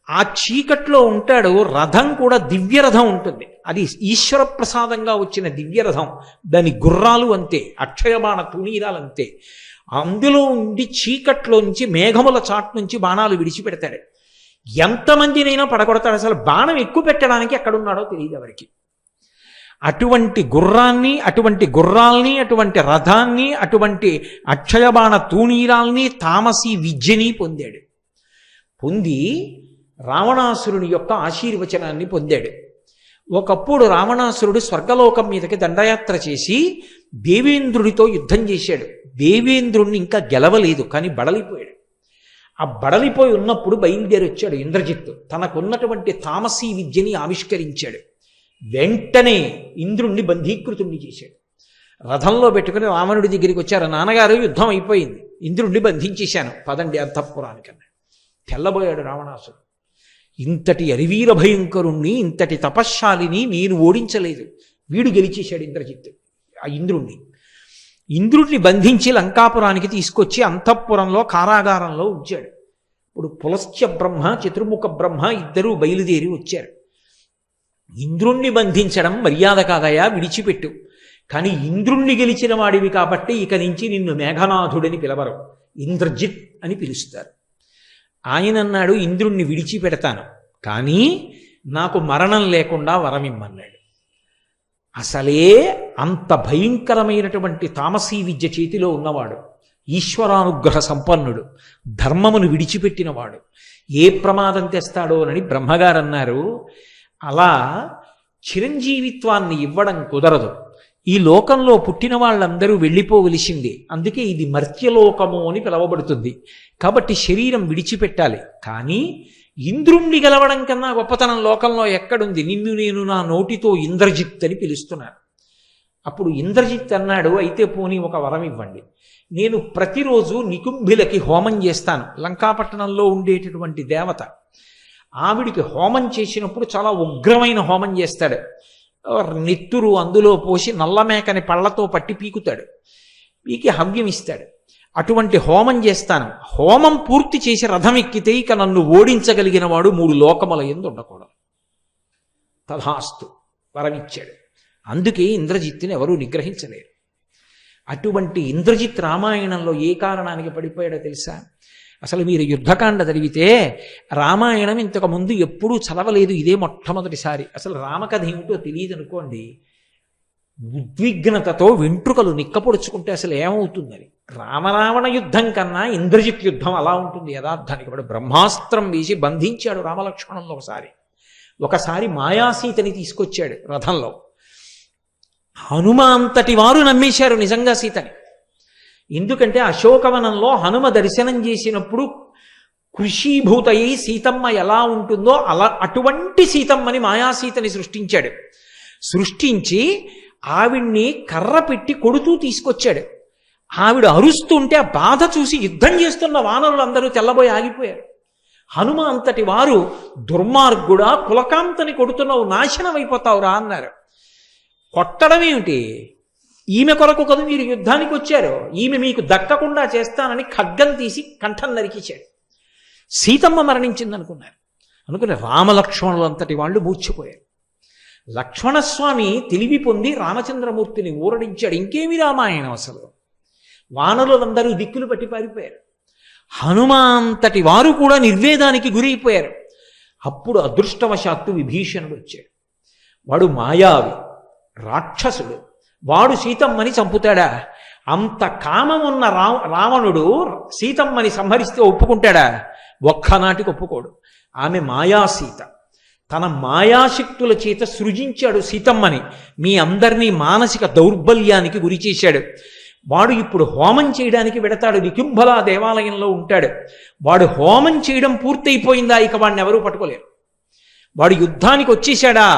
ఆ చీకట్లో ఉంటాడు. రథం కూడా దివ్యరథం ఉంటుంది. అది ఈశ్వర ప్రసాదంగా వచ్చిన దివ్యరథం. దాని గుర్రాలు అంతే, అక్షయబాణ తుణీరాలు అంతే. అందులో ఉండి చీకట్లో నుంచి, మేఘముల చాటు నుంచి బాణాలు విడిచిపెడతాడు. ఎంతమందినైనా పడగొడతాడు. అసలు బాణం ఎక్కువ పెట్టడానికి ఎక్కడున్నాడో తెలియదు ఎవరికి. అటువంటి గుర్రాన్ని, అటువంటి గుర్రాల్ని, అటువంటి రథాన్ని, అటువంటి అక్షయబాణ తూణీరాల్ని, తామసీ విద్యని పొందాడు. పొంది రావణాసురుని యొక్క ఆశీర్వచనాన్ని పొందాడు. ఒకప్పుడు రావణాసురుడు స్వర్గలోకం మీదకి దండయాత్ర చేసి దేవేంద్రుడితో యుద్ధం చేశాడు. దేవేంద్రుణ్ణి ఇంకా గెలవలేదు, కానీ బడలిపోయాడు. ఆ బడలిపోయి ఉన్నప్పుడు బయలుదేరి వచ్చాడు ఇంద్రజిత్తు. తనకున్నటువంటి తామసీ విద్యని ఆవిష్కరించాడు. వెంటనే ఇంద్రుణ్ణి బంధీకృతుణ్ణి చేశాడు. రథంలో పెట్టుకుని రావణుడి దగ్గరికి వచ్చారు. నాన్నగారు, యుద్ధం అయిపోయింది, ఇంద్రుణ్ణి బంధించేశాను, పదండి అంతఃపురానికన్నా. తెల్లబోయాడు రావణాసురుడు. ఇంతటి అరివీర భయంకరుణ్ణి, ఇంతటి తపశ్శాలిని నేను ఓడించలేదు, వీడు గెలిచేశాడు ఇంద్రజిత్తు ఆ ఇంద్రుణ్ణి బంధించి లంకాపురానికి తీసుకొచ్చి అంతఃపురంలో కారాగారంలో ఉంచాడు. ఇప్పుడు పులస్త్య బ్రహ్మ, చతుర్ముఖ బ్రహ్మ ఇద్దరూ బయలుదేరి వచ్చారు. ఇంద్రుణ్ణి బంధించడం మర్యాద కాదయా, విడిచిపెట్టు. కానీ ఇంద్రుణ్ణి గెలిచిన వాడివి కాబట్టి ఇక నుంచి నిన్ను మేఘనాథుడని పిలవరు, ఇంద్రజిత్ అని పిలుస్తారు. ఆయన అన్నాడు, ఇంద్రుణ్ణి విడిచిపెడతాను, కానీ నాకు మరణం లేకుండా వరమిమ్మన్నాడు. అసలే అంత భయంకరమైనటువంటి తామసీ విద్య చేతిలో ఉన్నవాడు, ఈశ్వరానుగ్రహ సంపన్నుడు, ధర్మమును విడిచిపెట్టినవాడు, ఏ ప్రమాదం తెస్తాడోనని బ్రహ్మగారు అన్నారు. అలా చిరంజీవిత్వాన్ని ఇవ్వడం కుదరదు. ఈ లోకంలో పుట్టిన వాళ్ళందరూ వెళ్ళిపోవలసిందే. అందుకే ఇది మర్త్యలోకము అని పిలవబడుతుంది. కాబట్టి శరీరం విడిచిపెట్టాలి. కానీ ఇంద్రుణ్ణి గెలవడం కన్నా గొప్పతనం లోకంలో ఎక్కడుంది? నిన్ను నేను నా నోటితో ఇంద్రజిత్ అని పిలుస్తున్నాను. అప్పుడు ఇంద్రజిత్ అన్నాడు, అయితే పోనీ ఒక వరం ఇవ్వండి. నేను ప్రతిరోజు నికుంభిలకి హోమం చేస్తాను. లంకాపట్టణంలో ఉండేటటువంటి దేవత, ఆవిడికి హోమం చేసినప్పుడు చాలా ఉగ్రమైన హోమం చేస్తాడు. నెత్తురు అందులో పోసి నల్లమేకని పళ్ళతో పట్టి పీకుతాడు, పీకి హవ్యం ఇస్తాడు. అటువంటి హోమం చేస్తాను. హోమం పూర్తి చేసి రథం ఎక్కితే ఇక నన్ను ఓడించగలిగిన వాడు 3 లోకముల యందు ఉండకూడదు. తథాస్తు వరమిచ్చాడు. అందుకే ఇంద్రజిత్తుని ఎవరూ నిగ్రహించలేరు. అటువంటి ఇంద్రజిత్ రామాయణంలో ఏ కారణానికి పడిపోయాడో తెలుసా? అసలు మీరు యుద్ధకాండ చదివితే రామాయణం ఇంతకుముందు ఎప్పుడూ చదవలేదు, ఇదే మొట్టమొదటిసారి. అసలు రామకథ ఏమిటో తెలియదు అనుకోండి, ఉద్విగ్నతతో వెంట్రుకలు నిక్కపొడుచుకుంటే అసలు ఏమవుతుందని. రామరావణ యుద్ధం కన్నా ఇంద్రజిత్ యుద్ధం అలా ఉంటుంది యథార్థానికి. ఇప్పుడు బ్రహ్మాస్త్రం వేసి బంధించాడు రామలక్ష్మణంలో ఒకసారి మాయాసీతని తీసుకొచ్చాడు రథంలో. హనుమంతటి వారు నమ్మేశారు నిజంగా సీతని. ఎందుకంటే అశోకవనంలో హనుమ దర్శనం చేసినప్పుడు కృషీభూతయి సీతమ్మ ఎలా ఉంటుందో అటువంటి సీతమ్మని మాయాసీతని సృష్టించాడు. సృష్టించి ఆవిడ్ని కర్ర పెట్టి కొడుతూ తీసుకొచ్చాడు. ఆవిడ అరుస్తుంటే ఆ బాధ చూసి యుద్ధం చేస్తున్న వానరులందరూ తెల్లబోయి ఆగిపోయారు. హనుమ అంతటి వారు దుర్మార్గుడా, కులకాంతని కొడుతున్నావు, నాశనం అయిపోతావురా అన్నారు. కొట్టడం ఏమిటి, ఈమె కొరకు కదా మీరు యుద్ధానికి వచ్చారు, ఈమె మీకు దక్కకుండా చేస్తానని ఖడ్గం తీసి కంఠం నరికించాడు. సీతమ్మ మరణించింది అనుకుని రామలక్ష్మణులు అంతటి వాళ్ళు మూర్చిపోయారు. లక్ష్మణస్వామి తెలివి పొంది రామచంద్రమూర్తిని ఊరడించాడు. ఇంకేమి రామాయణం అసలు. వానరులందరూ దిక్కులు పట్టి పారిపోయారు. హనుమంతటి వారు కూడా నిర్వేదానికి గురైపోయారు. అప్పుడు అదృష్టవశాత్తు విభీషణుడు వచ్చాడు. వాడు మాయావి, రాక్షసుడు. వాడు సీతమ్మని చంపుతాడా? అంత కామమున్న రావణుడు సీతమ్మని సంహరిస్తే ఒప్పుకుంటాడా? ఒక్కనాటికి ఒప్పుకోడు. ఆమె మాయాసీత. తన మాయాశక్తుల చేత సృజించాడు సీతమ్మని. మీ అందరినీ మానసిక దౌర్బల్యానికి గురి చేశాడు. వాడు ఇప్పుడు హోమం చేయడానికి వెడతాడు. నికుంభలా దేవాలయంలో ఉంటాడు. వాడు హోమం చేయడం పూర్తయిపోయిందా, ఇక వాడిని ఎవరూ పట్టుకోలేరు. వాడు యుద్ధానికి వచ్చేశాడా,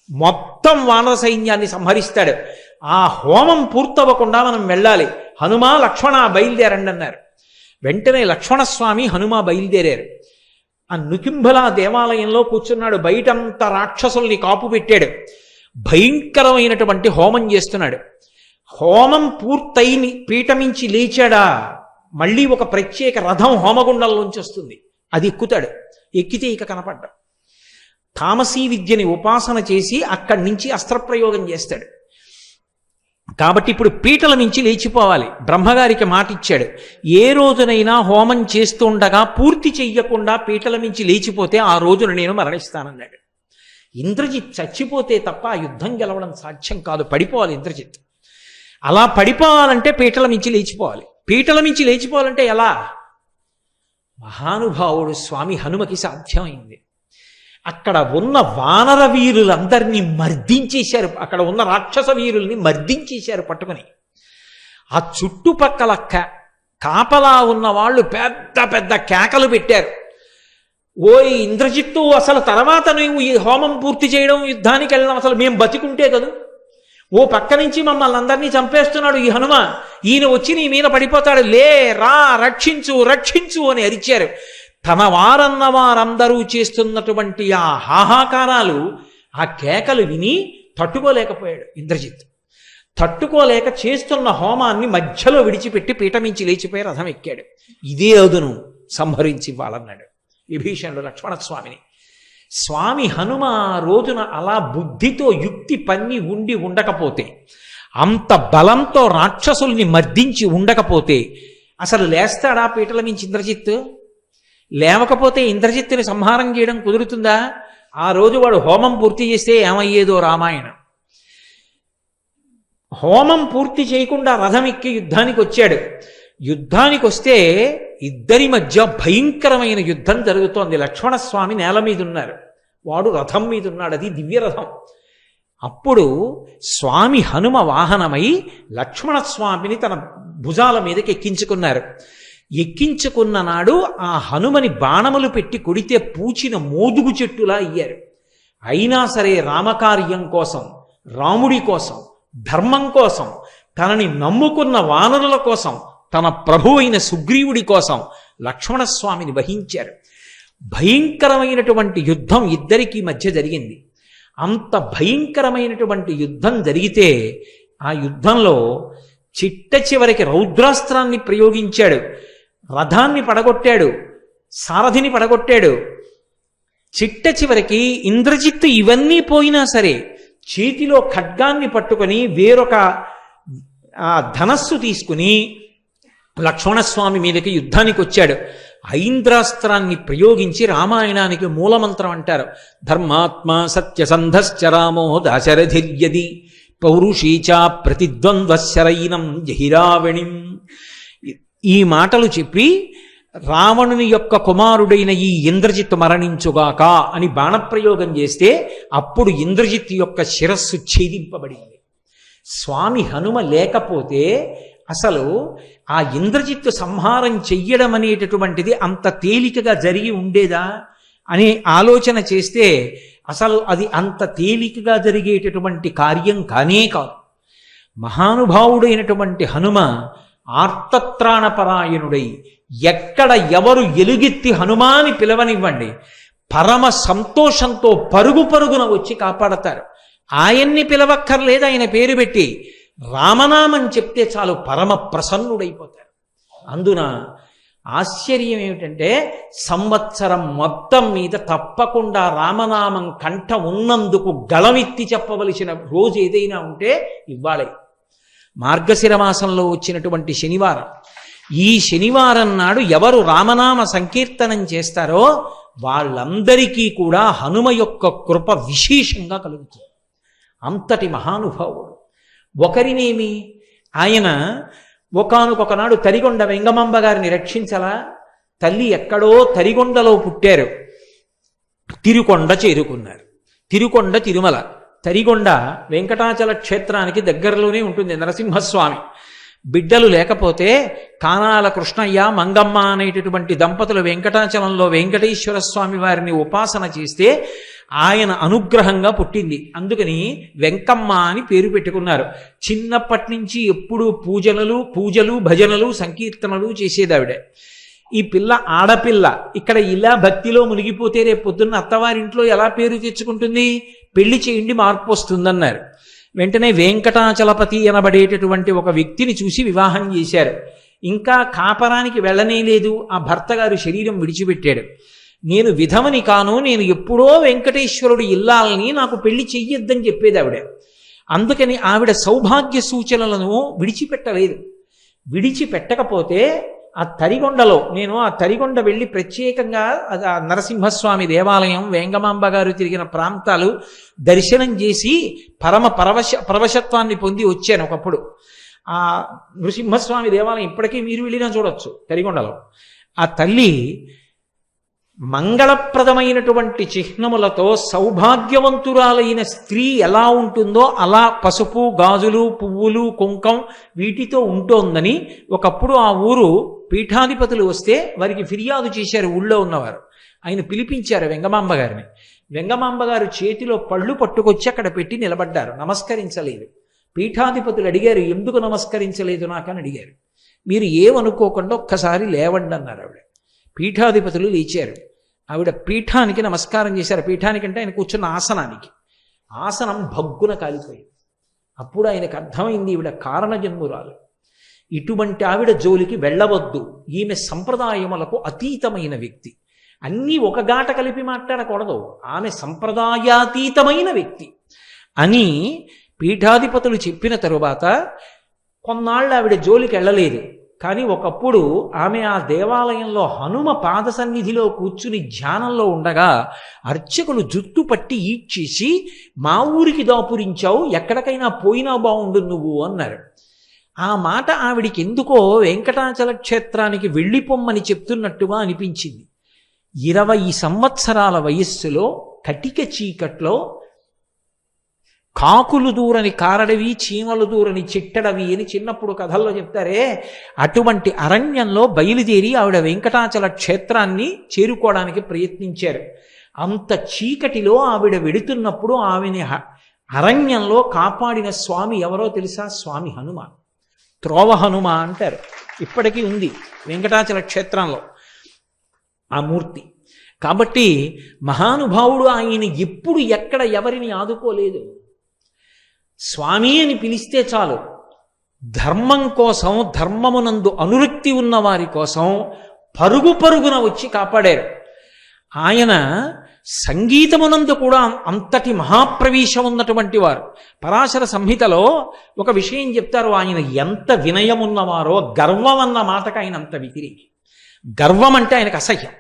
మొత్తం వానర సైన్యాన్ని సంహరిస్తాడు. ఆ హోమం పూర్తవ్వకుండా మనం వెళ్ళాలి. హనుమ లక్ష్మణ బయలుదేరండి అన్నారు. వెంటనే లక్ష్మణస్వామి హనుమ బయలుదేరారు. ఆ నికుంభలా దేవాలయంలో కూర్చున్నాడు. బయటంతా రాక్షసుల్ని కాపు పెట్టాడు. భయంకరమైనటువంటి హోమం చేస్తున్నాడు. హోమం పూర్తయి పీఠమించి లేచాడా, మళ్ళీ ఒక ప్రత్యేక రథం హోమగుండంలోంచి వస్తుంది. అది ఎక్కుతాడు. ఎక్కితే ఇక కనపడ్డా. తామసీ విద్యని ఉపాసన చేసి అక్కడి నుంచి అస్త్రప్రయోగం చేస్తాడు. కాబట్టి ఇప్పుడు పీటల నుంచి లేచిపోవాలి. బ్రహ్మగారికి మాట ఇచ్చాడు, ఏ రోజునైనా హోమం చేస్తుండగా పూర్తి చెయ్యకుండా పీటల నుంచి లేచిపోతే ఆ రోజున నేను మరణిస్తానన్నాడు. ఇంద్రజిత్ చచ్చిపోతే తప్ప ఆ యుద్ధం గెలవడం సాధ్యం కాదు. పడిపోవాలి ఇంద్రజిత్. అలా పడిపోవాలంటే పీటల మించి లేచిపోవాలి. పీటల మించి లేచిపోవాలంటే ఎలా? మహానుభావుడు స్వామి హనుమకి సాధ్యమైంది. అక్కడ ఉన్న వానర వీరులందరినీ మర్దించేశారు. అక్కడ ఉన్న రాక్షస వీరుల్ని మర్దించేశారు పట్టుకుని. ఆ చుట్టుపక్కల కాపలా ఉన్న వాళ్ళు పెద్ద పెద్ద కేకలు పెట్టారు. ఓయ్ ఇంద్రజిత్తు, అసలు తర్వాత నువ్వు ఈ హోమం పూర్తి చేయడం, యుద్ధానికి వెళ్ళడం, అసలు మేము బతికుంటే కదా. ఓ పక్క నుంచి మమ్మల్ని అందరినీ చంపేస్తున్నాడు ఈ హనుమ, ఈయన వచ్చి నీ మీద పడిపోతాడు, లే రా రక్షించు రక్షించు అని అరిచారు. తన వారన్న వారందరూ చేస్తున్నటువంటి ఆ హాహాకారాలు, ఆ కేకలు విని తట్టుకోలేకపోయాడు ఇంద్రజిత్. తట్టుకోలేక చేస్తున్న హోమాన్ని మధ్యలో విడిచిపెట్టి పీఠమించి లేచిపోయి రథం ఎక్కాడు. ఇదే అదును సంహరించి ఇవ్వాలన్నాడు విభీషణుడు లక్ష్మణస్వామిని. స్వామి హనుమ రోజున అలా బుద్ధితో యుక్తి పన్ని ఉండి ఉండకపోతే, అంత బలంతో రాక్షసుల్ని మర్దించి ఉండకపోతే అసలు లేస్తాడా పీటల మించి ఇంద్రజిత్? లేవకపోతే ఇంద్రజిత్తుని సంహారం చేయడం కుదురుతుందా? ఆ రోజు వాడు హోమం పూర్తి చేస్తే ఏమయ్యేదో రామాయణం. హోమం పూర్తి చేయకుండా రథం ఎక్కి యుద్ధానికి వచ్చాడు. యుద్ధానికి వస్తే ఇద్దరి మధ్య భయంకరమైన యుద్ధం జరుగుతోంది. లక్ష్మణస్వామి నేల మీద ఉన్నారు, వాడు రథం మీద ఉన్నాడు. అది దివ్యరథం. అప్పుడు స్వామి హనుమ వాహనమై లక్ష్మణస్వామిని తన భుజాల మీదకి ఎక్కించుకున్నారు. ఎక్కించుకున్న నాడు ఆ హనుమని బాణములు పెట్టి కొడితే పూచిన మోదుగు చెట్టులా అయ్యారు. అయినా సరే రామకార్యం కోసం, రాముడి కోసం, ధర్మం కోసం, తనని నమ్ముకున్న వానరుల కోసం, తన ప్రభు అయిన సుగ్రీవుడి కోసం లక్ష్మణస్వామిని వహించారు. భయంకరమైనటువంటి యుద్ధం ఇద్దరికీ మధ్య జరిగింది. అంత భయంకరమైనటువంటి యుద్ధం జరిగితే ఆ యుద్ధంలో చిట్ట చివరికి రౌద్రాస్త్రాన్ని ప్రయోగించాడు. రథాన్ని పడగొట్టాడు, సారథిని పడగొట్టాడు. చిట్ట చివరికి ఇంద్రజిత్తు ఇవన్నీ పోయినా సరే చేతిలో ఖడ్గాన్ని పట్టుకొని వేరొక ధనస్సు తీసుకుని లక్ష్మణస్వామి మీదకి యుద్ధానికి వచ్చాడు. ఐంద్రాస్త్రాన్ని ప్రయోగించి రామాయణానికి మూలమంత్రం అంటారు. ధర్మాత్మ సత్యసంధశ్చ రామో దాశరథిర్యది పౌరుషీచా ప్రతిద్వంద్వశరైనం జహిరావణిం. ఈ మాటలు చెప్పి రావణుని యొక్క కుమారుడైన ఈ ఇంద్రజిత్తు మరణించుగాక అని బాణప్రయోగం చేస్తే అప్పుడు ఇంద్రజిత్తు యొక్క శిరస్సు ఛేదింపబడింది. స్వామి హనుమ లేకపోతే అసలు ఆ ఇంద్రజిత్తు సంహారం చెయ్యడం అనేటటువంటిది అంత తేలికగా జరిగి ఉండేదా అని ఆలోచన చేస్తే అసలు అది అంత తేలికగా జరిగేటటువంటి కార్యం కానే కాదు. మహానుభావుడైనటువంటి హనుమ ఆర్తత్రాణపరాయణుడై ఎక్కడ ఎవరు ఎలుగెత్తి హనుమాని పిలవనివ్వండి, పరమ సంతోషంతో పరుగు పరుగున వచ్చి కాపాడతారు. ఆయన్ని పిలవక్కర్లేదు, ఆయన పేరు పెట్టి రామనామం చెప్తే చాలు పరమ ప్రసన్నుడైపోతారు. అందున ఆశ్చర్యం ఏమిటంటే సంవత్సరం మొత్తం మీద తప్పకుండా రామనామం కంఠ ఉన్నందుకు గళమెత్తి చెప్పవలసిన రోజు ఏదైనా ఉంటే ఇవ్వాలే. మార్గశిర మాసంలో వచ్చినటువంటి శనివారం. ఈ శనివారం నాడు ఎవరు రామనామ సంకీర్తనం చేస్తారో వాళ్ళందరికీ కూడా హనుమ యొక్క కృప విశేషంగా కలుగుతుంది. అంతటి మహానుభావుడు. ఒకరినేమి, ఆయన ఒకానొకనాడు తరిగొండ వెంగమాంబ గారిని రక్షించలా. తల్లి ఎక్కడో తరిగొండలో పుట్టారు, తిరుకొండ చేరుకున్నారు. తిరుకొండ తిరుమల, తరిగొండ వెంకటాచల క్షేత్రానికి దగ్గరలోనే ఉంటుంది. నరసింహస్వామి బిడ్డలు లేకపోతే కానాల కృష్ణయ్య మంగమ్మ అనేటటువంటి దంపతులు వెంకటాచలంలో వెంకటేశ్వర స్వామి వారిని ఉపాసన చేస్తే ఆయన అనుగ్రహంగా పుట్టింది. అందుకని వెంకమ్మ అని పేరు పెట్టుకున్నారు. చిన్నప్పటి నుంచి ఎప్పుడూ పూజలు భజనలు సంకీర్తనలు చేసేదావిడే. ఈ పిల్ల ఆడపిల్ల ఇక్కడ ఇలా భక్తిలో మునిగిపోతే రేపు పొద్దున్న అత్తవారింట్లో ఎలా పేరు తెచ్చుకుంటుంది? పెళ్లి చేయండి, మార్పు వస్తుందన్నారు. వెంటనే వెంకటాచలపతి అనబడేటటువంటి ఒక వ్యక్తిని చూసి వివాహం చేశారు. ఇంకా కాపరానికి వెళ్ళనే లేదు. ఆ భర్త గారు శరీరం విడిచిపెట్టాడు. నేను విధవని కాను, నేను ఎప్పుడో వెంకటేశ్వరుడు ఇల్లాలని, నాకు పెళ్లి చెయ్యొద్దని చెప్పేది ఆవిడ. అందుకని ఆవిడ సౌభాగ్య సూచనలను విడిచిపెట్టలేదు. విడిచిపెట్టకపోతే ఆ తరిగొండలో నేను ఆ తరిగొండ వెళ్ళి ప్రత్యేకంగా నరసింహస్వామి దేవాలయం, వేంగమాంబ గారు తిరిగిన ప్రాంతాలు దర్శనం చేసి పరవశత్వాన్ని పొంది వచ్చాను ఒకప్పుడు. ఆ నృసింహస్వామి దేవాలయం ఇప్పటికీ మీరు వెళ్ళినా చూడొచ్చు తరిగొండలో. ఆ తల్లి మంగళప్రదమైనటువంటి చిహ్నములతో సౌభాగ్యవంతురాలైన స్త్రీ ఎలా ఉంటుందో అలా పసుపు, గాజులు, పువ్వులు, కుంకం వీటితో ఉంటోందని ఒకప్పుడు ఆ ఊరు పీఠాధిపతులు వస్తే వారికి ఫిర్యాదు చేశారు. ఊళ్ళో ఉన్నవారు ఆయన పిలిపించారు వెంగమాంబ గారిని. వెంగమాంబ గారు చేతిలో పళ్ళు పట్టుకొచ్చి అక్కడ పెట్టి నిలబడ్డారు. నమస్కరించలేదు. పీఠాధిపతులు అడిగారు, ఎందుకు నమస్కరించలేదు నాకని అడిగారు. మీరు ఏమనుకోకుండా ఒక్కసారి లేవండి అన్నారు ఆవిడ. పీఠాధిపతులు లేచారు. ఆవిడ పీఠానికి నమస్కారం చేశారు. పీఠానికంటే ఆయన కూర్చున్న ఆసనానికి. ఆసనం భగ్గున కాలిపోయింది. అప్పుడు ఆయనకు అర్థమైంది ఈవిడ కారణజన్మురాలు. ఇటువంటి ఆవిడ జోలికి వెళ్ళవద్దు, ఈమె సంప్రదాయములకు అతీతమైన వ్యక్తి. అన్నీ ఒక గాట కలిపి మాట్లాడకూడదు, ఆమె సంప్రదాయాతీతమైన వ్యక్తి అని పీఠాధిపతులు చెప్పిన తరువాత కొన్నాళ్ళు ఆవిడ జోలికి వెళ్ళలేదు. కానీ ఒకప్పుడు ఆమె ఆ దేవాలయంలో హనుమ పాద సన్నిధిలో కూర్చుని ధ్యానంలో ఉండగా అర్చకులు జుట్టు పట్టి ఈడ్చేసి, మా ఊరికి దాపురించావు, ఎక్కడికైనా పోయినా బాగుండు నువ్వు అన్నారు. ఆ మాట ఆవిడికి ఎందుకో వెంకటాచల క్షేత్రానికి వెళ్ళిపోమ్మని చెప్తున్నట్టుగా అనిపించింది. 20 సంవత్సరాల వయస్సులో కటిక చీకట్లో కాకులు దూరని కారడవి, చీమలు దూరని చిట్టడవి అని చిన్నప్పుడు కథల్లో చెప్తారే, అటువంటి అరణ్యంలో బయలుదేరి ఆవిడ వెంకటాచల క్షేత్రాన్ని చేరుకోవడానికి ప్రయత్నించారు. అంత చీకటిలో ఆవిడ వెడుతున్నప్పుడు ఆమెని అరణ్యంలో కాపాడిన స్వామి ఎవరో తెలుసా? స్వామి హనుమ. త్రోవ హనుమ అంటారు. ఇప్పటికీ ఉంది వెంకటాచల క్షేత్రంలో ఆ మూర్తి. కాబట్టి మహానుభావుడు ఆయన ఎప్పుడు ఎక్కడ ఎవరిని ఆదుకోలేదు. స్వామి అని పిలిస్తే చాలు ధర్మం కోసం, ధర్మమునందు అనురక్తి ఉన్న వారి కోసం పరుగు పరుగున వచ్చి కాపాడారు. ఆయన సంగీతమునందు కూడా అంతటి మహాప్రవేశం ఉన్నటువంటి వారు. పరాశర సంహితలో ఒక విషయం చెప్తారు, ఆయన ఎంత వినయమున్నవారో. గర్వం అన్న మాటకు ఆయన అంత వ్యతిరేకి. గర్వం అంటే ఆయనకు అసహ్యం.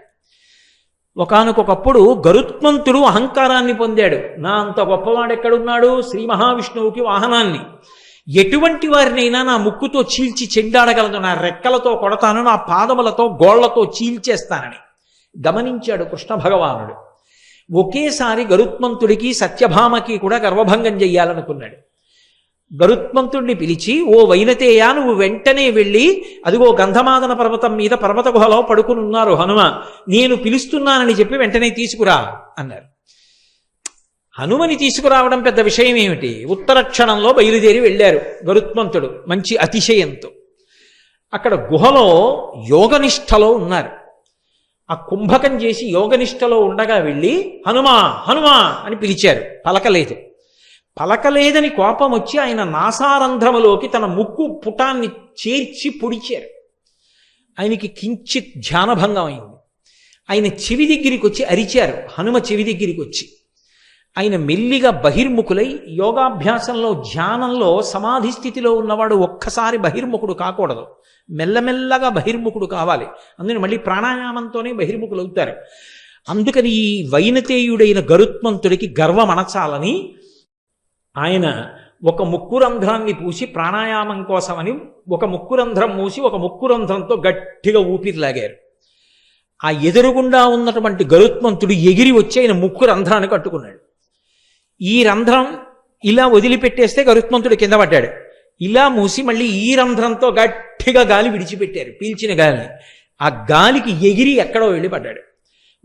ఒకానొకప్పుడు గరుత్మంతుడు అహంకారాన్ని పొందాడు. నా అంత గొప్పవాడు ఎక్కడున్నాడు? శ్రీ మహావిష్ణువుకి వాహనాన్ని. ఎటువంటి వారినైనా నా ముక్కుతో చీల్చి చెండాడగలను, నా రెక్కలతో కొడతాను, నా పాదములతో గోళ్లతో చీల్చేస్తానని గమనించాడు కృష్ణ భగవానుడు. ఒకేసారి గరుత్మంతుడికి సత్యభామకి కూడా గర్వభంగం చెయ్యాలనుకున్నాడు. గరుత్మంతుడిని పిలిచి, ఓ వైనతేయ, నువ్వు వెంటనే వెళ్ళి అదిగో గంధమాదన పర్వతం మీద పర్వత గుహలో పడుకుని ఉన్నారు హనుమ, నేను పిలుస్తున్నానని చెప్పి వెంటనే తీసుకురా అన్నారు. హనుమని తీసుకురావడం పెద్ద విషయం ఏమిటి? ఉత్తర క్షణంలో బయలుదేరి వెళ్ళారు గరుత్మంతుడు మంచి అతిశయంతో. అక్కడ గుహలో యోగనిష్టలో ఉన్నారు. ఆ కుంభకం చేసి యోగనిష్టలో ఉండగా వెళ్ళి హనుమా హనుమా అని పిలిచారు. పలకలేదు. పలకలేదని కోపం వచ్చి ఆయన నాసారంధ్రములోకి తన ముక్కు పుటాన్ని చేర్చి పొడిచారు. ఆయనకి కించిత్ ధ్యానభంగం అయింది. ఆయన చెవి దగ్గరికి వచ్చి అరిచారు. హనుమ చెవి దగ్గరికి వచ్చి ఆయన మెల్లిగా బహిర్ముఖులై, యోగాభ్యాసంలో ధ్యానంలో సమాధి స్థితిలో ఉన్నవాడు ఒక్కసారి బహిర్ముఖుడు కాకూడదు, మెల్లమెల్లగా బహిర్ముఖుడు కావాలి. అందుకని మళ్ళీ ప్రాణాయామంతోనే బహిర్ముఖులు అవుతారు. అందుకని ఈ వైనతేయుడైన గరుత్మంతుడికి గర్వం అణచాలని ఆయన ఒక ముక్కురంధ్రాన్ని పూసి ప్రాణాయామం కోసమని ఒక ముక్కురంధ్రం మూసి ఒక ముక్కురంధ్రంతో గట్టిగా ఊపిరి లాగారు. ఆ ఎదురుగుండా ఉన్నటువంటి గరుత్మంతుడు ఎగిరి వచ్చి ఆయన ముక్కు రంధ్రాన్ని కట్టుకున్నాడు. ఈ రంధ్రం ఇలా వదిలిపెట్టేస్తే గరుత్మంతుడు కింద పడ్డాడు. ఇలా మూసి మళ్ళీ ఈ రంధ్రంతో గట్టిగా గాలి విడిచిపెట్టారు, పీల్చిన గాలిని. ఆ గాలికి ఎగిరి ఎక్కడో వెళ్ళి పడ్డాడు.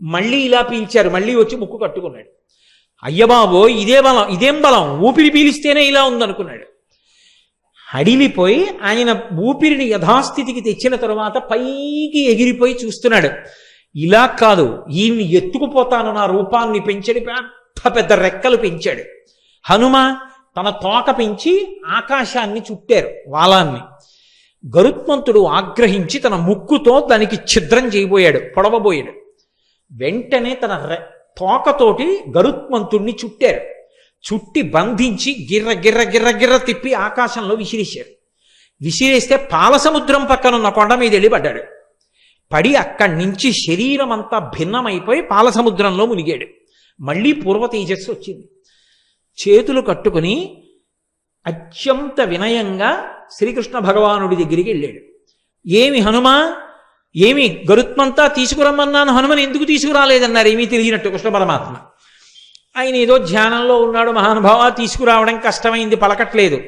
మళ్ళీ ఇలా పీల్చారు, మళ్ళీ వచ్చి ముక్కు కట్టుకున్నాడు. అయ్యబాబో, ఇదే బలం, ఇదేం బలం, ఊపిరి పీలిస్తేనే ఇలా ఉందనుకున్నాడు. హడిలిపోయి ఆయన ఊపిరిని యథాస్థితికి తెచ్చిన తరువాత పైకి ఎగిరిపోయి చూస్తున్నాడు. ఇలా కాదు, ఈయన్ని ఎత్తుకుపోతాను, నా రూపాన్ని పెంచడి, పెద్ద పెద్ద రెక్కలు పెంచాడు. హనుమ తన తోక పెంచి ఆకాశాన్ని చుట్టారు, వాలాన్ని. గరుత్మంతుడు ఆగ్రహించి తన ముక్కుతో దానికి ఛిద్రం చేయబోయాడు, పొడవబోయాడు. వెంటనే తన తోకతోటి గరుత్మంతుడిని చుట్టారు. చుట్టి బంధించి గిర్ర గిర్ర గిర్ర గిర్ర తిప్పి ఆకాశంలో విసిరేశారు. విసిరేస్తే పాలసముద్రం పక్కనున్న కొండ మీద వెళ్ళి పడ్డాడు. పడి అక్కడి నుంచి శరీరం అంతా భిన్నమైపోయి పాలసముద్రంలో మునిగాడు. మళ్ళీ పూర్వ తేజస్సు వచ్చింది. చేతులు కట్టుకుని అత్యంత వినయంగా శ్రీకృష్ణ భగవానుడి దగ్గరికి వెళ్ళాడు. ఏమి హనుమా, ఏమి గరుత్మంతా తీసుకురమ్మన్నాను, హనుమని ఎందుకు తీసుకురాలేదన్నారు. ఏమీ తెలియనట్టు కృష్ణ పరమాత్మ. ఆయన ఏదో ధ్యానంలో ఉన్నాడు, మహానుభావ తీసుకురావడం కష్టమైంది, పలకట్లేదు.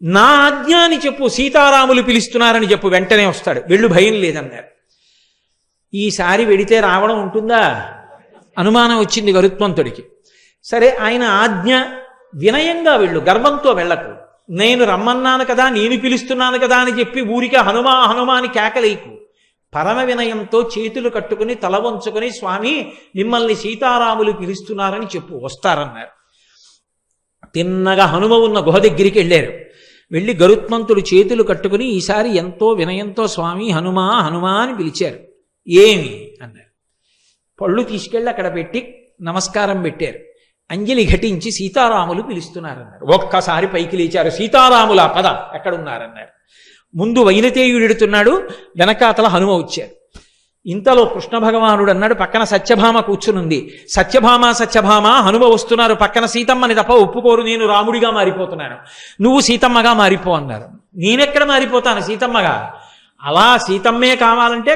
నా ఆజ్ఞ అని చెప్పు, సీతారాములు పిలుస్తున్నారని చెప్పు, వెంటనే వస్తాడు, వెళ్ళు, భయం లేదన్నారు. ఈసారి వెడితే రావడం ఉంటుందా? అనుమానం వచ్చింది గరుత్మంతుడికి. సరే, ఆయన ఆజ్ఞ, వినయంగా వెళ్ళు, గర్వంతో వెళ్ళకు. నేను రమ్మన్నాను కదా, నేను పిలుస్తున్నాను కదా అని చెప్పి ఊరికే హనుమా హనుమా అని కేకలేకు. పరమ వినయంతో చేతులు కట్టుకుని తల వంచుకొని, స్వామి మిమ్మల్ని సీతారాములు పిలుస్తున్నారని చెప్పు, వస్తారన్నారు. తిన్నగా హనుమ ఉన్న గుహ దగ్గరికి వెళ్ళారు. వెళ్ళి గరుత్మంతుడు చేతులు కట్టుకుని ఈసారి ఎంతో వినయంతో స్వామి హనుమా హనుమా అని పిలిచారు. ఏమి అన్నారు. పళ్ళు తీసుకెళ్ళి అక్కడ పెట్టి నమస్కారం పెట్టారు. అంజలి ఘటించి సీతారాములు పిలుస్తున్నారన్నారు. ఒక్కసారి పైకి లేచారు. సీతారాముల పద, ఎక్కడున్నారన్నారు. ముందు వైనతేయుడు ఎడుతున్నాడు, వెనకాతల హనుమ వచ్చారు. ఇంతలో కృష్ణ భగవానుడు అన్నాడు, పక్కన సత్యభామ కూర్చునుంది. సత్యభామ సత్యభామ, హనుమ వస్తున్నారు, పక్కన సీతమ్మని తప్ప ఒప్పుకోరు, నేను రాముడిగా మారిపోతున్నాను, నువ్వు సీతమ్మగా మారిపో అన్నారు. నేనెక్కడ మారిపోతాను సీతమ్మగా? అలా సీతమ్మే కావాలంటే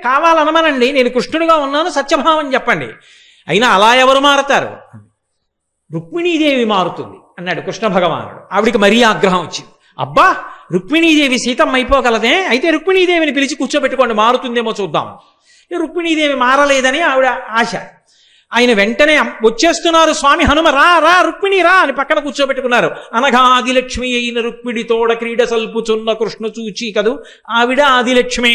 కావాలనమనండి, నేను కృష్ణుడిగా ఉన్నాను, సత్యభామని చెప్పండి. అయినా అలా ఎవరు మారతారు? రుక్మిణీదేవి మారుతుంది అన్నాడు కృష్ణ భగవానుడు. ఆవిడికి మరీ ఆగ్రహం వచ్చింది. అబ్బా, రుక్మిణీదేవి సీతమ్మ అయిపోగలదే, అయితే రుక్మిణీదేవిని పిలిచి కూర్చోబెట్టుకోండి, మారుతుందేమో చూద్దాం. రుక్మిణీదేవి మారలేదని ఆవిడ ఆశ. ఆయన వెంటనే వచ్చేస్తున్నారు, స్వామి హనుమ రా రా, రుక్మిణి రా అని పక్కన కూర్చోబెట్టుకున్నారు. అనగా ఆదిలక్ష్మి అయిన రుక్మిణి తోడ క్రీడ సల్పుచున్న కృష్ణ చూచి కదూ, ఆవిడ ఆదిలక్ష్మి.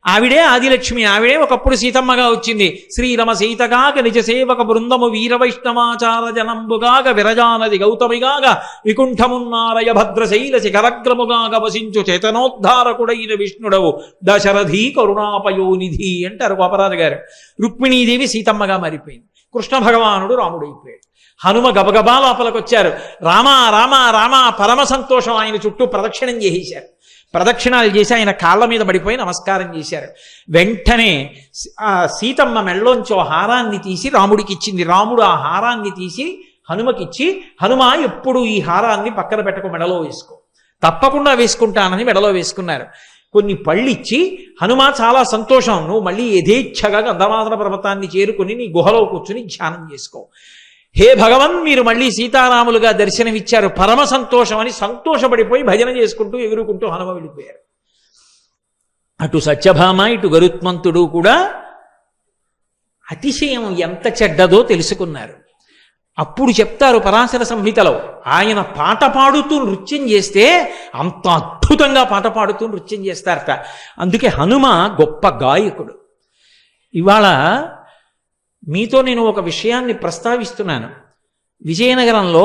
ఆవిడే ఆదిలక్ష్మి, ఆవిడే ఒకప్పుడు సీతమ్మగా వచ్చింది. శ్రీరమ సీతగాగ నిజ సేవక బృందము వీర వైష్ణవాచార జనంబుగాగ విరజానది గౌతమిగాగ వికుంఠమున్నారయ భద్రశైల శిఖరగ్రముగాగ వసించు చేతనోద్ధారకుడైన విష్ణుడవు దశరథి కరుణాపయోనిధి అంటారు గోపరాజు గారు. రుక్మిణీదేవి సీతమ్మగా మారిపోయింది, కృష్ణ భగవానుడు రాముడైపోయాడు. హనుమ గబగబా లోపలికొచ్చారు. రామా రామా రామా పరమ సంతోషం. ఆయన చుట్టూ ప్రదక్షిణం చేసేశారు. ప్రదక్షిణాలు చేసి ఆయన కాళ్ళ మీద పడిపోయి నమస్కారం చేశారు. వెంటనే సీతమ్మ మెళ్ళోంచో హారాన్ని తీసి రాముడికి ఇచ్చింది. రాముడు ఆ హారాన్ని తీసి హనుమకిచ్చి, హనుమ ఎప్పుడు ఈ హారాన్ని పక్కన పెట్టకు, మెడలో వేసుకో. తప్పకుండా వేసుకుంటానని మెడలో వేసుకున్నారు. కొన్ని పళ్ళిచ్చి, హనుమ చాలా సంతోషం, నువ్వు మళ్ళీ యథేచ్ఛగా గంధమాదన పర్వతాన్ని చేరుకుని నీ గుహలో కూర్చుని ధ్యానం చేసుకో. హే భగవన్, మీరు మళ్ళీ సీతారాములుగా దర్శనమిచ్చారు, పరమ సంతోషం అని సంతోషపడిపోయి భజన చేసుకుంటూ ఎగురుకుంటూ హనుమ వెళ్ళిపోయారు. అటు సత్యభామ ఇటు గరుత్మంతుడు కూడా అతిశయం ఎంత చెడ్డదో తెలుసుకున్నారు. అప్పుడు చెప్తారు పరాశర సంహితలో, ఆయన పాట పాడుతూ నృత్యం చేస్తే అంత అద్భుతంగా పాట పాడుతూ నృత్యం చేస్తారట. అందుకే హనుమ గొప్ప గాయకుడు. ఇవాళ మీతో నేను ఒక విషయాన్ని ప్రస్తావిస్తున్నాను. విజయనగరంలో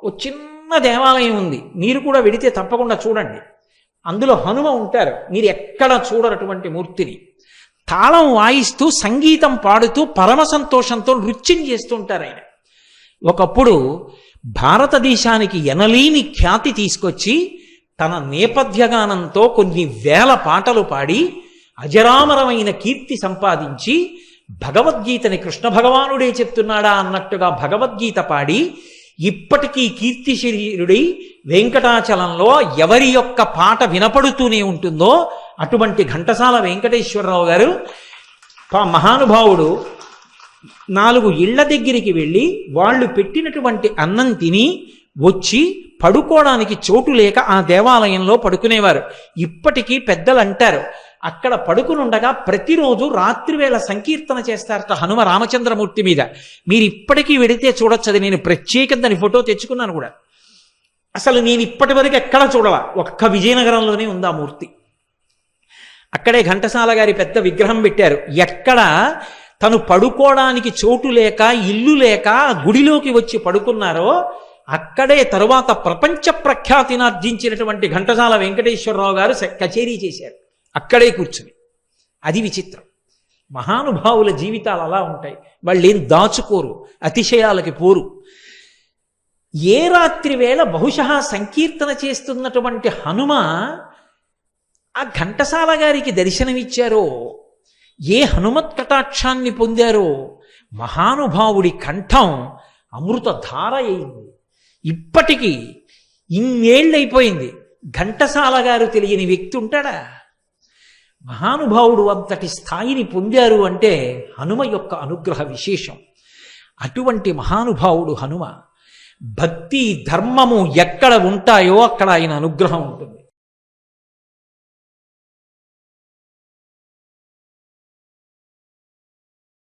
ఒక చిన్న దేవాలయం ఉంది, మీరు కూడా వెడితే తప్పకుండా చూడండి. అందులో హనుమ ఉంటారు, మీరు ఎక్కడ చూడరటువంటి మూర్తిని. తాళం వాయిస్తూ సంగీతం పాడుతూ పరమ సంతోషంతో నృత్యం చేస్తుంటారు ఆయన. ఒకప్పుడు భారతదేశానికి ఎనలేని ఖ్యాతి తీసుకొచ్చి తన నేపథ్యగానంతో కొన్ని వేల పాటలు పాడి అజరామరమైన కీర్తి సంపాదించి భగవద్గీతని కృష్ణ భగవానుడే చెప్తున్నాడా అన్నట్టుగా భగవద్గీత పాడి ఇప్పటికీ కీర్తి శరీరుడై వెంకటాచలంలో ఎవరి యొక్క పాట వినపడుతూనే ఉంటుందో అటువంటి ఘంటసాల వెంకటేశ్వరరావు గారు మహానుభావుడు 4 ఇళ్ల దగ్గరికి వెళ్ళి వాళ్ళు పెట్టినటువంటి అన్నం తిని వచ్చి పడుకోవడానికి చోటు లేక ఆ దేవాలయంలో పడుకునేవారు. ఇప్పటికీ పెద్దలు అంటారు, అక్కడ పడుకునుండగా ప్రతిరోజు రాత్రివేళ సంకీర్తన చేస్తారట హనుమ రామచంద్రమూర్తి మీద. మీరు ఇప్పటికీ వెడితే చూడొచ్చు. అది నేను ప్రత్యేకంగా దాని ఫోటో తెచ్చుకున్నాను కూడా. అసలు నేను ఇప్పటి వరకు ఎక్కడా చూడాల, ఒక్క విజయనగరంలోనే ఉంది ఆ మూర్తి. అక్కడే ఘంటసాల గారి పెద్ద విగ్రహం పెట్టారు. ఎక్కడ తను పడుకోవడానికి చోటు లేక ఇల్లు లేక గుడిలోకి వచ్చి పడుకున్నారో అక్కడే తరువాత ప్రపంచ ప్రఖ్యాతిని ఆర్జించినటువంటి ఘంటసాల వెంకటేశ్వరరావు గారు కచేరీ చేశారు అక్కడే కూర్చుని. అది విచిత్రం. మహానుభావుల జీవితాలు అలా ఉంటాయి. వాళ్ళు ఏం దాచుకోరు, అతిశయాలకి పోరు. ఏ రాత్రి వేళ బహుశः సంకీర్తన చేస్తున్నటువంటి హనుమ ఆ ఘంటసాల గారికి దర్శనమిచ్చారో, ఏ హనుమత్ కటాక్షాన్ని పొందారో, మహానుభావుడి కంఠం అమృతధార అయింది. ఇప్పటికీ ఇన్నేళ్ళైపోయింది, ఘంటసాల గారు తెలియని వ్యక్తి ఉంటాడా? మహానుభావుడు అంతటి స్థాయిని పొందారు అంటే హనుమ యొక్క అనుగ్రహ విశేషం. అటువంటి మహానుభావుడు హనుమ. భక్తి ధర్మము ఎక్కడ ఉంటాయో అక్కడ ఆయన అనుగ్రహం ఉంటుంది.